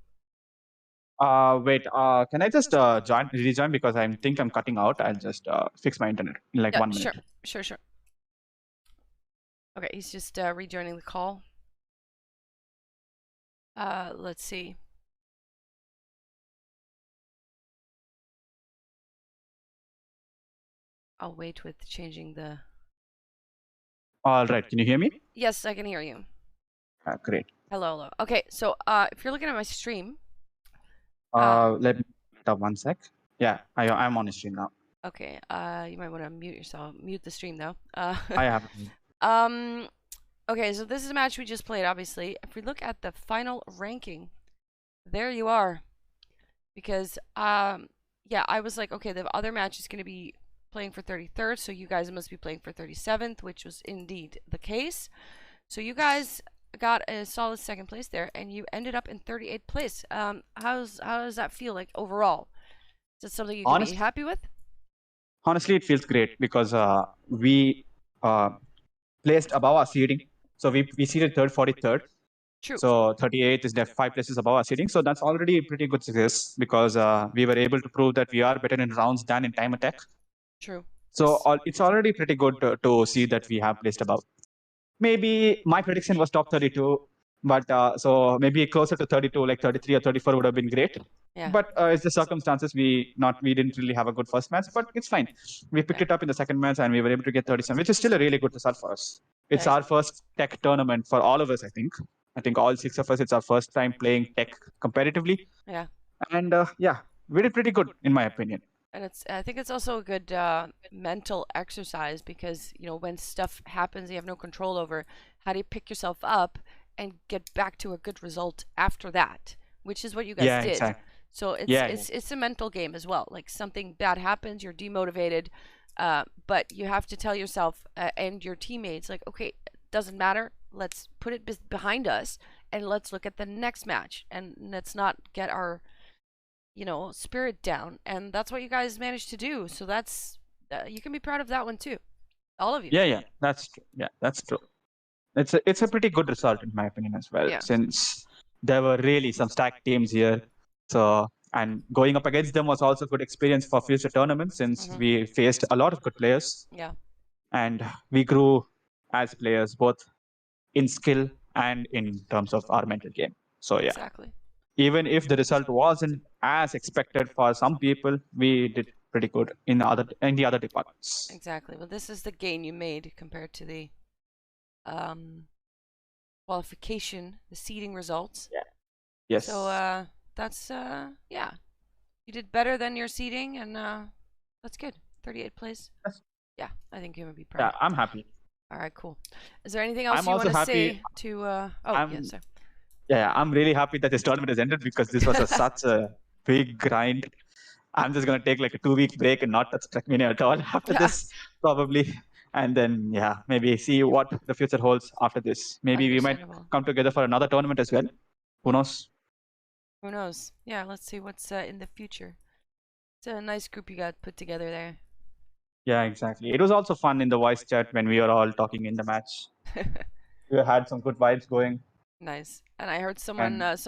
Speaker 2: Wait. Can I just rejoin because I think I'm cutting out. I'll just fix my internet in like
Speaker 1: Yeah,
Speaker 2: 1 minute.
Speaker 1: sure. Okay, he's just rejoining the call. Let's see. I'll wait with changing the.
Speaker 2: All right. Can you hear me?
Speaker 1: Yes, I can hear you.
Speaker 2: Great.
Speaker 1: Hello. Okay, so if you're looking at my stream.
Speaker 2: Let me stop 1 sec. Yeah, I'm on the stream now.
Speaker 1: Okay. You might want to mute yourself. Mute the stream though.
Speaker 2: I have.
Speaker 1: Okay, so this is a match we just played. Obviously, if we look at the final ranking, there you are. Because yeah, I was like, okay, the other match is going to be playing for 33rd, so you guys must be playing for 37th, which was indeed the case. So you guys got a solid second place there, and you ended up in 38th place. How does that feel like overall? Is it something you can be happy with?
Speaker 2: Honestly, it feels great because we placed above our seeding. So we seeded third, 43rd.
Speaker 1: True.
Speaker 2: So 38th is 5 places above our seeding. So that's already a pretty good success because we were able to prove that we are better in rounds than in time attack.
Speaker 1: True.
Speaker 2: So it's already pretty good to see that we have placed above. Maybe my prediction was top 32, but so maybe closer to 32, like 33 or 34 would have been great.
Speaker 1: Yeah.
Speaker 2: But it's the circumstances. We didn't really have a good first match, but it's fine. We picked it up in the second match and we were able to get 37, which is still a really good result for us. It's our first tech tournament for all of us, I think. I think all 6 of us, it's our first time playing tech competitively.
Speaker 1: Yeah.
Speaker 2: And yeah, we did pretty good, in my opinion.
Speaker 1: And I think it's also a good mental exercise because, you know, when stuff happens you have no control over, how do you pick yourself up and get back to a good result after that, which is what you guys did. Exactly. So it's a mental game as well. Like something bad happens, you're demotivated, but you have to tell yourself and your teammates, like, okay, it doesn't matter. Let's put it behind us and let's look at the next match and let's not get our, you know, spirit down. And that's what you guys managed to do. So that's you can be proud of that one too, all of you.
Speaker 2: Yeah, that's true. Yeah, that's true. It's a pretty good result in my opinion as well, since there were really some stacked teams here. So and going up against them was also good experience for future tournaments since we faced a lot of good players.
Speaker 1: Yeah.
Speaker 2: And we grew as players both in skill and in terms of our mental game. So yeah.
Speaker 1: Exactly.
Speaker 2: Even if the result wasn't as expected for some people, we did pretty good in the other departments.
Speaker 1: Exactly. Well, this is the gain you made compared to the qualification, the seeding results.
Speaker 2: Yeah. Yes.
Speaker 1: So that's yeah, you did better than your seeding, and that's good. 38th place. Yeah, I think you would be proud.
Speaker 2: Yeah, I'm happy.
Speaker 1: All right, cool. Is there anything else you want to say to? Yes, sir.
Speaker 2: Yeah, I'm really happy that this tournament has ended because this was such a big grind. I'm just gonna take like a 2-week break and not touch Trackmania at all after this, probably. And then yeah, maybe see what the future holds after this. Maybe we might come together for another tournament as well. Who knows?
Speaker 1: Who knows? Yeah, let's see what's in the future. It's a nice group you got put together there.
Speaker 2: Yeah, exactly. It was also fun in the voice chat when we were all talking in the match. We had some good vibes going.
Speaker 1: Nice. And I heard some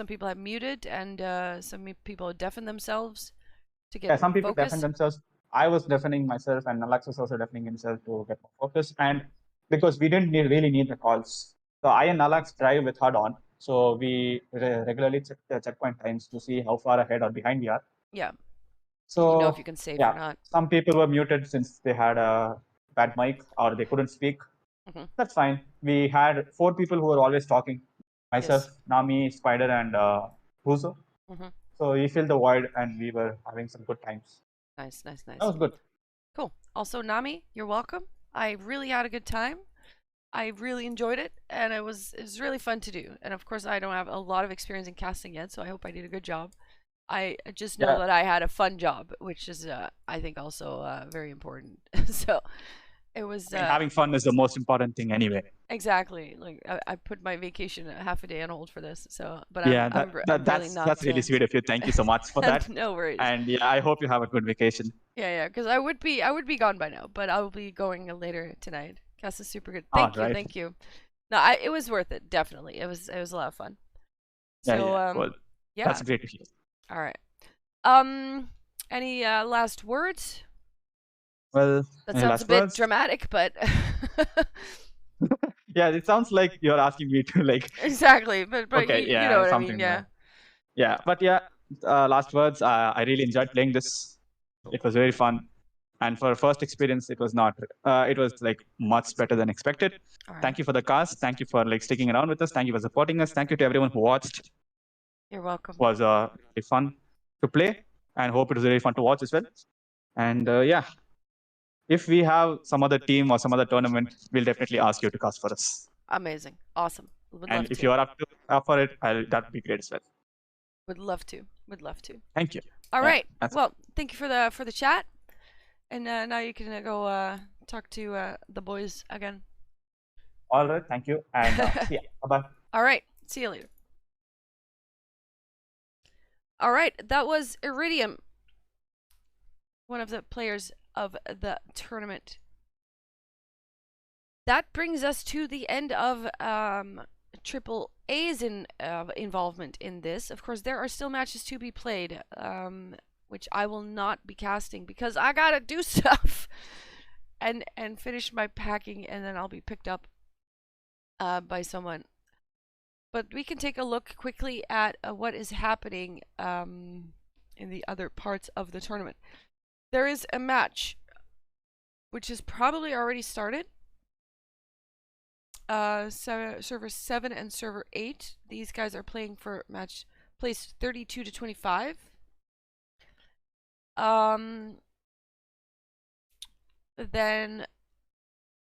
Speaker 1: people have muted and some people deafen themselves to get
Speaker 2: some people deafen themselves. I was deafening myself, and Alex was also deafening himself to get more focus. And because we didn't really need the calls, so I and Alex drive with HUD on, so we regularly check the checkpoint times to see how far ahead or behind we are.
Speaker 1: Yeah.
Speaker 2: So
Speaker 1: you know if you can save or not.
Speaker 2: Some people were muted since they had a bad mic or they couldn't speak. That's fine. We had 4 people who were always talking. Myself, Nami, Spider, and Huzo. So we filled the void and we were having some good times.
Speaker 1: Nice.
Speaker 2: That was good.
Speaker 1: Cool. Also, Nami, you're welcome. I really had a good time. I really enjoyed it, and it was really fun to do. And of course, I don't have a lot of experience in casting yet, so I hope I did a good job. I just know that I had a fun job, which is I think also very important. So it was
Speaker 2: having fun is the most important thing anyway.
Speaker 1: Exactly. Like I put my vacation half a day on hold for this. So, but
Speaker 2: that's really sweet of you. Thank you so much for that.
Speaker 1: No worries.
Speaker 2: And yeah, I hope you have a good vacation.
Speaker 1: Yeah, because I would be gone by now, but I will be going later tonight. Cast is super good. Thank you. No, it was worth it. Definitely, it was a lot of fun. So
Speaker 2: cool. That's great to hear.
Speaker 1: All right. Any last words?
Speaker 2: Well,
Speaker 1: that sounds a bit dramatic, but
Speaker 2: yeah, it sounds like you're asking me to like
Speaker 1: exactly. But
Speaker 2: okay,
Speaker 1: you know what I mean,
Speaker 2: yeah. But yeah, last words. I really enjoyed playing this. It was very fun. And for first experience, it was not. It was like much better than expected.
Speaker 1: All right.
Speaker 2: Thank you for the cast. Thank you for like sticking around with us. Thank you for supporting us. Thank you to everyone who watched.
Speaker 1: You're welcome.
Speaker 2: It was really fun to play, and hope it was really fun to watch as well. And yeah, if we have some other team or some other tournament, we'll definitely ask you to cast for us.
Speaker 1: Amazing. Awesome. Would
Speaker 2: And
Speaker 1: love
Speaker 2: if
Speaker 1: to.
Speaker 2: you are up for it, that'd be great as well.
Speaker 1: Would love to. Would love to.
Speaker 2: Thank you.
Speaker 1: All
Speaker 2: Yeah,
Speaker 1: right.
Speaker 2: that's
Speaker 1: Well, thank you for the chat. And now you can go talk to the boys again.
Speaker 2: all right. Thank you. And see ya. Bye bye.
Speaker 1: All right. See you later. All right. That was Iridium, one of the players of the tournament. That brings us to the end of AAA's involvement in this. Of course, there are still matches to be played, which I will not be casting because I gotta do stuff and finish my packing, and then I'll be picked up by someone. But we can take a look quickly at what is happening in the other parts of the tournament. There is a match which is probably already started. Server 7 and server 8. These guys are playing for match place 32 to 25. Then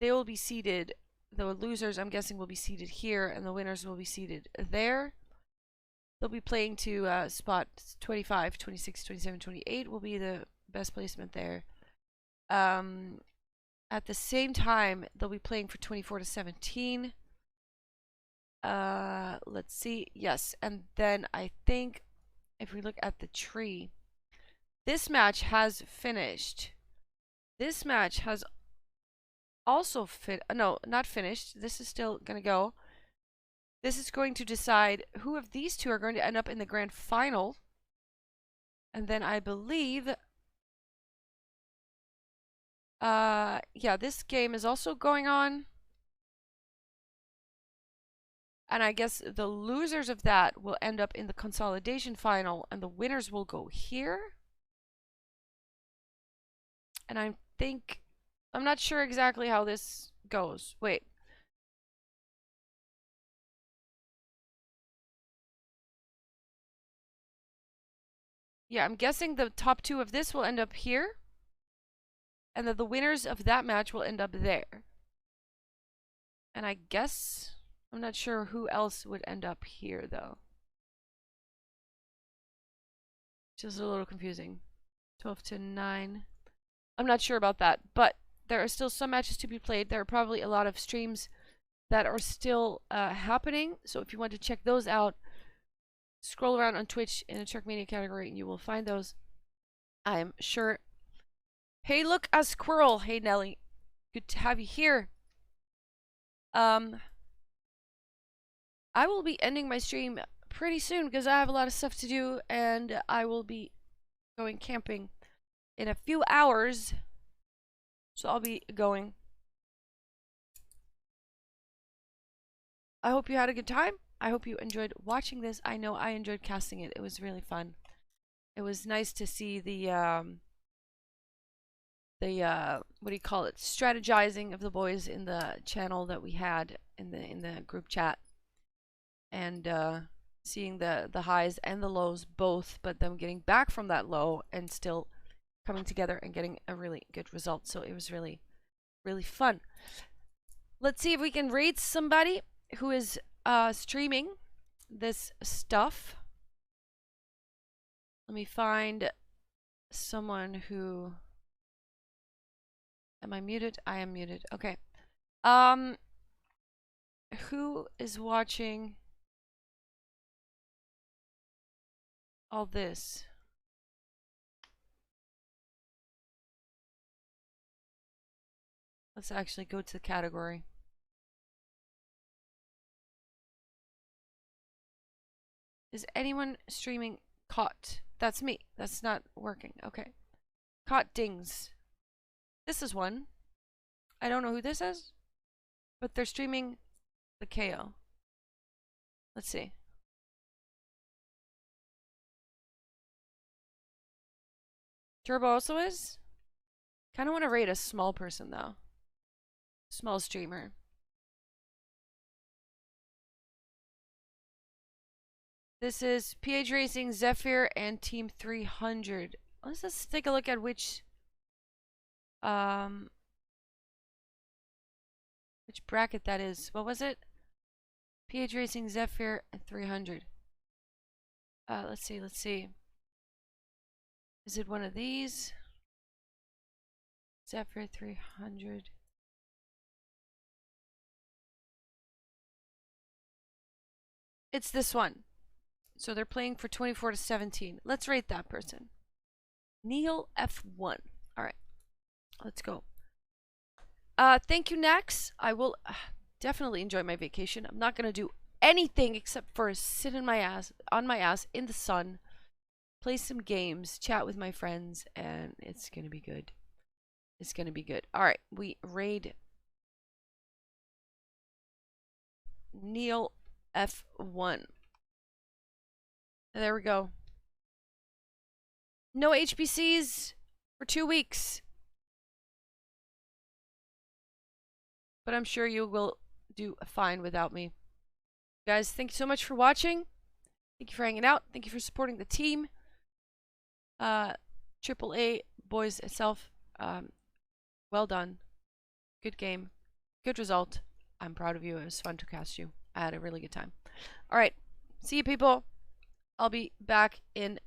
Speaker 1: they will be seated. The losers, I'm guessing, will be seated here, and the winners will be seated there. They'll be playing to spot 25, 26, 27, 28 will be the best placement there. At the same time, they'll be playing for 24 to 17. Let's see. Yes, and then I think if we look at the tree, this match has finished. This match has also no, not finished. This is still gonna go. This is going to decide who of these two are going to end up in the grand final. And then I believe yeah, this game is also going on. And I guess the losers of that will end up in the consolidation final, and the winners will go here. And I'm not sure exactly how this goes. Wait. Yeah, I'm guessing the top two of this will end up here, and that the winners of that match will end up there. And I guess I'm not sure who else would end up here, though. Just a little confusing. 12 to 9. I'm not sure about that, but there are still some matches to be played. There are probably a lot of streams that are still happening. So if you want to check those out, scroll around on Twitch in the Truck Media category and you will find those, I am sure. Hey, look, a squirrel. Hey, Nelly. Good to have you here. I will be ending my stream pretty soon because I have a lot of stuff to do, and I will be going camping in a few hours. So I'll be going. I hope you had a good time. I hope you enjoyed watching this. I know I enjoyed casting it. It was really fun. It was nice to see the what do you call it? Strategizing of the boys in the channel that we had in the group chat, and seeing the highs and the lows both, but them getting back from that low and still coming together and getting a really good result. So it was really, really fun. Let's see if we can rate somebody who is streaming this stuff. Let me find someone who... Am I muted? I am muted. Okay. Who is watching all this? Let's actually go to the category. Is anyone streaming KOTT? That's me. That's not working. Okay. KOTT Dings. This is one. I don't know who this is, but they're streaming the KO. Let's see. Turbo also is? Kind of want to rate a small person though. Small streamer. This is PH Racing, Zephyr, and Team 300. Let's just take a look at which bracket that is. What was it? PH Racing, Zephyr, and 300. Let's see. Is it one of these? Zephyr 300. It's this one. So they're playing for 24 to 17. Let's rate that person. Neil F1. All right. Let's go. Thank you, Nax. I will definitely enjoy my vacation. I'm not going to do anything except for sit on my ass in the sun, play some games, chat with my friends, and it's going to be good. It's going to be good. All right. We raid Neil F1. There we go. No HBCs for 2 weeks. But I'm sure you will do fine without me. Guys, thank you so much for watching. Thank you for hanging out. Thank you for supporting the team. AAA boys itself. Well done. Good game. Good result. I'm proud of you. It was fun to cast you. I had a really good time. All right. See you, people. I'll be back in